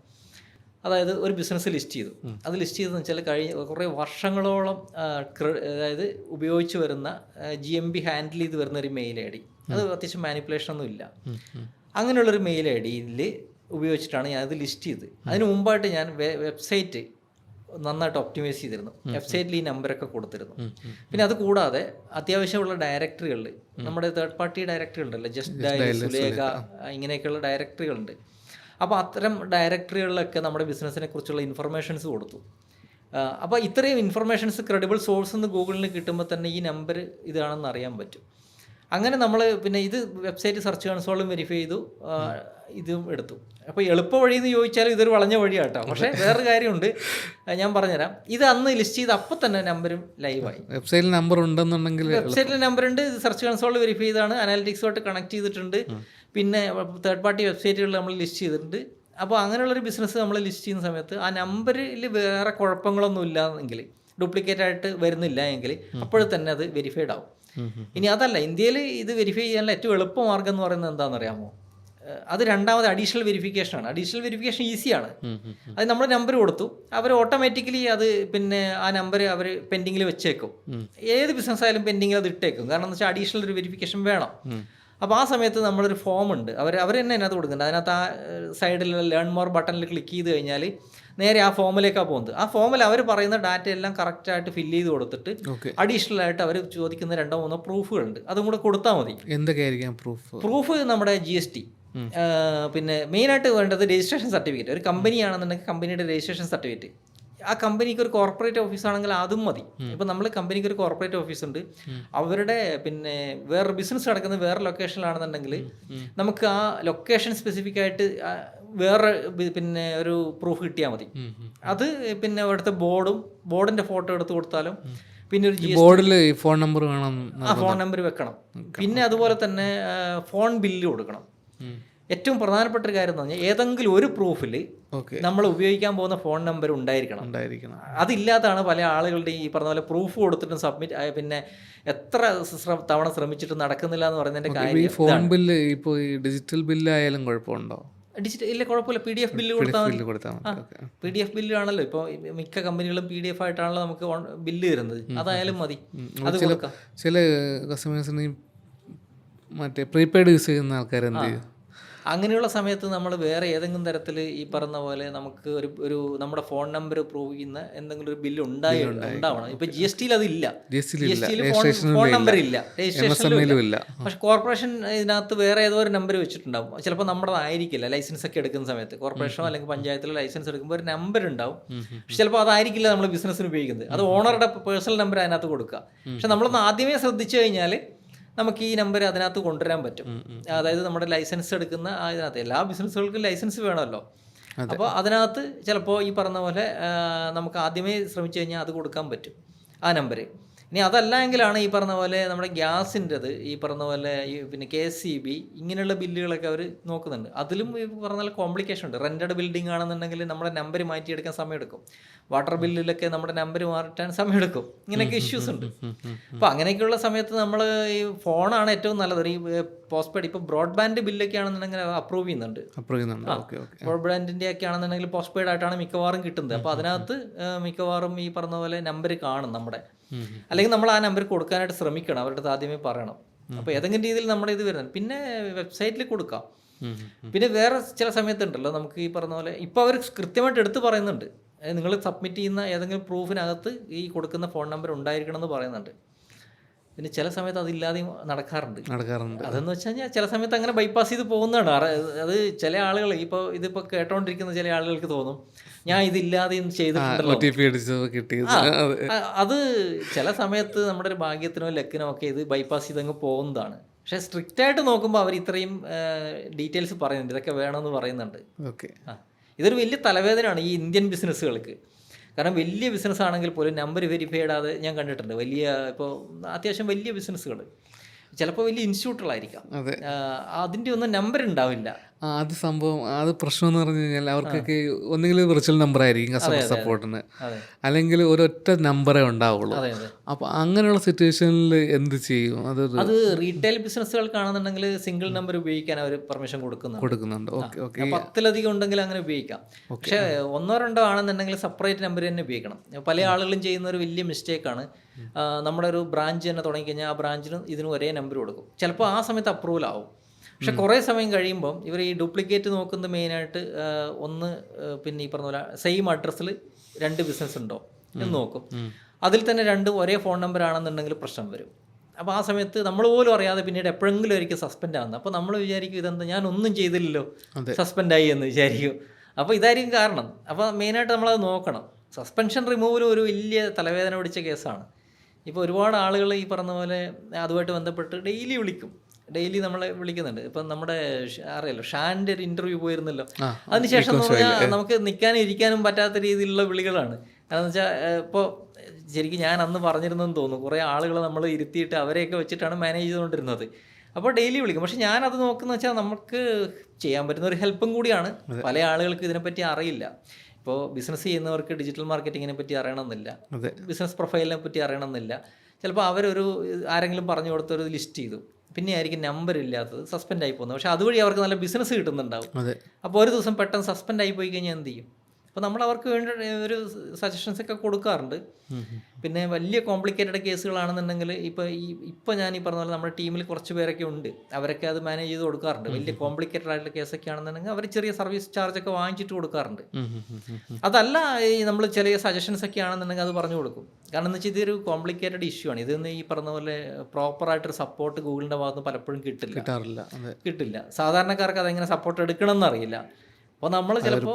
[SPEAKER 1] അതായത് ഒരു ബിസിനസ് ലിസ്റ്റ് ചെയ്തു. അത് ലിസ്റ്റ് ചെയ്തതെന്ന് വെച്ചാൽ കുറേ വർഷങ്ങളോളം അതായത് ഉപയോഗിച്ച് വരുന്ന GMB ഹാൻഡിൽ ചെയ്ത് വരുന്ന ഒരു മെയിൽ ID, അത് അത്യാവശ്യം മാനിപ്പുലേഷനൊന്നും ഇല്ല, അങ്ങനെയുള്ളൊരു മെയിൽ IDയിൽ ഉപയോഗിച്ചിട്ടാണ് ഞാനത് ലിസ്റ്റ് ചെയ്ത്. അതിന് മുമ്പായിട്ട് ഞാൻ വെബ്സൈറ്റ് നന്നായിട്ട് ഒപ്റ്റിമൈസ് ചെയ്തിരുന്നു, വെബ്സൈറ്റിൽ ഈ നമ്പറൊക്കെ കൊടുത്തിരുന്നു. പിന്നെ അത് കൂടാതെ അത്യാവശ്യമുള്ള ഡയറക്ടറികളിൽ, നമ്മുടെ തേർഡ് പാർട്ടി ഡയറക്ടറികളുണ്ടല്ലോ, ജസ്റ്റ് ഡയൽ, സുലേഖ, ഇങ്ങനെയൊക്കെയുള്ള ഡയറക്ടറികളുണ്ട്. അപ്പോൾ അത്തരം ഡയറക്ടറികളിലൊക്കെ നമ്മുടെ ബിസിനസ്സിനെ കുറിച്ചുള്ള ഇൻഫർമേഷൻസ് കൊടുത്തു. അപ്പോൾ ഇത്രയും ഇൻഫർമേഷൻസ് ക്രെഡിബിൾ സോഴ്സ് നിന്ന് ഗൂഗിളിൽ കിട്ടുമ്പോൾ തന്നെ ഈ നമ്പർ ഇതാണെന്ന് അറിയാൻ പറ്റും. അങ്ങനെ നമ്മൾ പിന്നെ ഇത് വെബ്സൈറ്റ് സെർച്ച് കൺസോളും വെരിഫൈ ചെയ്തു, ഇതും എടുത്തു. അപ്പോൾ എളുപ്പ വഴി എന്ന് ചോദിച്ചാൽ ഇതൊരു വളഞ്ഞ വഴിയാട്ടോ. പക്ഷേ വേറൊരു കാര്യമുണ്ട്, ഞാൻ പറഞ്ഞുതരാം. ഇത് അന്ന് ലിസ്റ്റ് ചെയ്ത് അപ്പോൾ തന്നെ നമ്പരും ലൈവായി.
[SPEAKER 2] വെബ്സൈറ്റിൽ നമ്പർ ഉണ്ടെന്നുണ്ടെങ്കിൽ,
[SPEAKER 1] വെബ്സൈറ്റിൽ നമ്പറുണ്ട്, സെർച്ച് കൺസോളിൽ വെരിഫൈ ചെയ്താണ്, അനാലിറ്റിക്സുമായിട്ട് കണക്ട് ചെയ്തിട്ടുണ്ട്, പിന്നെ തേർഡ് പാർട്ടി വെബ്സൈറ്റുകളിൽ നമ്മൾ ലിസ്റ്റ് ചെയ്തിട്ടുണ്ട്. അപ്പോൾ അങ്ങനെയുള്ളൊരു ബിസിനസ് നമ്മൾ ലിസ്റ്റ് ചെയ്യുന്ന സമയത്ത് ആ നമ്പറിൽ വേറെ കുഴപ്പങ്ങളൊന്നും ഇല്ലാന്നെങ്കിൽ, ഡ്യൂപ്ലിക്കേറ്റ് ആയിട്ട് വരുന്നില്ല എങ്കിൽ അപ്പോഴും തന്നെ അത് വെരിഫൈഡ് ആവും. ഇനി അതല്ല, ഇന്ത്യയിൽ ഇത് വെരിഫൈ ചെയ്യാനുള്ള ഏറ്റവും എളുപ്പ മാർഗ്ഗം എന്ന് പറയുന്നത് എന്താണെന്ന് അറിയാമോ? അത് രണ്ടാമത് അഡീഷണൽ വെരിഫിക്കേഷനാണ്. അഡീഷണൽ വെരിഫിക്കേഷൻ ഈസിയാണ്. അത് നമ്മൾ നമ്പർ കൊടുത്തു, അവർ ഓട്ടോമാറ്റിക്കലി അത് പിന്നെ ആ നമ്പർ അവർ പെൻഡിങ്ങിൽ വെച്ചേക്കും. ഏത് ബിസിനസ് ആയാലും പെൻഡിങ്ങിൽ അത് ഇട്ടേക്കും. കാരണം എന്ന് വെച്ചാൽ അഡീഷണൽ ഒരു വെരിഫിക്കേഷൻ വേണം. അപ്പോൾ ആ സമയത്ത് നമ്മളൊരു ഫോം ഉണ്ട്, അവർ തന്നെ അതിനകത്ത് കൊടുക്കുന്നുണ്ട്. അതിനകത്ത് ആ സൈഡിലുള്ള ലേൺ മോർ ബട്ടണിൽ ക്ലിക്ക് ചെയ്ത് കഴിഞ്ഞാൽ നേരെ ആ ഫോമിലേക്കാണ് പോകുന്നത്. ആ ഫോമിൽ അവർ പറയുന്ന ഡാറ്റ എല്ലാം കറക്റ്റായിട്ട് ഫില്ല് ചെയ്ത് കൊടുത്തിട്ട് അഡീഷണൽ ആയിട്ട് അവർ ചോദിക്കുന്ന 2-3 പ്രൂഫുകളുണ്ട്, അതും കൂടെ കൊടുത്താൽ മതി.
[SPEAKER 2] എന്തൊക്കെയായിരിക്കാം
[SPEAKER 1] പ്രൂഫ്? നമ്മുടെ GST, പിന്നെ മെയിനായിട്ട് വേണ്ടത് രജിസ്ട്രേഷൻ സർട്ടിഫിക്കറ്റ്. ഒരു കമ്പനിയാണെന്നുണ്ടെങ്കിൽ കമ്പനിയുടെ രജിസ്ട്രേഷൻ സർട്ടിഫിക്കറ്റ്. ആ കമ്പനിക്ക് ഒരു കോർപ്പറേറ്റ് ഓഫീസ് ആണെങ്കിൽ അതും മതി. ഇപ്പം നമ്മൾ കമ്പനിക്ക് ഒരു കോർപ്പറേറ്റ് ഓഫീസ് ഉണ്ട്, അവരുടെ പിന്നെ വേറെ ബിസിനസ് നടക്കുന്നത് വേറെ ലൊക്കേഷനിലാണെന്നുണ്ടെങ്കിൽ നമുക്ക് ആ ലൊക്കേഷൻ സ്പെസിഫിക് ആയിട്ട് വേറെ പിന്നെ ഒരു പ്രൂഫ് കിട്ടിയാൽ മതി. അത് പിന്നെ അവിടുത്തെ ബോർഡിൻ്റെ ഫോട്ടോ എടുത്ത് കൊടുത്താലും, പിന്നെ ഒരു
[SPEAKER 2] ബോർഡിൽ ഫോൺ നമ്പർ വേണം,
[SPEAKER 1] ആ ഫോൺ നമ്പർ വെക്കണം. പിന്നെ അതുപോലെ തന്നെ ഫോൺ ബില്ല് കൊടുക്കണം. ഏറ്റവും പ്രധാനപ്പെട്ട ഒരു കാര്യം എന്ന് പറഞ്ഞാൽ ഏതെങ്കിലും ഒരു പ്രൂഫിൽ
[SPEAKER 2] ഓക്കെ
[SPEAKER 1] നമ്മൾ ഉപയോഗിക്കാൻ പോകുന്ന ഫോൺ നമ്പർ ഉണ്ടായിരിക്കണം. അതില്ലാതാണ് പല ആളുകളുടെയും ഈ പറഞ്ഞ പോലെ പ്രൂഫ് കൊടുത്തിട്ടും സബ്മിറ്റ് പിന്നെ എത്ര തവണ ശ്രമിച്ചിട്ട് നടക്കുന്നില്ല എന്ന് പറയുന്നതിൻ്റെ
[SPEAKER 2] ഈ
[SPEAKER 1] കാര്യം.
[SPEAKER 2] ഫോൺ ബില്ല് ഇപ്പോൾ ഈ ഡിജിറ്റൽ ബില്ലായാലും കുഴപ്പമുണ്ടോ?
[SPEAKER 1] ഡിജിറ്റൽ ഇല്ല, കുഴപ്പമില്ല. PDF ബില്ല് കൊടുത്താൽ മതി. PDF ബില്ലാണല്ലോ ഇപ്പോൾ മിക്ക കമ്പനികളും PDF ആയിട്ടാണല്ലോ നമുക്ക് ബില്ല് തരുന്നത്. അതായാലും മതി, അത് കൊടുക്കാം.
[SPEAKER 2] ചില കസ്റ്റമേഴ്സിന് മറ്റേ പ്രീപെയ്ഡ് യൂസ് ചെയ്യുന്ന ആൾക്കാർ എന്ത് ചെയ്യും?
[SPEAKER 1] അങ്ങനെയുള്ള സമയത്ത് നമ്മൾ വേറെ ഏതെങ്കിലും തരത്തിൽ ഈ പറഞ്ഞ പോലെ നമുക്ക് ഒരു നമ്മുടെ ഫോൺ നമ്പർ പ്രൂവ് ചെയ്യുന്ന എന്തെങ്കിലും ഒരു ബില്ല് ഉണ്ടാവണം. ഇപ്പൊ GST അതില്ല, GST ഫോൺ നമ്പർ ഇല്ല, രജിസ്ട്രേഷനിലും ഇല്ല. പക്ഷെ കോർപ്പറേഷൻ ഇതിനകത്ത് വേറെ ഏതോ ഒരു നമ്പർ വെച്ചിട്ടുണ്ടാവും. ചിലപ്പോൾ നമ്മുടെ ആയിരിക്കില്ല. ലൈസൻസ് ഒക്കെ എടുക്കുന്ന സമയത്ത് കോർപ്പറേഷനോ അല്ലെങ്കിൽ പഞ്ചായത്തിലോ ലൈസൻസ് എടുക്കുമ്പോൾ ഒരു നമ്പർ ഉണ്ടാവും. പക്ഷെ ചിലപ്പോൾ അതായിരിക്കില്ല നമ്മൾ ബിസിനസ്സിന് ഉപയോഗിക്കുന്നത്. അത് ഓണറുടെ പേഴ്സണൽ നമ്പർ അതിനകത്ത് കൊടുക്കുക. പക്ഷെ നമ്മളൊന്ന് ആദ്യമേ ശ്രദ്ധിച്ചു കഴിഞ്ഞാൽ നമുക്ക് ഈ നമ്പർ അതിനകത്ത് കൊണ്ടുവരാൻ പറ്റും. അതായത് നമ്മുടെ ലൈസൻസ് എടുക്കുന്ന അതിനകത്ത് എല്ലാ ബിസിനസ്സുകൾക്കും ലൈസൻസ് വേണമല്ലോ. അപ്പോൾ അതിനകത്ത് ചിലപ്പോൾ ഈ പറഞ്ഞ പോലെ നമുക്ക് ആദ്യമേ ശ്രമിച്ചു കഴിഞ്ഞാൽ അത് കൊടുക്കാൻ പറ്റും, ആ നമ്പർ. ഇനി അതല്ല എങ്കിലാണ് ഈ പറഞ്ഞ പോലെ നമ്മുടെ ഗ്യാസിൻ്റെത് ഈ പറഞ്ഞ പോലെ ഈ പിന്നെ KSEB ഇങ്ങനെയുള്ള ബില്ലുകളൊക്കെ അവർ നോക്കുന്നുണ്ട്. അതിലും ഈ പറഞ്ഞ പോലെ കോംപ്ലിക്കേഷൻ ഉണ്ട്. റെൻറ്റഡ് ബിൽഡിംഗ് ആണെന്നുണ്ടെങ്കിൽ നമ്മുടെ നമ്പർ മാറ്റിയെടുക്കാൻ സമയമെടുക്കും. വാട്ടർ ബില്ലിലൊക്കെ നമ്മുടെ നമ്പർ മാറ്റാൻ സമയമെടുക്കും. ഇങ്ങനെയൊക്കെ ഇഷ്യൂസ് ഉണ്ട്. അപ്പോൾ അങ്ങനെയൊക്കെയുള്ള സമയത്ത് നമ്മൾ ഈ ഫോണാണ് ഏറ്റവും നല്ലത്. ഈ പോസ്റ്റ് പെയ്ഡ് ഇപ്പോൾ ബ്രോഡ്ബാൻഡ് ബില്ലൊക്കെ ആണെന്നുണ്ടെങ്കിൽ അപ്രൂവ് ചെയ്യുന്നുണ്ട്. ബ്രോഡ്ബാൻഡിൻ്റെ ഒക്കെ ആണെന്നുണ്ടെങ്കിൽ പോസ്റ്റ് പെയ്ഡ് ആയിട്ടാണ് മിക്കവാറും കിട്ടുന്നത്. അപ്പോൾ അതിനകത്ത് മിക്കവാറും ഈ പറഞ്ഞ പോലെ നമ്പർ കാണും നമ്മുടെ. അല്ലെങ്കിൽ നമ്മൾ ആ നമ്പർ കൊടുക്കാനായിട്ട് ശ്രമിക്കണം, അവരുടെ അടുത്ത് ആദ്യമേ പറയണം. അപ്പോൾ ഏതെങ്കിലും രീതിയിൽ നമ്മുടെ ഇത് വരുന്നത് പിന്നെ വെബ്സൈറ്റിൽ കൊടുക്കാം. പിന്നെ വേറെ ചില സമയത്തുണ്ടല്ലോ നമുക്ക് ഈ പറഞ്ഞ പോലെ ഇപ്പോൾ അവർ കൃത്യമായിട്ട് എടുത്ത് പറയുന്നുണ്ട്, നിങ്ങൾ സബ്മിറ്റ് ചെയ്യുന്ന ഏതെങ്കിലും പ്രൂഫിനകത്ത് ഈ കൊടുക്കുന്ന ഫോൺ നമ്പർ ഉണ്ടായിരിക്കണം എന്ന് പറയുന്നുണ്ട്. പിന്നെ ചില സമയത്ത് അതില്ലാതെയും നടക്കാറുണ്ട്. അതെന്ന് വെച്ച് കഴിഞ്ഞാൽ ചില സമയത്ത് അങ്ങനെ ബൈപ്പാസ് ചെയ്ത് പോകുന്നതാണ്. അത് ചില ആളുകൾ ഇതിപ്പോൾ കേട്ടോണ്ടിരിക്കുന്ന ചില ആളുകൾക്ക് തോന്നും ഞാൻ ഇതില്ലാതെയും ചെയ്തിട്ടുണ്ടല്ലോ. അത് ചില സമയത്ത് നമ്മുടെ ഒരു ഭാഗ്യത്തിനോ ലക്കിനോ ഒക്കെ ഇത് ബൈപ്പാസ് ചെയ്തങ്ങ് പോകുന്നതാണ്. പക്ഷേ സ്ട്രിക്റ്റ് ആയിട്ട് നോക്കുമ്പോൾ അവർ ഇത്രയും ഡീറ്റെയിൽസ് പറയുന്നുണ്ട്, ഇതൊക്കെ വേണമെന്ന് പറയുന്നുണ്ട്. ഇതൊരു വലിയ തലവേദനയാണ് ഈ ഇന്ത്യൻ ബിസിനസ്സുകൾക്ക്. കാരണം വലിയ ബിസിനസ് ആണെങ്കിൽ പോലും നമ്പർ വെരിഫൈ ചെയ്യാതെ ഞാൻ കണ്ടിട്ടുണ്ട്. ഇപ്പോൾ അത്യാവശ്യം വലിയ ബിസിനസ്സുകൾ ചിലപ്പോൾ വലിയ ഇൻസ്റ്റിറ്റ്യൂട്ടുകളായിരിക്കാം, അതിൻ്റെ ഒന്നും നമ്പർ ഉണ്ടാവില്ല.
[SPEAKER 2] അത് സംഭവം അത് പ്രശ്നം എന്ന് പറഞ്ഞു കഴിഞ്ഞാൽ അവർക്കൊക്കെ ഒന്നുകിൽ വിർച്വൽ നമ്പർ ആയിരിക്കും കസ്റ്റമർ സപ്പോർട്ടിന്, അല്ലെങ്കിൽ ഒരൊറ്റ നമ്പറേ ഉണ്ടാവുള്ളൂ. അപ്പോൾ അങ്ങനെയുള്ള സിറ്റുവേഷനിൽ എന്ത് ചെയ്യും? അത്
[SPEAKER 1] റീറ്റെയിൽ ബിസിനസ്സുകൾക്കാണെന്നുണ്ടെങ്കിൽ സിംഗിൾ നമ്പർ ഉപയോഗിക്കാൻ അവർ പെർമിഷൻ കൊടുക്കുന്നുണ്ട്. 10-ലധികം ഉണ്ടെങ്കിൽ അങ്ങനെ ഉപയോഗിക്കാം. പക്ഷേ 1-2 ആണെന്നുണ്ടെങ്കിൽ സെപ്പറേറ്റ് നമ്പർ തന്നെ ഉപയോഗിക്കണം. പല ആളുകളും ചെയ്യുന്ന ഒരു വലിയ മിസ്റ്റേക്കാണ്, നമ്മുടെ ഒരു ബ്രാഞ്ച് തന്നെ തുടങ്ങിക്കഴിഞ്ഞാൽ ആ ബ്രാഞ്ചിനും ഇതിനും ഒരേ നമ്പർ കൊടുക്കും. ചിലപ്പോൾ ആ സമയത്ത് അപ്രൂവൽ ആവും. പക്ഷെ കുറേ സമയം കഴിയുമ്പം ഇവർ ഈ ഡ്യൂപ്ലിക്കേറ്റ് നോക്കുന്നത് മെയിനായിട്ട് ഒന്ന് പിന്നെ ഈ പറഞ്ഞ പോലെ സെയിം അഡ്രസ്സിൽ 2 ബിസിനസ് ഉണ്ടോ എന്ന് നോക്കും. അതിൽ തന്നെ 2 ഒരേ ഫോൺ നമ്പർ ആണെന്നുണ്ടെങ്കിൽ പ്രശ്നം വരും. അപ്പോൾ ആ സമയത്ത് നമ്മൾ പോലും അറിയാതെ പിന്നീട് എപ്പോഴെങ്കിലും ഒരിക്കൽ സസ്പെൻഡ് ആകുന്നത്. അപ്പോൾ നമ്മൾ വിചാരിക്കും ഇതെന്താ ഞാൻ ഒന്നും ചെയ്തില്ലല്ലോ, സസ്പെൻഡായി എന്ന് വിചാരിക്കും. അപ്പോൾ ഇതായിരിക്കും കാരണം. അപ്പോൾ മെയിനായിട്ട് നമ്മളത് നോക്കണം. സസ്പെൻഷൻ റിമൂവലും ഒരു വലിയ തലവേദന പിടിച്ച കേസാണ്. ഇപ്പോൾ ഒരുപാട് ആളുകൾ ഈ പറഞ്ഞ പോലെ അതുമായിട്ട് ബന്ധപ്പെട്ട് ഡെയിലി നമ്മളെ വിളിക്കുന്നുണ്ട്. ഇപ്പം നമ്മുടെ അറിയാലോ ഷാൻ്റെ ഒരു ഇൻ്റർവ്യൂ പോയിരുന്നല്ലോ, അതിനുശേഷം എന്ന് പറഞ്ഞാൽ നമുക്ക് നിൽക്കാനും ഇരിക്കാനും പറ്റാത്ത രീതിയിലുള്ള വിളികളാണ്. കാരണം വെച്ചാൽ ഇപ്പോൾ ശരിക്കും ഞാൻ അന്ന് പറഞ്ഞിരുന്നെന്ന് തോന്നുന്നു, കുറേ ആളുകൾ നമ്മൾ ഇരുത്തിയിട്ട് അവരെയൊക്കെ വെച്ചിട്ടാണ് മാനേജ് ചെയ്തുകൊണ്ടിരുന്നത്. അപ്പോൾ ഡെയിലി വിളിക്കും. പക്ഷെ ഞാനത് നോക്കുന്ന വെച്ചാൽ നമുക്ക് ചെയ്യാൻ പറ്റുന്ന ഒരു ഹെൽപ്പും കൂടിയാണ്. പല ആളുകൾക്ക് ഇതിനെപ്പറ്റി അറിയില്ല. ഇപ്പോൾ ബിസിനസ് ചെയ്യുന്നവർക്ക് ഡിജിറ്റൽ മാർക്കറ്റിങ്ങിനെ പറ്റി അറിയണമെന്നില്ല, ബിസിനസ് പ്രൊഫൈലിനെ പറ്റി അറിയണമെന്നില്ല. ചിലപ്പോൾ ആരെങ്കിലും പറഞ്ഞു കൊടുത്തൊരു ലിസ്റ്റ് ചെയ്തു, പിന്നെ ആയിരിക്കും നമ്പർ ഇല്ലാത്തത്, സസ്പെൻഡ് ആയി പോകുന്നത്. പക്ഷേ അതുവഴി അവർക്ക് നല്ല ബിസിനസ് കിട്ടുന്നുണ്ടാവും. അപ്പോൾ ഒരു ദിവസം പെട്ടെന്ന് സസ്പെൻഡ് ആയി പോയി കഴിഞ്ഞാൽ എന്ത് ചെയ്യും? അപ്പോൾ നമ്മൾ അവർക്ക് വേണ്ടി ഒരു സജഷൻസ് ഒക്കെ കൊടുക്കാറുണ്ട്. പിന്നെ വലിയ കോംപ്ലിക്കേറ്റഡ് കേസുകളാണെന്നുണ്ടെങ്കിൽ ഇപ്പോൾ ഞാൻ ഈ പറഞ്ഞ പോലെ നമ്മുടെ ടീമിൽ കുറച്ച് പേരൊക്കെ ഉണ്ട്, അവരൊക്കെ അത് മാനേജ് ചെയ്ത് കൊടുക്കാറുണ്ട്. വലിയ കോംപ്ലിക്കേറ്റഡ് ആയിട്ടുള്ള കേസൊക്കെ ആണെന്നുണ്ടെങ്കിൽ അവർ ചെറിയ സർവീസ് ചാർജൊക്കെ വാങ്ങിച്ചിട്ട് കൊടുക്കാറുണ്ട്. അതല്ല ഈ നമ്മൾ ചെറിയ സജഷൻസ് ഒക്കെ ആണെന്നുണ്ടെങ്കിൽ അത് പറഞ്ഞു കൊടുക്കും. കാരണം എന്ന് വെച്ചാൽ ഇതൊരു കോംപ്ലിക്കേറ്റഡ് ഇഷ്യൂ ആണ്. ഇതൊന്നും ഈ പറഞ്ഞ പോലെ പ്രോപ്പറായിട്ടൊരു സപ്പോർട്ട് ഗൂഗിളിൻ്റെ ഭാഗത്ത് പലപ്പോഴും കിട്ടില്ല. സാധാരണക്കാർക്ക് അതെങ്ങനെ സപ്പോർട്ട് എടുക്കണം എന്നറിയില്ല. അപ്പോൾ നമ്മൾ ചിലപ്പോൾ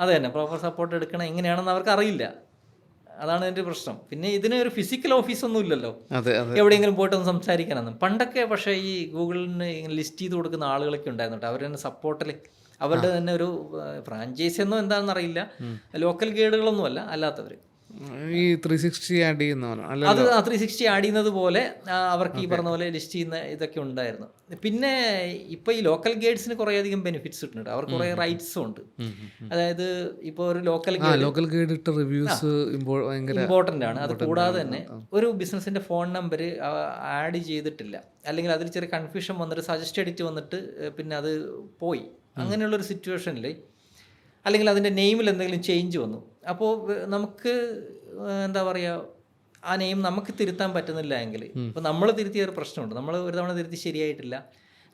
[SPEAKER 1] അതെ തന്നെ പ്രോപ്പർ സപ്പോർട്ട് എടുക്കണം എങ്ങനെയാണെന്ന് അവർക്ക് അറിയില്ല. അതാണ് എൻ്റെ പ്രശ്നം. പിന്നെ ഇതിന് ഒരു ഫിസിക്കൽ ഓഫീസൊന്നും ഇല്ലല്ലോ, എവിടെയെങ്കിലും പോയിട്ടൊന്ന് സംസാരിക്കാനൊന്നും. പണ്ടൊക്കെ പക്ഷേ ഈ ഗൂഗിളിന് ലിസ്റ്റ് ചെയ്ത് കൊടുക്കുന്ന ആളുകളൊക്കെ ഉണ്ടായിരുന്നു. അവർ തന്നെ സപ്പോർട്ടിൽ അവരുടെ തന്നെ ഒരു ഫ്രാഞ്ചൈസി എന്നോ എന്താണെന്ന് അറിയില്ല, ലോക്കൽ ഗൈഡുകളൊന്നും അല്ല, അല്ലാത്തവർ
[SPEAKER 2] ഈ 360 ആഡ് ചെയ്യുന്നവനോ അല്ല?
[SPEAKER 1] അത് 360 ആഡ് ചെയ്യുന്നത് പോലെ അവർക്ക് ഈ പറഞ്ഞ പോലെ ലിസ്റ്റ് ചെയ്യുന്ന ഇതൊക്കെ ഉണ്ടായിരുന്നു. പിന്നെ ഇപ്പോൾ ഈ ലോക്കൽ ഗൈഡ്സിന് കുറേയധികം ബെനിഫിറ്റ്സ് കിട്ടുന്നുണ്ട്. അവർക്ക് കുറേ റൈറ്റ്സും ഉണ്ട്. അതായത് ഇപ്പോൾ ഒരു ലോക്കൽ
[SPEAKER 2] ഗൈഡ് ഇട്ട റിവ്യൂസ്
[SPEAKER 1] ഇമ്പോർട്ടൻ്റ് ആണ്. അത് കൂടാതെ തന്നെ ഒരു ബിസിനസ്സിൻ്റെ ഫോൺ നമ്പർ ആഡ് ചെയ്തിട്ടില്ല, അല്ലെങ്കിൽ അതിൽ ചെറിയ കൺഫ്യൂഷൻ വന്നിട്ട് സജസ്റ്റ് എഡിറ്റ് വന്നിട്ട് പിന്നെ അത് പോയി, അങ്ങനെയുള്ളൊരു സിറ്റുവേഷനിൽ, അല്ലെങ്കിൽ അതിൻ്റെ നെയിമിൽ എന്തെങ്കിലും ചേഞ്ച് വന്നു, അപ്പോൾ നമുക്ക് എന്താ പറയുക, ആ നെയിം നമുക്ക് തിരുത്താൻ പറ്റുന്നില്ല എങ്കിൽ, ഇപ്പോൾ നമ്മൾ തിരുത്തിയ ഒരു പ്രശ്നമുണ്ട്. നമ്മൾ ഒരു തവണ തിരുത്തി ശരിയായിട്ടില്ല,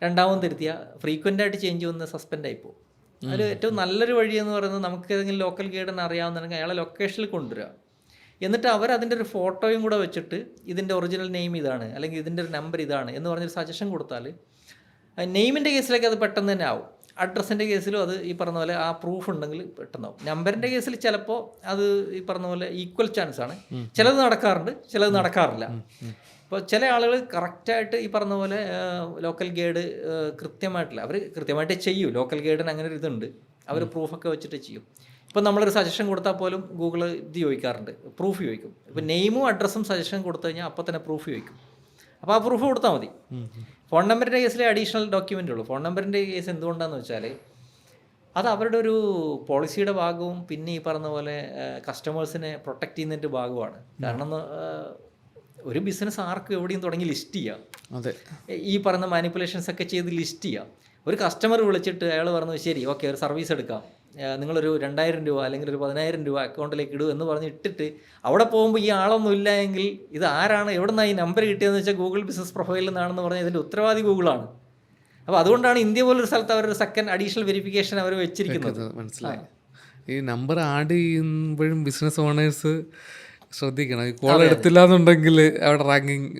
[SPEAKER 1] രണ്ടാമത് തിരുത്തിയ ഫ്രീക്വൻ്റ് ആയിട്ട് ചേഞ്ച് വന്ന് സസ്പെൻഡ് ആയിപ്പോൾ. അതിൽ ഏറ്റവും നല്ലൊരു വഴി എന്ന് പറയുന്നത്, നമുക്ക് ഏതെങ്കിലും ലോക്കൽ ഗൈഡിനെ അറിയാവുന്നുണ്ടെങ്കിൽ അയാളെ ലൊക്കേഷനിൽ കൊണ്ടുവരിക, എന്നിട്ട് അവരതിൻ്റെ ഒരു ഫോട്ടോയും കൂടെ വെച്ചിട്ട് ഇതിൻ്റെ ഒറിജിനൽ നെയിം ഇതാണ്, അല്ലെങ്കിൽ ഇതിൻ്റെ ഒരു നമ്പർ ഇതാണ് എന്ന് പറഞ്ഞൊരു സജഷൻ കൊടുത്താൽ, നെയിമിൻ്റെ കേസിലേക്ക് അത് പെട്ടെന്ന് തന്നെ ആവും. അഡ്രസ്സിൻ്റെ കേസിലും അത് ഈ പറഞ്ഞ പോലെ ആ പ്രൂഫ് ഉണ്ടെങ്കിൽ പെട്ടെന്നാവും. നമ്പറിൻ്റെ കേസിൽ ചിലപ്പോൾ അത് ഈ പറഞ്ഞ പോലെ ഈക്വൽ ചാൻസ് ആണ്. ചിലത് നടക്കാറുണ്ട്, ചിലത് നടക്കാറില്ല. ഇപ്പോൾ ചില ആളുകൾ കറക്റ്റായിട്ട് ഈ പറഞ്ഞ പോലെ ലോക്കൽ ഗൈഡ് കൃത്യമായിട്ടില്ല, അവർ കൃത്യമായിട്ട് ചെയ്യും. ലോക്കൽ ഗൈഡിന് അങ്ങനെ ഒരു ഇതുണ്ട്, അവർ പ്രൂഫൊക്കെ വെച്ചിട്ട് ചെയ്യും. ഇപ്പോൾ നമ്മളൊരു സജഷൻ കൊടുത്താൽ പോലും ഗൂഗിൾ ഇത് ചോദിക്കാറുണ്ട്, പ്രൂഫ് ചോദിക്കും. ഇപ്പോൾ നെയിമും അഡ്രസ്സും സജഷൻ കൊടുത്തു കഴിഞ്ഞാൽ അപ്പോൾ തന്നെ പ്രൂഫ് ചോദിക്കും. അപ്പോൾ ആ പ്രൂഫ് കൊടുത്താൽ മതി. ഫോൺ നമ്പറിൻ്റെ കേസിലെ അഡീഷണൽ ഡോക്യുമെൻ്റ് ഉള്ളൂ. ഫോൺ നമ്പറിൻ്റെ കേസ് എന്തുകൊണ്ടാണെന്ന് വെച്ചാൽ അത് അവരുടെ ഒരു പോളിസിയുടെ ഭാഗവും പിന്നെ ഈ പറഞ്ഞ പോലെ കസ്റ്റമേഴ്സിനെ പ്രൊട്ടക്റ്റ് ചെയ്യുന്നതിൻ്റെ ഭാഗമാണ്. കാരണം ഒരു ബിസിനസ് ആർക്കും എവിടെയും തുടങ്ങി ലിസ്റ്റ് ചെയ്യാം.
[SPEAKER 2] അതെ,
[SPEAKER 1] ഈ പറഞ്ഞ മാനിപ്പുലേഷൻസ് ഒക്കെ ചെയ്ത് ലിസ്റ്റ് ചെയ്യാം. ഒരു കസ്റ്റമർ വിളിച്ചിട്ട് അയാൾ പറഞ്ഞു ശരി ഓക്കെ ഒരു സർവീസ് എടുക്കാം, നിങ്ങളൊരു 2000 രൂപ അല്ലെങ്കിൽ ഒരു 10,000 രൂപ അക്കൗണ്ടിലേക്ക് ഇടൂ എന്ന് പറഞ്ഞ് ഇട്ടിട്ട് അവിടെ പോകുമ്പോൾ ഈ ആളൊന്നും ഇല്ല എങ്കിൽ ഇത് ആരാണ്, എവിടെ നിന്നാണ് ഈ നമ്പർ കിട്ടിയതെന്ന് വെച്ചാൽ ഗൂഗിൾ ബിസിനസ് പ്രൊഫൈലിൽ നിന്നാണെന്ന് പറഞ്ഞാൽ ഇതിൻ്റെ ഉത്തരവാദി ഗൂഗിളാണ്. അപ്പോൾ അതുകൊണ്ടാണ് ഇന്ത്യ പോലൊരു സ്ഥലത്ത് അവരൊരു സെക്കൻഡ് അഡീഷണൽ വെരിഫിക്കേഷൻ അവർ വെച്ചിരിക്കുന്നത്.
[SPEAKER 2] മനസ്സിലായി. ഈ നമ്പർ ആഡ് ചെയ്യുമ്പോഴും ബിസിനസ് ഓണേഴ്സ് ശ്രദ്ധിക്കണം. ഈ കോൾ എടുത്തില്ല എന്നുണ്ടെങ്കിൽ അവിടെ റാങ്കിങ്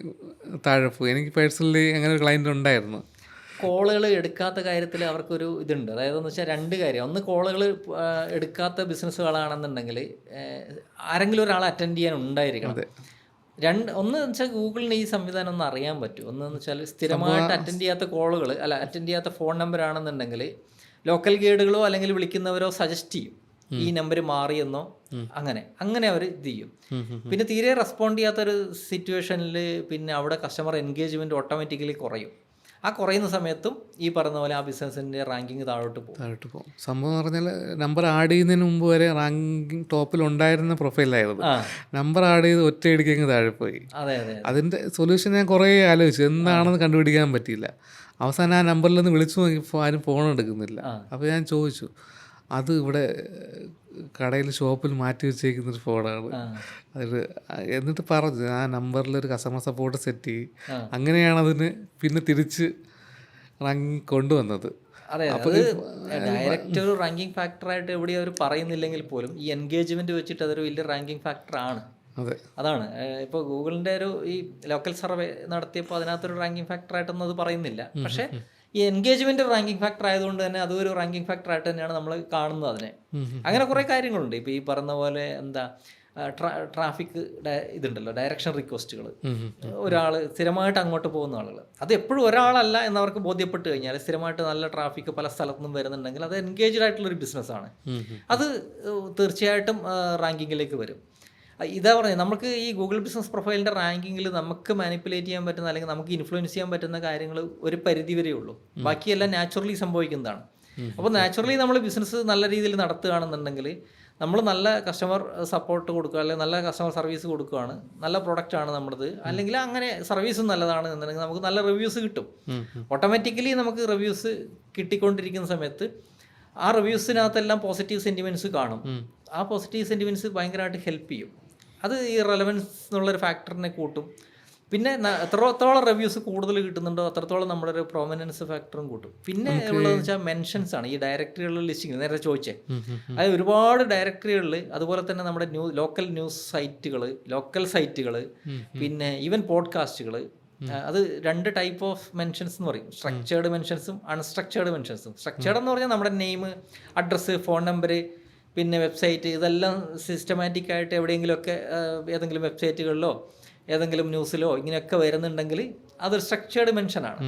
[SPEAKER 2] താഴെ പോകും. എനിക്ക് പേഴ്സണലി അങ്ങനെ ഒരു ക്ലയൻറ്റ് ഉണ്ടായിരുന്നു.
[SPEAKER 1] കോളുകൾ എടുക്കാത്ത കാര്യത്തിൽ അവർക്കൊരു ഇതുണ്ട്. അതായത് എന്ന് വെച്ചാൽ രണ്ട് കാര്യം. ഒന്ന്, കോളുകൾ എടുക്കാത്ത ബിസിനസ്സുകളാണെന്നുണ്ടെങ്കിൽ ആരെങ്കിലും ഒരാൾ അറ്റൻഡ് ചെയ്യാൻ ഉണ്ടായിരിക്കണം. ഒന്ന് വെച്ചാൽ ഗൂഗിളിന് ഈ സംവിധാനം ഒന്ന് അറിയാൻ പറ്റും. ഒന്ന് വെച്ചാൽ സ്ഥിരമായിട്ട് അറ്റൻഡ് ചെയ്യാത്ത കോളുകൾ അറ്റൻഡ് ചെയ്യാത്ത ഫോൺ നമ്പർ ആണെന്നുണ്ടെങ്കിൽ ലോക്കൽ ഗൈഡുകളോ അല്ലെങ്കിൽ വിളിക്കുന്നവരോ സജസ്റ്റ് ചെയ്യും ഈ നമ്പർ മാറിയെന്നോ, അങ്ങനെ അവർ ഇത് ചെയ്യും. പിന്നെ തീരെ റെസ്പോണ്ട് ചെയ്യാത്തൊരു സിറ്റുവേഷനിൽ പിന്നെ അവിടെ കസ്റ്റമർ എൻഗേജ്മെൻറ്റ് ഓട്ടോമാറ്റിക്കലി കുറയും. ആ കുറയുന്ന സമയത്തും ഈ പറഞ്ഞ പോലെ ആ ബിസിനസ്സിൻ്റെ റാങ്കിങ് താഴോട്ട് പോകും.
[SPEAKER 2] സംഭവം പറഞ്ഞാൽ നമ്പർ ആഡ് ചെയ്യുന്നതിന് മുമ്പ് വരെ റാങ്കിങ് ടോപ്പിൽ ഉണ്ടായിരുന്ന പ്രൊഫൈലായിരുന്നു. നമ്പർ ആഡ് ചെയ്ത് ഒറ്റയടിക്കങ്ങ് താഴെ പോയി. അതിൻ്റെ സൊല്യൂഷൻ ഞാൻ കുറേ ആലോചിച്ചു, എന്താണെന്ന് കണ്ടുപിടിക്കാൻ പറ്റിയില്ല. അവസാനം ആ നമ്പറിൽ നിന്ന് വിളിച്ചു നോക്കിയപ്പോൾ ആരും ഫോൺ എടുക്കുന്നില്ല. അപ്പോൾ ഞാൻ ചോദിച്ചു, അത് ഇവിടെ കടയിൽ ഷോപ്പിൽ മാറ്റി വെച്ചേക്കുന്നൊരു ഫോണാണ്. അത് എന്നിട്ട് പറഞ്ഞു ആ നമ്പറിലൊരു കസ്റ്റമർ സപ്പോർട്ട് സെറ്റ് ചെയ്യും. അങ്ങനെയാണ് അതിന് പിന്നെ തിരിച്ച് റാങ്കിങ് കൊണ്ടുവന്നത്.
[SPEAKER 1] അതെ, അത് ഡയറക്റ്റ് ഒരു റാങ്കിങ് ഫാക്ടറായിട്ട് എവിടെയും അവർ പറയുന്നില്ലെങ്കിൽ പോലും ഈ എൻഗേജ്മെന്റ് വെച്ചിട്ട് അതൊരു വലിയ റാങ്കിങ് ഫാക്ടറാണ്. അതാണ് ഇപ്പോൾ ഗൂഗിളിൻ്റെ ഒരു ഈ ലോക്കൽ സർവേ നടത്തിയപ്പോൾ അതിനകത്തൊരു റാങ്കിങ് ഫാക്ടറായിട്ടൊന്നും അത് പറയുന്നില്ല. പക്ഷേ ഈ എൻഗേജ്മെന്റ് റാങ്കിങ് ഫാക്ടർ ആയതുകൊണ്ട് തന്നെ അതൊരു റാങ്കിങ് ഫാക്ടർ ആയിട്ട് തന്നെയാണ് നമ്മൾ കാണുന്നത് അതിനെ. അങ്ങനെ കുറേ കാര്യങ്ങളുണ്ട്. ഇപ്പോൾ ഈ പറഞ്ഞ പോലെ എന്താ ട്രാഫിക് ഇതുണ്ടല്ലോ, ഡയറക്ഷൻ റിക്വസ്റ്റുകൾ. ഒരാൾ സ്ഥിരമായിട്ട് അങ്ങോട്ട് പോകുന്ന ആളുകൾ, അത് എപ്പോഴും ഒരാളല്ല എന്നവർക്ക് ബോധ്യപ്പെട്ട് കഴിഞ്ഞാൽ സ്ഥിരമായിട്ട് നല്ല ട്രാഫിക് പല സ്ഥലത്തു നിന്നും വരുന്നുണ്ടെങ്കിൽ അത് എൻഗേജ്ഡ് ആയിട്ടുള്ളൊരു ബിസിനസ്സാണ്. അത് തീർച്ചയായിട്ടും റാങ്കിങ്ങിലേക്ക് വരും. ഇതാ പറഞ്ഞത്, നമുക്ക് ഈ ഗൂഗിൾ ബിസിനസ് പ്രൊഫൈലിൻ്റെ റാങ്കിങ്ങിൽ നമുക്ക് മാനിപ്പുലേറ്റ് ചെയ്യാൻ പറ്റുന്ന അല്ലെങ്കിൽ നമുക്ക് ഇൻഫ്ലുവൻസ് ചെയ്യാൻ പറ്റുന്ന കാര്യങ്ങൾ ഒരു പരിധി വരെ ഉള്ളൂ. ബാക്കിയെല്ലാം നാച്ചുറലി സംഭവിക്കുന്നതാണ്. അപ്പോൾ നാച്ചുറലി നമ്മൾ ബിസിനസ് നല്ല രീതിയിൽ നടത്തുകയാണെന്നുണ്ടെങ്കിൽ നമ്മൾ നല്ല കസ്റ്റമർ സപ്പോർട്ട് കൊടുക്കുക, അല്ലെങ്കിൽ നല്ല കസ്റ്റമർ സർവീസ് കൊടുക്കുകയാണ്, നല്ല പ്രൊഡക്റ്റാണ് നമ്മുടേത്, അല്ലെങ്കിൽ അങ്ങനെ സർവീസും നല്ലതാണ് എന്നുണ്ടെങ്കിൽ നമുക്ക് നല്ല റിവ്യൂസ് കിട്ടും. ഓട്ടോമാറ്റിക്കലി നമുക്ക് റിവ്യൂസ് കിട്ടിക്കൊണ്ടിരിക്കുന്ന സമയത്ത് ആ റിവ്യൂസിനകത്തെല്ലാം പോസിറ്റീവ് സെൻറ്റിമെൻറ്റ്സ് കാണും. ആ പോസിറ്റീവ് സെൻറ്റിമെൻറ്റ്സ് ഭയങ്കരമായിട്ട് ഹെൽപ്പ് ചെയ്യും. അത് ഈ റെലവൻസ് എന്നുള്ളൊരു ഫാക്ടറിനെ കൂട്ടും. പിന്നെ എത്രത്തോളം റിവ്യൂസ് കൂടുതൽ കിട്ടുന്നുണ്ടോ അത്രത്തോളം നമ്മുടെ ഒരു പ്രോമിനൻസ് ഫാക്ടറും കൂട്ടും. പിന്നെ ഉള്ളതെന്ന് വെച്ചാൽ മെൻഷൻസ് ആണ്. ഈ ഡയറക്ടറികളിൽ ലിസ്റ്റിംഗ് നേരത്തെ ചോദിച്ചേ, അത് ഒരുപാട് ഡയറക്ടറികളിൽ, അതുപോലെ തന്നെ നമ്മുടെ ലോക്കൽ ന്യൂസ് സൈറ്റുകൾ, ലോക്കൽ സൈറ്റുകൾ, പിന്നെ ഈവൻ പോഡ്കാസ്റ്റുകൾ, അത് രണ്ട് ടൈപ്പ് ഓഫ് മെൻഷൻസ് എന്ന് പറയും. സ്ട്രക്ചേർഡ് മെൻഷൻസും അൺസ്ട്രക്ചേർഡ് മെൻഷൻസും. സ്ട്രക്ചേർഡ് എന്ന് പറഞ്ഞാൽ നമ്മുടെ നെയിം, അഡ്രസ്സ്, ഫോൺ നമ്പർ, പിന്നെ വെബ്സൈറ്റ്, ഇതെല്ലാം സിസ്റ്റമാറ്റിക് ആയിട്ട് എവിടെയെങ്കിലുമൊക്കെ ഏതെങ്കിലും വെബ്സൈറ്റുകളിലോ ഏതെങ്കിലും ന്യൂസിലോ ഇങ്ങനെയൊക്കെ വരുന്നുണ്ടെങ്കിൽ അതൊരു സ്ട്രക്ചേർഡ് മെൻഷനാണ്.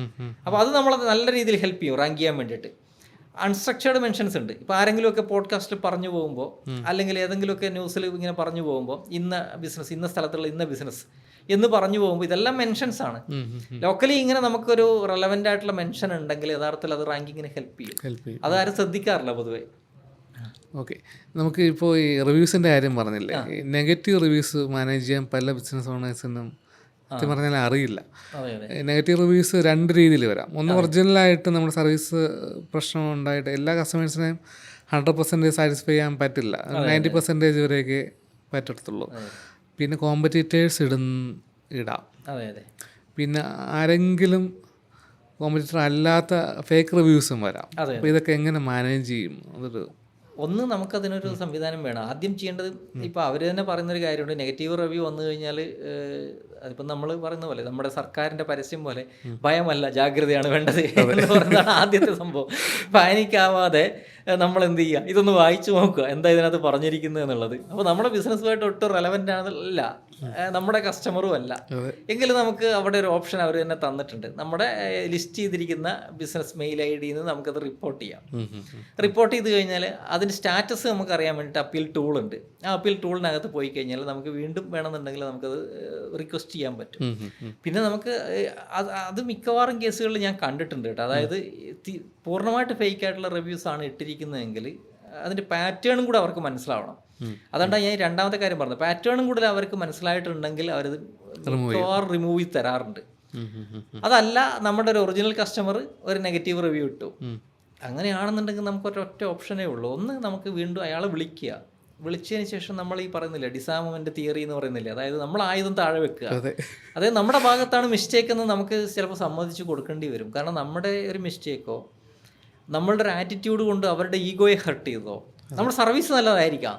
[SPEAKER 1] അപ്പോൾ അത് നമ്മളത് നല്ല രീതിയിൽ ഹെൽപ്പ് ചെയ്യും റാങ്ക് ചെയ്യാൻ വേണ്ടിയിട്ട്. അൺസ്ട്രക്ചേർഡ് മെൻഷൻസ് ഉണ്ട്. ഇപ്പോൾ ആരെങ്കിലുമൊക്കെ പോഡ്കാസ്റ്റിൽ പറഞ്ഞു പോകുമ്പോൾ അല്ലെങ്കിൽ ഏതെങ്കിലുമൊക്കെ ന്യൂസിൽ ഇങ്ങനെ പറഞ്ഞു പോകുമ്പോൾ ഇന്ന ബിസിനസ്, ഇന്ന സ്ഥലത്തുള്ള ഇന്ന ബിസിനസ് എന്ന് പറഞ്ഞു പോകുമ്പോൾ ഇതെല്ലാം മെൻഷൻസ് ആണ്. ലോക്കലി ഇങ്ങനെ നമുക്കൊരു റെലവൻ്റ് ആയിട്ടുള്ള മെൻഷൻ ഉണ്ടെങ്കിൽ യഥാർത്ഥത്തിൽ അത് റാങ്കിങ്ങിന് ഹെൽപ്പ് ചെയ്യും. അതാരും ശ്രദ്ധിക്കാറില്ല പൊതുവേ.
[SPEAKER 2] ഓക്കെ, നമുക്ക് ഇപ്പോൾ ഈ റിവ്യൂസിൻ്റെ കാര്യം പറഞ്ഞില്ലേ, നെഗറ്റീവ് റിവ്യൂസ് മാനേജ് ചെയ്യാൻ പല ബിസിനസ് ഓണേഴ്സിനും സത്യം പറഞ്ഞാൽ അറിയില്ല. നെഗറ്റീവ് റിവ്യൂസ് 2 രീതിയിൽ വരാം. ഒന്ന്, ഒറിജിനലായിട്ട് നമ്മുടെ സർവീസ് പ്രശ്നം ഉണ്ടായിട്ട് എല്ലാ കസ്റ്റമേഴ്സിനെയും 100% സാറ്റിസ്ഫൈ ചെയ്യാൻ പറ്റില്ല, 90% വരെയൊക്കെ പറ്റത്തുള്ളൂ. പിന്നെ കോമ്പറ്റീറ്റേഴ്സ് ഇടാം. പിന്നെ ആരെങ്കിലും കോമ്പറ്റീറ്റർ അല്ലാത്ത ഫേക്ക് റിവ്യൂസും വരാം. അപ്പോൾ ഇതൊക്കെ എങ്ങനെ മാനേജ് ചെയ്യും? അതൊരു
[SPEAKER 1] ഒന്ന് നമുക്കതിനൊരു സംവിധാനം വേണം. ആദ്യം ചെയ്യേണ്ടത്, ഇപ്പോൾ അവർ തന്നെ പറയുന്നൊരു കാര്യമുണ്ട്, നെഗറ്റീവ് റിവ്യൂ വന്നു കഴിഞ്ഞാൽ അതിപ്പം നമ്മൾ പറയുന്ന പോലെ നമ്മുടെ സർക്കാരിൻ്റെ പരസ്യം പോലെ ഭയമല്ല ജാഗ്രതയാണ് വേണ്ടത് എന്ന് പറയുന്നതാണ് ആദ്യത്തെ സംഭവം. പാനിക്കാവാതെ നമ്മൾ എന്ത് ചെയ്യുക, ഇതൊന്ന് വായിച്ചു നോക്കുക എന്താ ഇതിനകത്ത് പറഞ്ഞിരിക്കുന്നത് എന്നുള്ളത്. അപ്പോൾ നമ്മുടെ ബിസിനസ്സുമായിട്ട് ഒട്ടും റെലവൻ്റ് ആണെന്നല്ല, നമ്മുടെ കസ്റ്റമറും അല്ല എങ്കിൽ നമുക്ക് അവിടെ ഒരു ഓപ്ഷൻ അവർ തന്നെ തന്നിട്ടുണ്ട്. നമ്മുടെ ലിസ്റ്റ് ചെയ്തിരിക്കുന്ന ബിസിനസ് മെയിൽ ID നിന്ന് നമുക്കത് റിപ്പോർട്ട് ചെയ്യാം. റിപ്പോർട്ട് ചെയ്ത് കഴിഞ്ഞാൽ അതിൻ്റെ സ്റ്റാറ്റസ് നമുക്ക് അറിയാൻ വേണ്ടിയിട്ട് അപ്പീൽ ടൂൾ ഉണ്ട്. ആ അപ്പീൽ ടൂളിനകത്ത് പോയി കഴിഞ്ഞാൽ നമുക്ക് വീണ്ടും വേണമെന്നുണ്ടെങ്കിൽ നമുക്കത് റിക്വസ്റ്റ് ചെയ്യാൻ പറ്റും. പിന്നെ നമുക്ക് അത് മിക്കവാറും കേസുകളിൽ ഞാൻ കണ്ടിട്ടുണ്ട് കേട്ടോ. അതായത് പൂർണ്ണമായിട്ട് ഫേക്ക് ആയിട്ടുള്ള റിവ്യൂസ് ആണ് ഇട്ടിരിക്കുന്നതെങ്കിൽ അതിൻ്റെ പാറ്റേണും കൂടെ അവർക്ക് മനസ്സിലാവണം. അതുകൊണ്ടാണ് ഞാൻ രണ്ടാമത്തെ കാര്യം പറഞ്ഞത്. പാറ്റേണും കൂടെ അവർക്ക് മനസ്സിലായിട്ടുണ്ടെങ്കിൽ അവരത് മിക്കവാറും റിമൂവ് ചെയ്ത് തരാറുണ്ട്. അതല്ല നമ്മുടെ ഒരു ഒറിജിനൽ കസ്റ്റമർ ഒരു നെഗറ്റീവ് റിവ്യൂ ഇട്ടു, അങ്ങനെയാണെന്നുണ്ടെങ്കിൽ നമുക്ക് ഒരൊറ്റ ഓപ്ഷനേ ഉള്ളൂ. ഒന്ന്, നമുക്ക് വീണ്ടും അയാളെ വിളിക്കുക. വിളിച്ചതിന് ശേഷം നമ്മൾ ഈ പറയുന്നില്ല ഡിസാമമെൻ്റ് തിയറി എന്ന് പറയുന്നില്ലേ, അതായത് നമ്മൾ ആയുധം താഴെ വെക്കുക. അതായത് നമ്മുടെ ഭാഗത്താണ് മിസ്റ്റേക്ക് എന്ന് നമുക്ക് ചിലപ്പോൾ സമ്മതിച്ച് കൊടുക്കേണ്ടി വരും. കാരണം നമ്മുടെ ഒരു മിസ്റ്റേക്കോ നമ്മളുടെ ഒരു ആറ്റിറ്റ്യൂഡ് കൊണ്ട് അവരുടെ ഈഗോയെ ഹർട്ട് ചെയ്തോ, നമ്മുടെ സർവീസ് നല്ലതായിരിക്കാം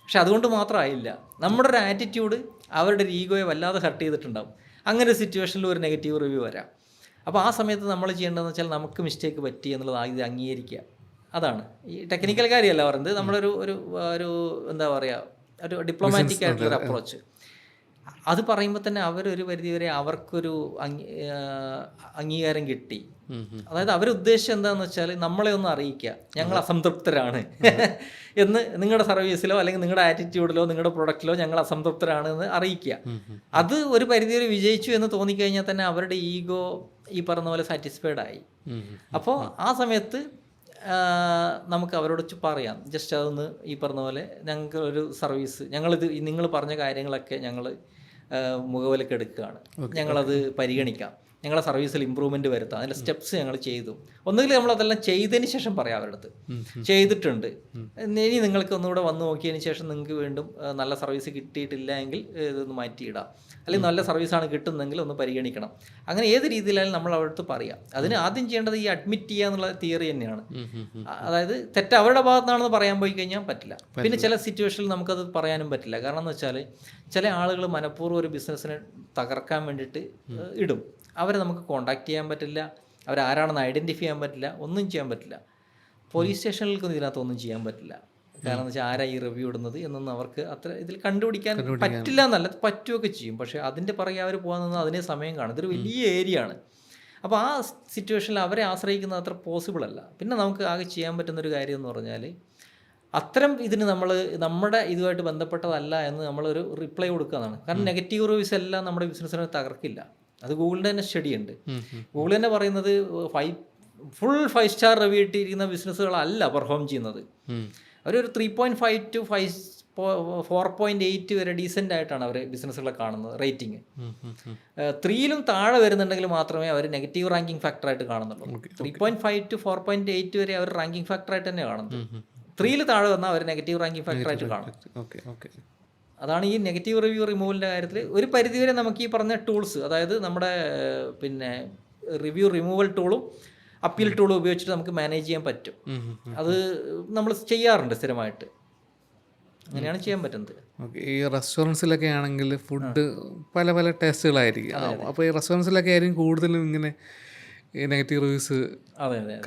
[SPEAKER 1] പക്ഷെ അതുകൊണ്ട് മാത്രമായില്ല, നമ്മുടെ ഒരു ആറ്റിറ്റ്യൂഡ് അവരുടെ ഒരു ഈഗോയെ വല്ലാതെ ഹർട്ട് ചെയ്തിട്ടുണ്ടാകും. അങ്ങനെ ഒരു സിറ്റുവേഷനിൽ ഒരു നെഗറ്റീവ് റിവ്യൂ വരാം. അപ്പോൾ ആ സമയത്ത് നമ്മൾ ചെയ്യേണ്ടതെന്ന് വെച്ചാൽ നമുക്ക് മിസ്റ്റേക്ക് പറ്റി എന്നുള്ളത് ആദ്യം അംഗീകരിക്കുക. അതാണ് ഈ ടെക്നിക്കൽ കാര്യമല്ല പറയുന്നത്, നമ്മളൊരു ഒരു ഒരു എന്താ പറയുക, ഒരു ഡിപ്ലോമാറ്റിക് ആയിട്ടുള്ളൊരു അപ്രോച്ച്. അത് പറയുമ്പോൾ തന്നെ അവരൊരു പരിധിവരെ അവർക്കൊരു അംഗീകാരം കിട്ടി. അതായത് അവരുദ്ദേശിച്ചത് എന്താണെന്ന് വെച്ചാൽ നമ്മളെ ഒന്ന് അറിയിക്കുക, ഞങ്ങൾ അസംതൃപ്തരാണ് എന്ന്, നിങ്ങളുടെ സർവീസിലോ അല്ലെങ്കിൽ നിങ്ങളുടെ ആറ്റിറ്റ്യൂഡിലോ നിങ്ങളുടെ പ്രൊഡക്റ്റിലോ ഞങ്ങൾ അസംതൃപ്തരാണ് എന്ന് അറിയിക്കുക. അത് ഒരു പരിധിവരെ വിജയിച്ചു എന്ന് തോന്നിക്കഴിഞ്ഞാൽ തന്നെ അവരുടെ ഈഗോ ഈ പറഞ്ഞ പോലെ സാറ്റിസ്ഫൈഡ് ആയി. അപ്പോൾ ആ സമയത്ത് നമുക്ക് അവരോട് പറയാം, ജസ്റ്റ് അതൊന്ന് ഈ പറഞ്ഞ പോലെ ഞങ്ങൾക്ക് ഒരു സർവീസ്, ഞങ്ങളിത് നിങ്ങൾ പറഞ്ഞ കാര്യങ്ങളൊക്കെ ഞങ്ങൾ മുഖവിലേക്ക് എടുക്കുകയാണ്, ഞങ്ങളത് പരിഗണിക്കാം, ഞങ്ങളുടെ സർവീസിൽ ഇമ്പ്രൂവ്മെൻറ്റ് വരുത്താം, അതിൻ്റെ സ്റ്റെപ്സ് ഞങ്ങൾ ചെയ്തു. ഒന്നുകിൽ നമ്മളതെല്ലാം ചെയ്തതിന് ശേഷം പറയാം അവരുടെ അടുത്ത്, ചെയ്തിട്ടുണ്ട്, ഇനി നിങ്ങൾക്ക് ഒന്നുകൂടെ വന്ന് നോക്കിയതിന് ശേഷം നിങ്ങൾക്ക് വീണ്ടും നല്ല സർവീസ് കിട്ടിയിട്ടില്ല എങ്കിൽ ഇതൊന്ന് മാറ്റിയിടാം, അല്ലെങ്കിൽ നല്ല സർവീസാണ് കിട്ടുന്നതെങ്കിൽ ഒന്ന് പരിഗണിക്കണം. അങ്ങനെ ഏത് രീതിയിലായാലും നമ്മൾ അവരുടെ അടുത്ത് പറയാം. അതിന് ആദ്യം ചെയ്യേണ്ടത് ഈ അഡ്മിറ്റ് ചെയ്യുക എന്നുള്ള തിയറി തന്നെയാണ്. അതായത് തെറ്റ് അവരുടെ ഭാഗത്താണെന്ന് പറയാൻ പോയി കഴിഞ്ഞാൽ പറ്റില്ല. പിന്നെ ചില സിറ്റുവേഷനിൽ നമുക്കത് പറയാനും പറ്റില്ല. കാരണം എന്ന് വെച്ചാൽ ചില ആളുകൾ മനഃപൂർവ്വം ഒരു ബിസിനസ്സിനെ തകർക്കാൻ വേണ്ടിയിട്ട് ഇടും. അവരെ നമുക്ക് കോൺടാക്ട് ചെയ്യാൻ പറ്റില്ല, അവരാരാണെന്ന് ഐഡൻറ്റിഫൈ ചെയ്യാൻ പറ്റില്ല, ഒന്നും ചെയ്യാൻ പറ്റില്ല. പോലീസ് സ്റ്റേഷനിലേക്കൊന്നും ഇതിനകത്തൊന്നും ചെയ്യാൻ പറ്റില്ല. കാരണം എന്ന് വെച്ചാൽ ആരാ ഈ റിവ്യൂ ഇടുന്നത് എന്നൊന്നും അവർക്ക് അത്ര ഇതിൽ കണ്ടുപിടിക്കാൻ പറ്റില്ല എന്നല്ല, പറ്റുകയൊക്കെ ചെയ്യും. പക്ഷേ അതിൻ്റെ പുറകെ അവർ പോകാൻ നിന്ന് അതിനെ സമയം കാണും. ഇതൊരു വലിയ ഏരിയ ആണ്. അപ്പോൾ ആ സിറ്റുവേഷനിൽ അവരെ ആശ്രയിക്കുന്നത് അത്ര പോസിബിൾ അല്ല. പിന്നെ നമുക്ക് ആകെ ചെയ്യാൻ പറ്റുന്നൊരു കാര്യം എന്ന് പറഞ്ഞാൽ അത്തരം ഇതിന് നമ്മൾ നമ്മുടെ ഇതുമായിട്ട് ബന്ധപ്പെട്ടതല്ല എന്ന് നമ്മളൊരു റിപ്ലൈ കൊടുക്കുകയാണ്. കാരണം നെഗറ്റീവ് റിവ്യൂസ് എല്ലാം നമ്മുടെ ബിസിനസ്സിനെ തകർക്കില്ല. അത് ഗൂഗിളിൻ്റെ തന്നെ സ്റ്റഡി ഉണ്ട്. ഗൂഗിൾ തന്നെ പറയുന്നത് ഫുൾ 5 സ്റ്റാർ റിവ്യൂ ഇട്ടിരിക്കുന്ന ബിസിനസ്സുകളല്ല പെർഫോം ചെയ്യുന്നത്. അവരൊരു 3.5 to 4.8 വരെ ഡീസൻ്റ് ആയിട്ടാണ് അവർ ബിസിനസ്സുകളെ കാണുന്നത്. റേറ്റിംഗ് 3ലും താഴെ വരുന്നുണ്ടെങ്കിൽ മാത്രമേ അവർ നെഗറ്റീവ് റാങ്കിങ് ഫാക്ടറായിട്ട് കാണുന്നുള്ളൂ. 3.5 to 4.8 വരെ അവർ റാങ്കിങ് ഫാക്ടറായിട്ട് തന്നെ കാണുന്നത്. 3ൽ താഴെ വന്നാൽ അവർ നെഗറ്റീവ് റാങ്കിങ് ഫാക്ടറായിട്ട് കാണും. അതാണ് ഈ നെഗറ്റീവ് റിവ്യൂ റിമൂവലിൻ്റെ കാര്യത്തിൽ ഒരു പരിധിവരെ നമുക്ക് ഈ പറഞ്ഞ ടൂൾസ്, അതായത് നമ്മുടെ പിന്നെ റിവ്യൂ റിമൂവൽ ടൂളും അപ്പീൽ ടൂളും ഉപയോഗിച്ചിട്ട് നമുക്ക് മാനേജ് ചെയ്യാൻ പറ്റും. അത് നമ്മൾ ചെയ്യാറുണ്ട് സ്ഥിരമായിട്ട്. അങ്ങനെയാണ് ചെയ്യാൻ പറ്റുന്നത്.
[SPEAKER 2] ഈ റെസ്റ്റോറൻറ്റ്സിലൊക്കെ ആണെങ്കിൽ ഫുഡ് പല പല ടേസ്റ്റുകളായിരിക്കും. അപ്പോൾ ഈ റെസ്റ്റോറൻറ്റ്സിലൊക്കെ ആയിരിക്കും കൂടുതലും ഇങ്ങനെ നെഗറ്റീവ് റിവ്യൂസ്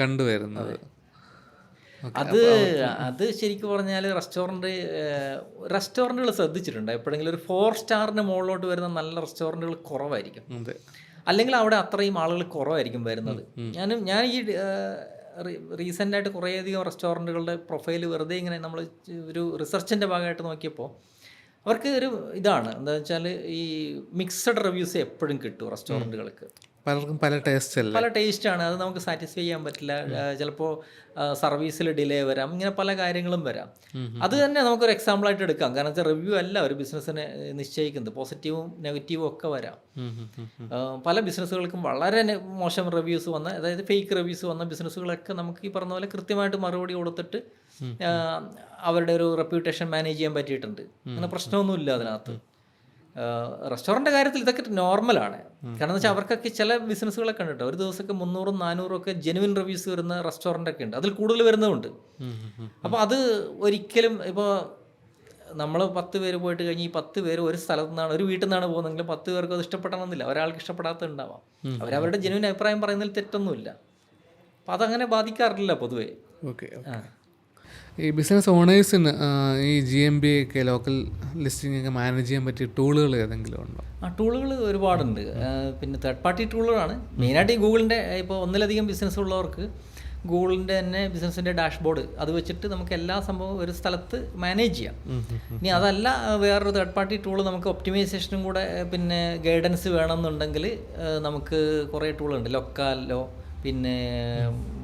[SPEAKER 2] കണ്ടുവരുന്നത്.
[SPEAKER 1] അത് ശരിക്കും പറഞ്ഞാൽ റെസ്റ്റോറൻറ്റുകൾ ശ്രദ്ധിച്ചിട്ടുണ്ട് എപ്പോഴെങ്കിലും ഒരു 4 സ്റ്റാറിന് മുകളിലോട്ട് വരുന്ന നല്ല റെസ്റ്റോറൻറ്റുകൾ കുറവായിരിക്കും. അല്ലെങ്കിൽ അവിടെ അത്രയും ആളുകൾ കുറവായിരിക്കും വരുന്നത്. ഞാൻ ഈ റീസെൻ്റായിട്ട് കുറേയധികം റെസ്റ്റോറൻറ്റുകളുടെ പ്രൊഫൈൽ വെറുതെ ഇങ്ങനെ നമ്മൾ ഒരു റിസർച്ചിൻ്റെ ഭാഗമായിട്ട് നോക്കിയപ്പോൾ അവർക്ക് ഒരു ഇതാണ് എന്താ വെച്ചാൽ ഈ മിക്സഡ് റിവ്യൂസ് എപ്പോഴും കിട്ടും റെസ്റ്റോറൻറ്റുകൾക്ക്.
[SPEAKER 2] പലർക്കും പല ടേസ്റ്റ് അല്ല,
[SPEAKER 1] പല ടേസ്റ്റാണ്, അത് നമുക്ക് സാറ്റിസ്ഫൈ ചെയ്യാൻ പറ്റില്ല. ചിലപ്പോൾ സർവീസിൽ ഡിലേ വരാം, ഇങ്ങനെ പല കാര്യങ്ങളും വരാം. അത് തന്നെ നമുക്കൊരു എക്സാമ്പിളായിട്ട് എടുക്കാം. കാരണം വെച്ചാൽ റിവ്യൂ അല്ല ഒരു ബിസിനസ്സിനെ നിശ്ചയിക്കുന്നത്, പോസിറ്റീവും നെഗറ്റീവും ഒക്കെ വരാം. പല ബിസിനസ്സുകൾക്കും വളരെ മോശം റിവ്യൂസ് വന്ന, അതായത് ഫേക്ക് റിവ്യൂസ് വന്ന ബിസിനസ്സുകളൊക്കെ നമുക്ക് ഈ പറഞ്ഞ പോലെ കൃത്യമായിട്ട് മറുപടി കൊടുത്തിട്ട് അവരുടെ ഒരു റെപ്യൂട്ടേഷൻ മാനേജ് ചെയ്യാൻ പറ്റിയിട്ടുണ്ട്. അങ്ങനെ പ്രശ്നമൊന്നുമില്ല അതിനകത്ത്. റെസ്റ്റോറൻറ്റ് കാര്യത്തിൽ ഇതൊക്കെ നോർമലാണ്. കാരണം എന്ന് വെച്ചാൽ അവർക്കൊക്കെ ചില ബിസിനസ്സുകളൊക്കെ ഉണ്ട് കേട്ടോ, ഒരു ദിവസമൊക്കെ 300-400 ഒക്കെ ജെനുവിൻ റിവ്യൂസ് വരുന്ന റെസ്റ്റോറൻ്റൊക്കെ ഉണ്ട്, അതിൽ കൂടുതൽ വരുന്നതുണ്ട്. അപ്പോൾ അത് ഒരിക്കലും ഇപ്പോൾ നമ്മൾ 10 പേര് പോയിട്ട് കഴിഞ്ഞ് ഈ 10 പേര് ഒരു സ്ഥലത്തു നിന്നാണ്, ഒരു വീട്ടിൽ നിന്നാണ് പോകുന്നതെങ്കിൽ 10 പേർക്ക് അത് ഇഷ്ടപ്പെടണമെന്നില്ല, ഒരാൾക്ക് ഇഷ്ടപ്പെടാത്ത ഉണ്ടാവാം. അവരവരുടെ ജെനുവിൻ അഭിപ്രായം പറയുന്നതിൽ തെറ്റൊന്നുമില്ല. അപ്പം അതങ്ങനെ ബാധിക്കാറില്ല പൊതുവേ.
[SPEAKER 2] ഓക്കെ. ഈ ബിസിനസ് ഓണേഴ്സിന് ഈ GMB ഒക്കെ ലോക്കൽ ലിസ്റ്റിംഗ് ഒക്കെ മാനേജ് ചെയ്യാൻ പറ്റിയ ടൂളുകൾ ഏതെങ്കിലും ഉണ്ടോ?
[SPEAKER 1] ടൂളുകൾ ഒരുപാടുണ്ട്. പിന്നെ തേർഡ് പാർട്ടി ടൂളുകളാണ് മെയിനായിട്ട്. ഈ ഗൂഗിളിൻ്റെ ഇപ്പോൾ ഒന്നിലധികം ബിസിനസ് ഉള്ളവർക്ക് ഗൂഗിളിൻ്റെ തന്നെ ബിസിനസ്സിൻ്റെ ഡാഷ്ബോർഡ് അത് വെച്ചിട്ട് നമുക്ക് എല്ലാ സംഭവവും ഒരു സ്ഥലത്ത് മാനേജ് ചെയ്യാം. ഇനി അതല്ല വേറൊരു തേർഡ് പാർട്ടി ടൂൾ നമുക്ക് ഒപ്റ്റിമൈസേഷനും കൂടെ പിന്നെ ഗൈഡൻസ് വേണമെന്നുണ്ടെങ്കിൽ നമുക്ക് കുറേ ടൂളുണ്ട്. ലൊക്കാലോ, പിന്നെ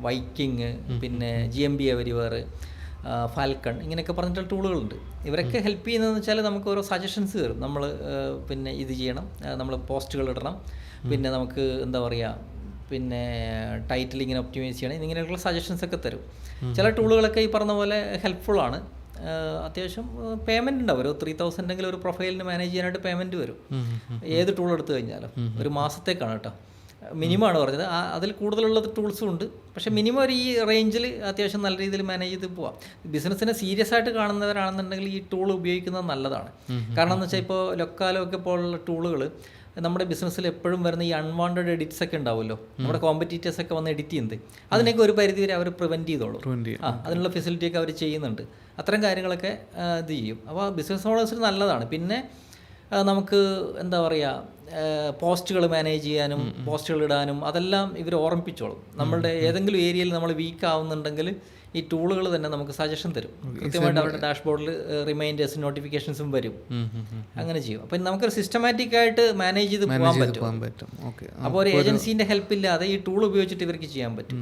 [SPEAKER 1] വൈക്കിങ്, പിന്നെ GMB എവരിവെയർ, ഫാൽക്കൺ, ഇങ്ങനെയൊക്കെ പറഞ്ഞിട്ടുള്ള ടൂളുകളുണ്ട്. ഇവരൊക്കെ ഹെൽപ്പ് ചെയ്യുന്നതെന്ന് വെച്ചാൽ നമുക്ക് ഓരോ സജഷൻസ് തരും. നമ്മൾ പിന്നെ ഇത് ചെയ്യണം, നമ്മൾ പോസ്റ്റുകൾ ഇടണം, പിന്നെ നമുക്ക് എന്താ പറയുക, പിന്നെ ടൈറ്റിൽ ഇങ്ങനെ ഒപ്റ്റിമൈസ് ചെയ്യണം, ഇങ്ങനെയുള്ള സജഷൻസ് ഒക്കെ തരും. ചില ടൂളുകളൊക്കെ ഈ പറഞ്ഞ പോലെ ഹെൽപ്ഫുള്ളാണ്. അത്യാവശ്യം പേയ്മെൻറ്റ് ഉണ്ടാവും. ഒരു 3000 ഒരു പ്രൊഫൈലിന് മാനേജ് ചെയ്യാനായിട്ട് പേയ്മെൻറ്റ് വരും, ഏത് ടൂൾ എടുത്തു കഴിഞ്ഞാലും. ഒരു മാസത്തേക്കാണ് കേട്ടോ, മിനിമമാണ് പറഞ്ഞത്. അതിൽ കൂടുതലുള്ള ടൂൾസും ഉണ്ട്, പക്ഷേ മിനിമം ഒരു ഈ റേഞ്ചിൽ അത്യാവശ്യം നല്ല രീതിയിൽ മാനേജ് ചെയ്ത് പോവാം. ബിസിനസ്സിനെ സീരിയസ് ആയിട്ട് കാണുന്നവരാണെന്നുണ്ടെങ്കിൽ ഈ ടൂൾ ഉപയോഗിക്കുന്നത് നല്ലതാണ്. കാരണം എന്ന് വെച്ചാൽ ഇപ്പോൾ ലൊക്കാലോ ഒക്കെ പോലുള്ള ടൂളുകൾ നമ്മുടെ ബിസിനസ്സിൽ എപ്പോഴും വരുന്ന ഈ അൺവാണ്ടഡ് എഡിറ്റ്സ് ഒക്കെ ഉണ്ടാവുമല്ലോ, നമ്മുടെ കോമ്പറ്റീറ്റേഴ്സ് ഒക്കെ വന്ന് എഡിറ്റ് ചെയ്യുന്നത്, അതിനൊക്കെ ഒരു പരിധി വരെ അവർ പ്രിവെൻറ്റ് ചെയ്തോളും. അതിനുള്ള ഫെസിലിറ്റിയൊക്കെ അവർ ചെയ്യുന്നുണ്ട്. അത്തരം കാര്യങ്ങളൊക്കെ ഇത് ചെയ്യും. അപ്പോൾ ബിസിനസ് ഓണേഴ്സിന് നല്ലതാണ്. പിന്നെ നമുക്ക് എന്താ പറയുക, പോസ്റ്റുകൾ മാനേജ് ചെയ്യാനും പോസ്റ്റുകൾ ഇടാനും അതെല്ലാം ഇവർ ഓർമ്മിപ്പിച്ചോളും. നമ്മളുടെ ഏതെങ്കിലും ഏരിയയിൽ നമ്മൾ വീക്ക് ആവുന്നുണ്ടെങ്കിൽ ഈ ടൂളുകൾ തന്നെ നമുക്ക് സജഷൻ തരും. കൃത്യമായിട്ട് അവരുടെ ഡാഷ്ബോർഡിൽ റിമൈൻഡേഴ്സും നോട്ടിഫിക്കേഷൻസും വരും. അങ്ങനെ ചെയ്യും. അപ്പം നമുക്കൊരു സിസ്റ്റമാറ്റിക് ആയിട്ട് മാനേജ് ചെയ്ത് പോകാൻ പറ്റും. അപ്പോൾ ഒരു ഏജൻസീൻ്റെ ഹെൽപ്പ് ഇല്ലാതെ ഈ ടൂൾ ഉപയോഗിച്ചിട്ട് ഇവർക്ക് ചെയ്യാൻ പറ്റും.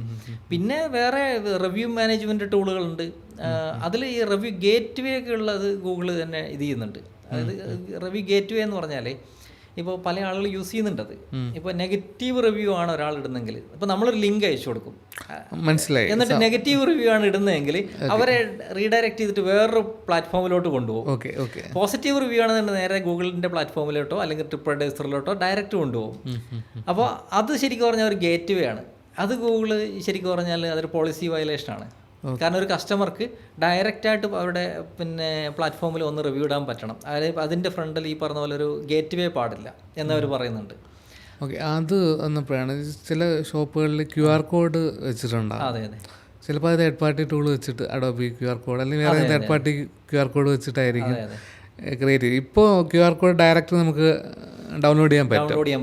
[SPEAKER 1] പിന്നെ വേറെ റിവ്യൂ മാനേജ്മെൻറ്റ് ടൂളുകളുണ്ട്. അതിൽ ഈ റിവ്യൂ ഗേറ്റ് വേ ഒക്കെ ഉള്ളത് ഗൂഗിൾ തന്നെ ഇത് ചെയ്യുന്നുണ്ട്. അതായത് റിവ്യൂ ഗേറ്റ് വേ എന്ന് പറഞ്ഞാൽ ഇപ്പോൾ പല ആളുകൾ യൂസ് ചെയ്യുന്നുണ്ടത്. ഇപ്പോൾ നെഗറ്റീവ് റിവ്യൂ ആണ് ഒരാൾ ഇടുന്നെങ്കിൽ, ഇപ്പോൾ നമ്മളൊരു ലിങ്ക് അയച്ചു കൊടുക്കും, മനസ്സിലായി, എന്നിട്ട് നെഗറ്റീവ് റിവ്യൂ ആണ് ഇടുന്നതെങ്കിൽ അവരെ റീഡയറക്റ്റ് ചെയ്തിട്ട് വേറൊരു പ്ലാറ്റ്ഫോമിലോട്ട് കൊണ്ടുപോകും. പോസിറ്റീവ് റിവ്യൂ ആണെന്നുണ്ടെങ്കിൽ നേരെ ഗൂഗിളിൻ്റെ പ്ലാറ്റ്ഫോമിലോട്ടോ അല്ലെങ്കിൽ ട്രിപ്പ് അഡ്വൈസറിലോട്ടോ ഡയറക്റ്റ് കൊണ്ടുപോകും. അപ്പോൾ അത് ശരിക്കും പറഞ്ഞാൽ ഒരു ഗേറ്റ് വേ ആണ്. അത് ഗൂഗിൾ ശരിക്കും പറഞ്ഞാൽ അതൊരു പോളിസി വയലേഷനാണ്. കാരണം ഒരു കസ്റ്റമർക്ക് ഡയറക്റ്റായിട്ട് അവരുടെ പിന്നെ പ്ലാറ്റ്ഫോമിൽ ഒന്ന് റിവ്യൂ ഇടാൻ പറ്റണം. അതായത് അതിൻ്റെ ഫ്രണ്ടിൽ ഈ പറഞ്ഞ പോലെ ഒരു ഗേറ്റ് വേ പാടില്ല എന്നവർ പറയുന്നുണ്ട്.
[SPEAKER 2] ഓക്കെ. അത് വന്നപ്പോഴാണ് ചില ഷോപ്പുകളിൽ QR കോഡ് വെച്ചിട്ടുണ്ടാകും.
[SPEAKER 1] അതെ അതെ.
[SPEAKER 2] ചിലപ്പോൾ അത് തേർഡ് പാർട്ടി ടൂൾ വെച്ചിട്ട് അഡോബി QR കോഡ് അല്ലെങ്കിൽ വേറെ തേർഡ് പാർട്ടി QR കോഡ് വെച്ചിട്ടായിരിക്കും ക്രിയേറ്റ് ചെയ്യും. ഇപ്പോൾ QR കോഡ് ഡയറക്റ്റ് നമുക്ക് ഡൗൺലോഡ് ചെയ്യാൻ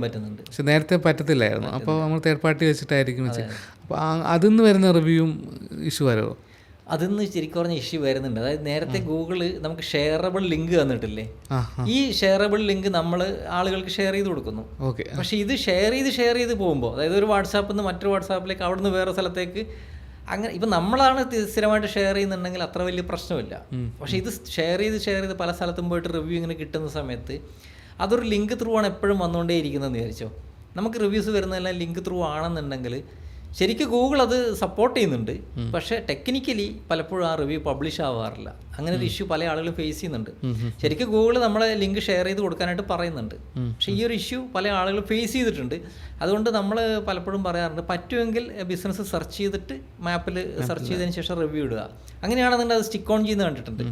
[SPEAKER 2] പറ്റുന്നുണ്ട്, പക്ഷെ നേരത്തെ പറ്റത്തില്ലായിരുന്നു. അപ്പോൾ നമ്മൾ തേർഡ് പാർട്ടി വെച്ചിട്ടായിരിക്കും വെച്ചത്. അപ്പോൾ അതിന്ന് വരുന്ന റിവ്യൂവും ഇഷ്യൂ വരുമോ?
[SPEAKER 1] അതിന്ന് ശരിക്കും പറഞ്ഞ ഇഷ്യൂ വരുന്നുണ്ട്. അതായത് നേരത്തെ ഗൂഗിള് നമുക്ക് ഷെയറബിൾ ലിങ്ക് തന്നിട്ടില്ലേ, ഈ ഷെയറബിൾ ലിങ്ക് നമ്മൾ ആളുകൾക്ക് ഷെയർ ചെയ്ത് കൊടുക്കുന്നു. പക്ഷേ ഇത് ഷെയർ ചെയ്ത് പോകുമ്പോൾ, അതായത് ഒരു വാട്സാപ്പിൽ നിന്ന് മറ്റൊരു വാട്സാപ്പിലേക്ക്, അവിടെ നിന്ന് വേറെ സ്ഥലത്തേക്ക്, അങ്ങനെ ഇപ്പം നമ്മളാണ് സ്ഥിരമായിട്ട് ഷെയർ ചെയ്യുന്നുണ്ടെങ്കിൽ അത്ര വലിയ പ്രശ്നമില്ല. പക്ഷേ ഇത് ഷെയർ ചെയ്ത് പല സ്ഥലത്തും പോയിട്ട് റിവ്യൂ ഇങ്ങനെ കിട്ടുന്ന സമയത്ത് അതൊരു ലിങ്ക് ത്രൂ ആണ് എപ്പോഴും വന്നുകൊണ്ടേ ഇരിക്കുന്നതെന്ന് വിചാരിച്ചോ. നമുക്ക് റിവ്യൂസ് വരുന്നതെല്ലാം ലിങ്ക് ത്രൂ ആണെന്നുണ്ടെങ്കിൽ ശരിക്കും ഗൂഗിൾ അത് സപ്പോർട്ട് ചെയ്യുന്നുണ്ട്, പക്ഷേ ടെക്നിക്കലി പലപ്പോഴും ആ റിവ്യൂ പബ്ലിഷ് ആവാറില്ല. അങ്ങനെ ഒരു ഇഷ്യൂ പല ആളുകളും ഫേസ് ചെയ്യുന്നുണ്ട്. ശരിക്കും ഗൂഗിൾ നമ്മളെ ലിങ്ക് ഷെയർ ചെയ്ത് കൊടുക്കാനായിട്ട് പറയുന്നുണ്ട്, പക്ഷേ ഈ ഒരു ഇഷ്യൂ പല ആളുകളും ഫേസ് ചെയ്തിട്ടുണ്ട്. അതുകൊണ്ട് നമ്മൾ പലപ്പോഴും പറയാറുണ്ട്, പറ്റുമെങ്കിൽ ബിസിനസ് സെർച്ച് ചെയ്തിട്ട് മാപ്പിൽ സെർച്ച് ചെയ്തതിന് ശേഷം റിവ്യൂ ഇടുക. അങ്ങനെയാണെന്നുണ്ടെങ്കിൽ അത് സ്റ്റിക്ക് ഓൺ ചെയ്യുന്നത് കണ്ടിട്ടുണ്ട്.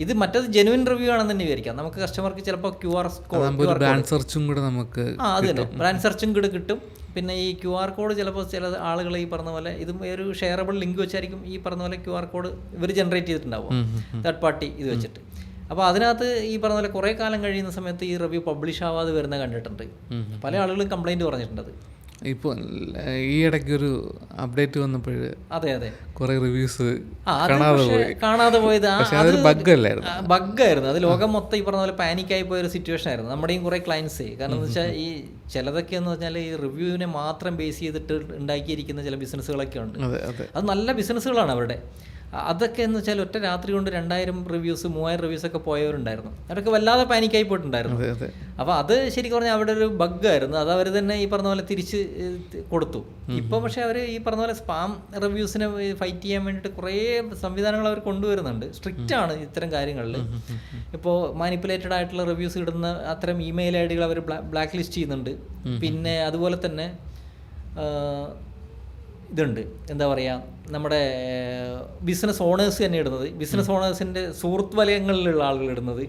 [SPEAKER 1] ഇത് മറ്റേത് ജെനുവിൻ റിവ്യൂ ആണെന്ന് തന്നെ വിചാരിക്കാം. നമുക്ക് കസ്റ്റമർക്ക് ചിലപ്പോൾ QR കോഡ്,
[SPEAKER 2] ബ്രാൻഡ് സെർച്ചും കൂടെ നമുക്ക്
[SPEAKER 1] അത് തന്നെ ബ്രാൻഡ് സെർച്ചും കൂടെ കിട്ടും. പിന്നെ ഈ QR കോഡ് ചിലപ്പോൾ ചില ആളുകൾ ഈ പറഞ്ഞ പോലെ ഇതും ഒരു ഷെയറബിൾ ലിങ്ക് വെച്ചായിരിക്കും ഈ പറഞ്ഞ പോലെ QR കോഡ് ഇവർ ജനറേറ്റ് ചെയ്തിട്ടുണ്ടാവും തേർഡ് പാർട്ടി ഇത് വെച്ചിട്ട്. അപ്പോൾ അതിനകത്ത് ഈ പറഞ്ഞ പോലെ കുറേ കാലം കഴിയുന്ന സമയത്ത് ഈ റിവ്യൂ പബ്ലിഷ് ആവാതെ വരുന്ന കണ്ടിട്ടുണ്ട്. പല ആളുകളും കംപ്ലൈൻറ്റ് പറഞ്ഞിട്ടുണ്ട്.
[SPEAKER 2] ഇപ്പോൾ ഈ ഇടയ്ക്കൊരു അപ്ഡേറ്റ് വന്നപ്പോൾ
[SPEAKER 1] അതെ അതെ
[SPEAKER 2] കുറെ റിവ്യൂസ്
[SPEAKER 1] കാണാതെ പോയത്
[SPEAKER 2] ബഗ്ഗല്ലായിരുന്നു.
[SPEAKER 1] അത് ലോകം മൊത്തം ഈ പറഞ്ഞ പോലെ പാനിക്കായി പോയ ഒരു സിറ്റുവേഷൻ ആയിരുന്നു. നമ്മുടെയും കുറേ ക്ലയൻസ്. കാരണം എന്ന് വെച്ചാൽ ഈ ചിലതൊക്കെ എന്ന് പറഞ്ഞാൽ ഈ റിവ്യൂവിനെ മാത്രം ബേസ് ചെയ്തിട്ട് ഉണ്ടാക്കിയിരിക്കുന്ന ചില ബിസിനസ്സുകളൊക്കെ ഉണ്ട്. അത് നല്ല ബിസിനസ്സുകളാണ് അവരുടെ. അതൊക്കെ എന്ന് വെച്ചാൽ ഒറ്റ രാത്രി കൊണ്ട് 2000 റിവ്യൂസ് 3000 റിവ്യൂസ് ഒക്കെ പോയവരുണ്ടായിരുന്നു. അവരൊക്കെ വല്ലാതെ പാനിക്കായി പോയിട്ടുണ്ടായിരുന്നു. അപ്പോൾ അത് ശരിക്കും പറഞ്ഞാൽ അവിടെ ഒരു ബഗ്ഗായിരുന്നു. അത് അവർ തന്നെ ഈ പറഞ്ഞ പോലെ തിരിച്ച് കൊടുത്തു. ഇപ്പോൾ പക്ഷേ അവർ ഈ പറഞ്ഞ പോലെ സ്പാം റിവ്യൂസിനെ ഫൈറ്റ് ചെയ്യാൻ വേണ്ടിയിട്ട് കുറേ സംവിധാനങ്ങൾ അവർ കൊണ്ടുവരുന്നുണ്ട്. സ്ട്രിക്റ്റ് ആണ് ഇത്തരം കാര്യങ്ങളിൽ. ഇപ്പോൾ മാനിപ്പുലേറ്റഡ് ആയിട്ടുള്ള റിവ്യൂസ് ഇടുന്ന അത്തരം ഇമെയിൽ ഐ ഡികൾ അവർ ബ്ലാക്ക് ലിസ്റ്റ് ചെയ്യുന്നുണ്ട്. പിന്നെ അതുപോലെ തന്നെ ഇതുണ്ട്, എന്താ പറയുക, നമ്മുടെ ബിസിനസ് ഓണേഴ്സ് തന്നെ ഇടുന്നത്, ബിസിനസ് ഓണേഴ്സിൻ്റെ സുഹൃത്ത് വലയങ്ങളിലുള്ള ആളുകൾ ഇടുന്നത്.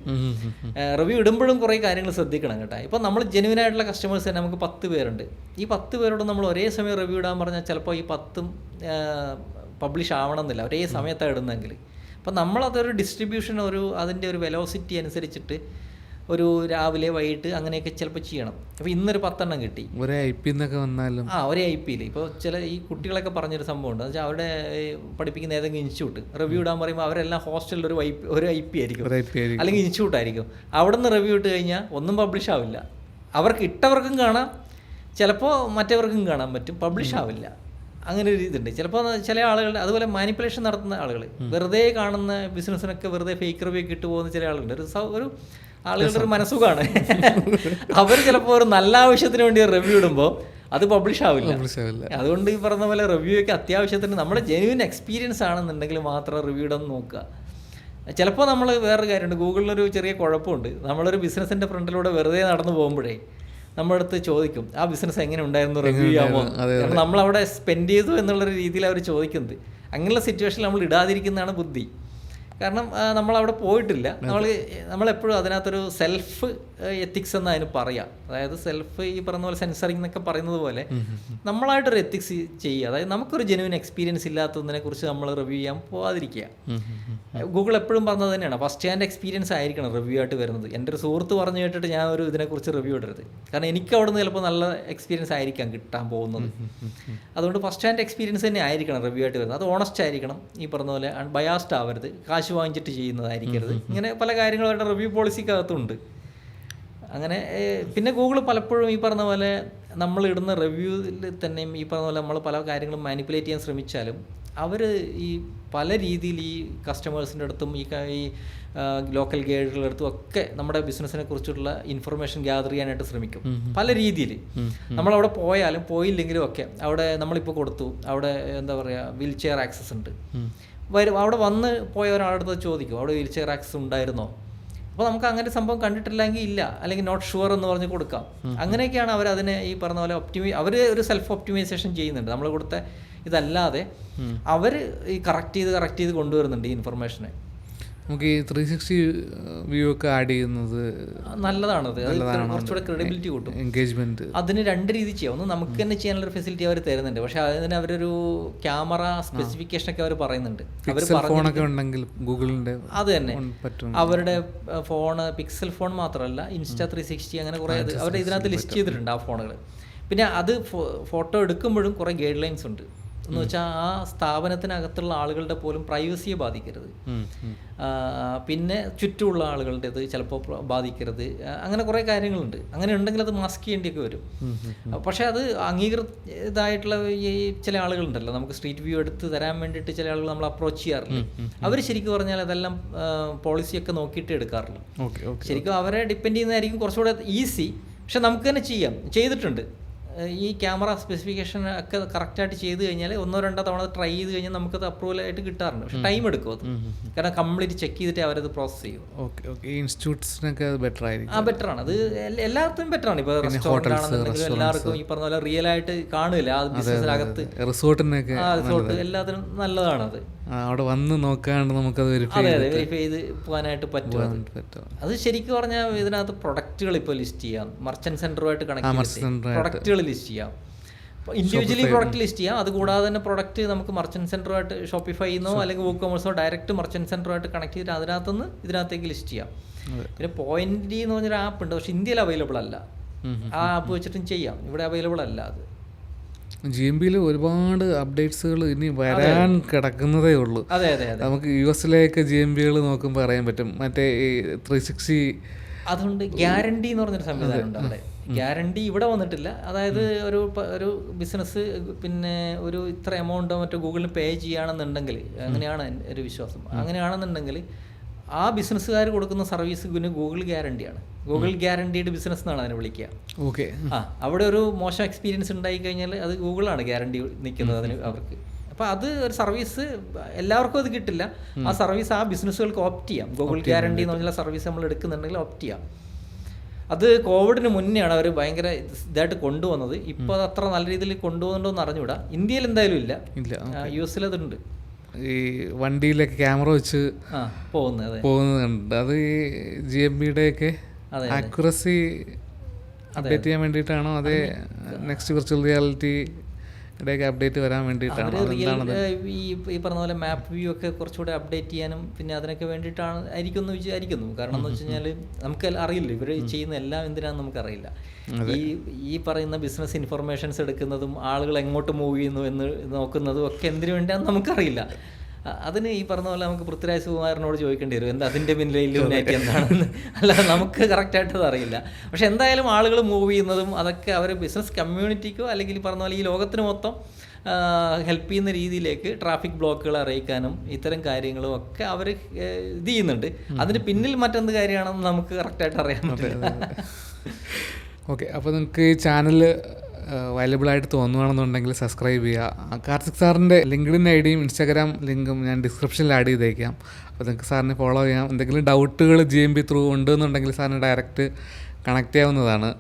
[SPEAKER 1] റിവ്യൂ ഇടുമ്പോഴും കുറേ കാര്യങ്ങൾ ശ്രദ്ധിക്കണം കേട്ടോ. ഇപ്പോൾ നമ്മൾ ജെന്യുവനായിട്ടുള്ള കസ്റ്റമേഴ്സ് തന്നെ നമുക്ക് 10 പേരുണ്ട്. ഈ 10 പേരോട് നമ്മൾ ഒരേ സമയം റിവ്യൂ ഇടാൻ പറഞ്ഞാൽ ചിലപ്പോൾ ഈ 10ഉം പബ്ലിഷ് ആവണമെന്നില്ല, ഒരേ സമയത്താണ് ഇടുന്നതെങ്കിൽ. അപ്പം നമ്മളതൊരു ഡിസ്ട്രിബ്യൂഷൻ, അതിൻ്റെ ഒരു വെലോസിറ്റി അനുസരിച്ചിട്ട് ഒരു രാവിലെ വൈകിട്ട് അങ്ങനെയൊക്കെ ചിലപ്പോൾ ചെയ്യണം. അപ്പോൾ ഇന്നൊരു 10 എണ്ണം കിട്ടി
[SPEAKER 2] ഒരേ IP എന്നൊക്കെ വന്നാലും
[SPEAKER 1] ഒരേ IP-ൽ. ഇപ്പോൾ ചില ഈ കുട്ടികളൊക്കെ പറഞ്ഞൊരു സംഭവം ഉണ്ട്. എന്ന് വെച്ചാൽ അവിടെ പഠിപ്പിക്കുന്ന ഏതെങ്കിലും ഇൻസ്റ്റിറ്റ്യൂട്ട് റിവ്യൂ ഇടാൻ പറയുമ്പോൾ അവരെല്ലാം ഹോസ്റ്റലിൽ ഒരു IP ആയിരിക്കും, അല്ലെങ്കിൽ ഇൻസ്റ്റിറ്റ്യൂട്ട് ആയിരിക്കും. അവിടെ നിന്ന് റിവ്യൂ ഇട്ട് കഴിഞ്ഞാൽ ഒന്നും പബ്ലിഷ് ആവില്ല. അവർക്ക് ഇട്ടവർക്കും കാണാം, ചിലപ്പോൾ മറ്റവർക്കും കാണാൻ പറ്റും, പബ്ലിഷ് ആവില്ല. അങ്ങനെ ഒരു ഇതുണ്ട്. ചിലപ്പോൾ ചില ആളുകളുടെ അതുപോലെ മാനിപ്പുലേഷൻ നടത്തുന്ന ആളുകൾ, വെറുതെ കാണുന്ന ബിസിനസ്സിനൊക്കെ വെറുതെ ഫേക്ക് റിവ്യൂ ഇട്ട് പോകുന്ന ചില ആളുകളുണ്ട്. ഒരു ആളുകളുടെ ഒരു മനസ്സുഖമാണ്. അവർ ചിലപ്പോൾ ഒരു നല്ല ആവശ്യത്തിന് വേണ്ടി റിവ്യൂ ഇടുമ്പോൾ അത് പബ്ലിഷ് ആവില്ല. അതുകൊണ്ട് ഈ പറഞ്ഞ പോലെ റിവ്യൂ ഒക്കെ അത്യാവശ്യത്തിന് നമ്മുടെ ജെന്യുവൻ എക്സ്പീരിയൻസ് ആണെന്നുണ്ടെങ്കിൽ മാത്രം റിവ്യൂ ഇടാൻ നോക്കുക. ചിലപ്പോൾ നമ്മൾ വേറൊരു കാര്യമുണ്ട്, ഗൂഗിളിലൊരു ചെറിയ കുഴപ്പമുണ്ട്. നമ്മളൊരു ബിസിനസ്സിൻ്റെ ഫ്രണ്ടിലൂടെ വെറുതെ നടന്നു പോകുമ്പോഴേ നമ്മുടെ അടുത്ത് ചോദിക്കും, ആ ബിസിനസ് എങ്ങനെ ഉണ്ടായിരുന്നു, റിവ്യൂ ചെയ്യാമോ? കാരണം നമ്മളവിടെ സ്പെൻഡ് ചെയ്തു എന്നുള്ളൊരു രീതിയിൽ അവർ ചോദിക്കുന്നത്. അങ്ങനെയുള്ള സിറ്റുവേഷനിൽ നമ്മൾ ഇടാതിരിക്കുന്നതാണ് ബുദ്ധി. കാരണം നമ്മളവിടെ പോയിട്ടില്ല. നമ്മളെപ്പോഴും അതിനകത്തൊരു സെൽഫ് എത്തിക്സ് എന്ന് അതിന് പറയാം. അതായത് സെൽഫ് ഈ പറഞ്ഞ പോലെ സെൻസറിങ് എന്നൊക്കെ പറയുന്നത് പോലെ നമ്മളായിട്ടൊരു എത്തിക്സ് ചെയ്യുക. അതായത് നമുക്കൊരു ജെന്യുവൻ എക്സ്പീരിയൻസ് ഇല്ലാത്തതിനെ കുറിച്ച് നമ്മൾ റിവ്യൂ ചെയ്യാൻ പോകാതിരിക്കുക. ഗൂഗിൾ എപ്പോഴും പറഞ്ഞത് തന്നെയാണ്, ഫസ്റ്റ് ഹാൻഡ് എക്സ്പീരിയൻസ് ആയിരിക്കണം റിവ്യൂ ആയിട്ട് വരുന്നത്. എൻ്റെ ഒരു സുഹൃത്ത് പറഞ്ഞു കേട്ടിട്ട് ഞാൻ ഒരു ഇതിനെക്കുറിച്ച് റിവ്യൂ ഇടരുത്. കാരണം എനിക്ക് അവിടെ നിന്ന് ചിലപ്പോൾ നല്ല എക്സ്പീരിയൻസ് ആയിരിക്കാം കിട്ടാൻ പോകുന്നത്. അതുകൊണ്ട് ഫസ്റ്റ് ഹാൻഡ് എക്സ്പീരിയൻസ് തന്നെ ആയിരിക്കണം റിവ്യൂ ആയിട്ട് വരുന്നത്. അത് ഓണസ്റ്റ് ആയിരിക്കണം, ഈ പറഞ്ഞ പോലെ ബയാസ്ഡ് ആവരുത്, കാശ് വാങ്ങിച്ചിട്ട് ചെയ്യുന്നതായിരിക്കരുത്. ഇങ്ങനെ പല കാര്യങ്ങളും അവരുടെ റിവ്യൂ പോളിസിക്കകത്തുണ്ട്. അങ്ങനെ പിന്നെ ഗൂഗിൾ പലപ്പോഴും ഈ പറഞ്ഞ പോലെ നമ്മളിടുന്ന റിവ്യൂവിൽ തന്നെയും ഈ പറഞ്ഞ പോലെ നമ്മൾ പല കാര്യങ്ങളും മാനിപ്പുലേറ്റ് ചെയ്യാൻ ശ്രമിച്ചാലും അവർ ഈ പല രീതിയിൽ ഈ കസ്റ്റമേഴ്സിൻ്റെ അടുത്തും ഈ ലോക്കൽ ഗൈഡുകളുടെ അടുത്തും ഒക്കെ നമ്മുടെ ബിസിനസ്സിനെ കുറിച്ചുള്ള ഇൻഫർമേഷൻ ഗ്യാദർ ചെയ്യാനായിട്ട് ശ്രമിക്കും പല രീതിയിൽ. നമ്മളവിടെ പോയാലും പോയില്ലെങ്കിലും ഒക്കെ അവിടെ നമ്മളിപ്പോൾ കൊടുത്തു, അവിടെ എന്താ പറയുക, വീൽ ചെയർ ആക്സസ് ഉണ്ട്, അവിടെ വന്ന് പോയ ഒരാളടുത്ത് ചോദിക്കും അവിടെ വീൽ ചെയർ ആക്സസ് ഉണ്ടായിരുന്നോ? അപ്പോൾ നമുക്ക് അങ്ങനെ സംഭവം കണ്ടിട്ടില്ലെങ്കിൽ ഇല്ല, അല്ലെങ്കിൽ നോട്ട് ഷുവർ എന്ന് പറഞ്ഞ് കൊടുക്കാം. അങ്ങനെയൊക്കെയാണ് അവർ അതിനെ ഈ പറഞ്ഞ പോലെ അവർ ഒരു സെൽഫ് ഒപ്റ്റിമൈസേഷൻ ചെയ്യുന്നുണ്ട്. നമ്മൾ കൊടുത്ത ഇതല്ലാതെ അവർ ഈ കറക്റ്റ് ചെയ്ത് കൊണ്ടുവരുന്നുണ്ട് ഈ ഇൻഫർമേഷനെ.
[SPEAKER 2] നമുക്ക് ഈ 360 വ്യൂ ഒക്കെ ആഡ് ചെയ്യുന്നത്
[SPEAKER 1] നല്ലതാണത്. കുറച്ചുകൂടെ ക്രെഡിബിലിറ്റി കൂട്ടും, എൻഗേജ്മെന്റ്. അതിന് 2 രീതി ചെയ്യാം. ഒന്ന് നമുക്ക് തന്നെ ചെയ്യാനുള്ളൊരു ഫെസിലിറ്റി അവർ തരുന്നുണ്ട്, പക്ഷെ അതിന് അവരൊരു ക്യാമറ സ്പെസിഫിക്കേഷൻ ഒക്കെ അവർ പറയുന്നുണ്ട്.
[SPEAKER 2] ഫോണൊക്കെ ഉണ്ടെങ്കിൽ ഗൂഗിളിന്റെ
[SPEAKER 1] അത് തന്നെ അവരുടെ ഫോണ് പിക്സൽ ഫോൺ മാത്രമല്ല, ഇൻസ്റ്റാ 360 അങ്ങനെ കുറേ അവർ ഇതിനകത്ത് ലിസ്റ്റ് ചെയ്തിട്ടുണ്ട് ആ ഫോണുകൾ. പിന്നെ അത് ഫോട്ടോ എടുക്കുമ്പോഴും കുറേ ഗൈഡ് ലൈൻസ് ഉണ്ട്. എന്ന് വെച്ചാൽ ആ സ്ഥാപനത്തിനകത്തുള്ള ആളുകളുടെ പോലും പ്രൈവസിയെ ബാധിക്കരുത്, പിന്നെ ചുറ്റുമുള്ള ആളുകളുടേത് ചിലപ്പോൾ ബാധിക്കരുത്. അങ്ങനെ കുറേ കാര്യങ്ങളുണ്ട്. അങ്ങനെ ഉണ്ടെങ്കിൽ അത് മാസ്ക് ചെയ്യേണ്ടിയൊക്കെ വരും. പക്ഷേ അത് അംഗീകൃതമായിട്ടുള്ള ഈ ചില ആളുകളുണ്ടല്ലോ, നമുക്ക് സ്ട്രീറ്റ് വ്യൂ എടുത്ത് തരാൻ വേണ്ടിയിട്ട് ചില ആളുകൾ നമ്മൾ അപ്രോച്ച് ചെയ്യാറില്ല. അവർ ശരിക്കും പറഞ്ഞാൽ അതെല്ലാം പോളിസിയൊക്കെ നോക്കിയിട്ട് എടുക്കാറില്ല. ശരിക്കും അവരെ ഡിപ്പെൻഡ് ചെയ്യുന്നതായിരിക്കും കുറച്ചുകൂടെ ഈസി. പക്ഷെ നമുക്ക് തന്നെ ചെയ്തിട്ടുണ്ട്. ഈ ക്യാമറ സ്പെസിഫിക്കേഷൻ ഒക്കെ കറക്റ്റായിട്ട് ചെയ്ത് കഴിഞ്ഞാൽ 1-2 തവണ ട്രൈ ചെയ്ത് കഴിഞ്ഞാൽ നമുക്കത് അപ്രൂവലായിട്ട് കിട്ടാറുണ്ട്. പക്ഷേ ടൈം എടുക്കും അത്, കാരണം കംപ്ലീറ്റ് ചെക്ക് ചെയ്തിട്ട് അവരത് പ്രോസസ് ചെയ്യും.
[SPEAKER 2] ഇൻസ്റ്റിറ്റ്യൂട്ട്സിനൊക്കെ ബെറ്റർ ആയിരിക്കും.
[SPEAKER 1] ബെറ്ററാണ് അത്, എല്ലാവർക്കും ബെറ്ററാണ്. ഇപ്പോൾ റെസ്റ്റോറൻ്റ് ആണെന്നുണ്ടെങ്കിലും എല്ലാവർക്കും ഈ പറഞ്ഞ പോലെ റിയൽ ആയിട്ട് കാണില്ല ആ ബിസിനസ്സിനകത്ത്. റിസോർട്ട് എല്ലാത്തിനും നല്ലതാണത്.
[SPEAKER 2] അവിടെ വന്ന് നോക്കാണ്ട് നമുക്കത് വെരിഫൈ
[SPEAKER 1] ചെയ്ത് പോകാനായിട്ട് പറ്റും. അത് ശരിക്കും പറഞ്ഞാൽ ഇതിനകത്ത് പ്രൊഡക്റ്റുകൾ ഇപ്പോൾ ലിസ്റ്റ് ചെയ്യാം, മർച്ചന്റ് സെന്ററുമായിട്ട് കണക്ട് ചെയ്ത് പ്രൊഡക്റ്റുകൾ ലിസ്റ്റ് ചെയ്യാം, ഇൻഡിവിജ്വലി പ്രൊഡക്റ്റ് ലിസ്റ്റ് ചെയ്യാം. അതുകൂടാതെ തന്നെ പ്രൊഡക്റ്റ് നമുക്ക് മർച്ചന്റ് സെന്ററുമായിട്ട് ഷോപ്പിഫൈന്നോ അല്ലെങ്കിൽ വൂക്ക് കൊമേഴ്സോ ഡയറക്റ്റ് മർച്ചന്റ് സെന്ററുമായിട്ട് കണക്ട് ചെയ്തിട്ട് അതിനകത്തുനിന്ന് ഇതിനകത്തേക്ക് ലിസ്റ്റ് ചെയ്യാം. പിന്നെ പോയിന്റ് എന്ന് പറഞ്ഞൊരു ആപ്പ് ഉണ്ട്, പക്ഷെ ഇന്ത്യയിൽ അവൈലബിൾ അല്ല. ആ ആപ്പ് വെച്ചിട്ടും ചെയ്യാം, ഇവിടെ അവൈലബിൾ അല്ല അത്.
[SPEAKER 2] GMBയിൽ ഒരുപാട് അപ്ഡേറ്റ്സുകൾ ഇനി വരാൻ കിടക്കുന്നതേ ഉള്ളൂ.
[SPEAKER 1] അതെ അതെ അതെ.
[SPEAKER 2] നമുക്ക് US-ലേക്ക് GMBകൾ നോക്കുമ്പോൾ അറിയാൻ പറ്റും. മറ്റേ ഈ 360
[SPEAKER 1] അതുകൊണ്ട് ഗ്യാരണ്ടി എന്ന് പറഞ്ഞൊരു സംവിധാനം ഉണ്ട് അവിടെ. ഗ്യാരണ്ടി ഇവിടെ വന്നിട്ടില്ല. അതായത് ഒരു ബിസിനസ് പിന്നെ ഒരു ഇത്ര എമൗണ്ടോ മറ്റോ ഗൂഗിളിന് പേ ചെയ്യുകയാണെന്നുണ്ടെങ്കിൽ, അങ്ങനെയാണ് ഒരു വിശ്വാസം, അങ്ങനെയാണെന്നുണ്ടെങ്കിൽ ആ ബിസിനസ്സുകാർ കൊടുക്കുന്ന സർവീസിന് ഗൂഗിൾ ഗ്യാരണ്ടിയാണ്. ഗൂഗിൾ ഗ്യാരണ്ടീഡ് ബിസിനസ് എന്നാണ് അതിനെ വിളിക്കുക.
[SPEAKER 2] ഓക്കെ.
[SPEAKER 1] അവിടെ ഒരു മോശം എക്സ്പീരിയൻസ് ഉണ്ടായി കഴിഞ്ഞാൽ അത് ഗൂഗിളാണ് ഗ്യാരണ്ടി നിൽക്കുന്നത് അതിന് അവർക്ക്. അപ്പോൾ അത് ഒരു സർവീസ് എല്ലാവർക്കും അത് കിട്ടില്ല. ആ സർവീസ് ആ ബിസിനസ്സുകൾക്ക് ഓപ്റ്റ് ചെയ്യാം. ഗൂഗിൾ ഗ്യാരണ്ടി എന്ന് പറഞ്ഞാൽ സർവീസ് നമ്മൾ എടുക്കുന്നുണ്ടെങ്കിൽ ഓപ്റ്റ് ചെയ്യാം. അത് കോവിഡിന് മുന്നെയാണ് അവർ ഭയങ്കര ഇതായിട്ട് കൊണ്ടുവന്നത്. ഇപ്പോൾ അത് അത്ര നല്ല രീതിയിൽ കൊണ്ടുപോകുന്നുണ്ടോ എന്ന് അറിഞ്ഞുകൂടാ. ഇന്ത്യയിൽ എന്തായാലും ഇല്ല. US-ൽ അതുണ്ട്.
[SPEAKER 2] ഈ വണ്ടിയിലൊക്കെ ക്യാമറ വെച്ച് പോകുന്നുണ്ട്. അത് ഈ GMBയുടെയൊക്കെ ആക്യുറസി അപ്ഡേറ്റ് ചെയ്യാൻ വേണ്ടിയിട്ടാണോ അതേ നെക്സ്റ്റ് വിർച്വൽ റിയാലിറ്റി ഇടയ്ക്ക് അപ്ഡേറ്റ് വരാൻ വേണ്ടിയിട്ടാണ്?
[SPEAKER 1] ഈ പറഞ്ഞ പോലെ മാപ്പ് വ്യൂ ഒക്കെ കുറച്ചുകൂടെ അപ്ഡേറ്റ് ചെയ്യാനും പിന്നെ അതിനൊക്കെ വേണ്ടിയിട്ടാണ് ആയിരിക്കും എന്ന് വിചാരിക്കുന്നു. കാരണം എന്ന് വെച്ച് കഴിഞ്ഞാൽ നമുക്ക് അറിയില്ല ഇവർ ചെയ്യുന്ന എല്ലാം എന്തിനാണെന്ന് നമുക്കറിയില്ല. ഈ പറയുന്ന ബിസിനസ് ഇൻഫർമേഷൻസ് എടുക്കുന്നതും ആളുകൾ എങ്ങോട്ട് മൂവ് ചെയ്യുന്നു എന്ന് നോക്കുന്നതും ഒക്കെ എന്തിനു വേണ്ടിയാണെന്ന് നമുക്കറിയില്ല. അതിന് ഈ പറഞ്ഞ പോലെ നമുക്ക് പൃഥ്വിരാജ് സുകുമാരനോട് ചോദിക്കേണ്ടി വരും എന്താ അതിൻ്റെ പിന്നിലെ ഇല്ലുമിനാറ്റി എന്താണെന്ന്. അല്ലാതെ നമുക്ക് കറക്റ്റായിട്ടത് അറിയില്ല. പക്ഷെ എന്തായാലും ആളുകൾ മൂവ് ചെയ്യുന്നതും അതൊക്കെ അവർ ബിസിനസ് കമ്മ്യൂണിറ്റിക്കോ അല്ലെങ്കിൽ ഈ പറഞ്ഞ പോലെ ഈ ലോകത്തിന് മൊത്തം ഹെൽപ്പ് ചെയ്യുന്ന രീതിയിലേക്ക് ട്രാഫിക് ബ്ലോക്കുകൾ അറിയിക്കാനും ഇത്തരം കാര്യങ്ങളും ഒക്കെ അവർ ഇത് ചെയ്യുന്നുണ്ട്. അതിന് പിന്നിൽ മറ്റെന്ത് കാര്യമാണെന്ന് നമുക്ക് കറക്റ്റായിട്ട് അറിയാൻ പറ്റില്ല.
[SPEAKER 2] ഓക്കെ. അപ്പോൾ നിങ്ങൾക്ക് ഈ ചാനൽ അവൈലബിളായിട്ട് തോന്നുകയാണെന്നുണ്ടെങ്കിൽ സബ്സ്ക്രൈബ് ചെയ്യുക. കാർത്തിക് സാറിൻ്റെ ലിങ്ക്ഡിൻ ഐഡിയും ഇൻസ്റ്റാഗ്രാം ലിങ്കും ഞാൻ ഡിസ്ക്രിപ്ഷനിൽ ആഡ് ചെയ്തേക്കാം. അപ്പോൾ നിങ്ങൾക്ക് സാറിനെ ഫോളോ ചെയ്യാം. എന്തെങ്കിലും ഡൗട്ടുകൾ GMB ത്രൂ ഉണ്ടെന്നുണ്ടെങ്കിൽ സാറിന് ഡയറക്റ്റ് കണക്ട് ചെയ്യാവുന്നതാണ്.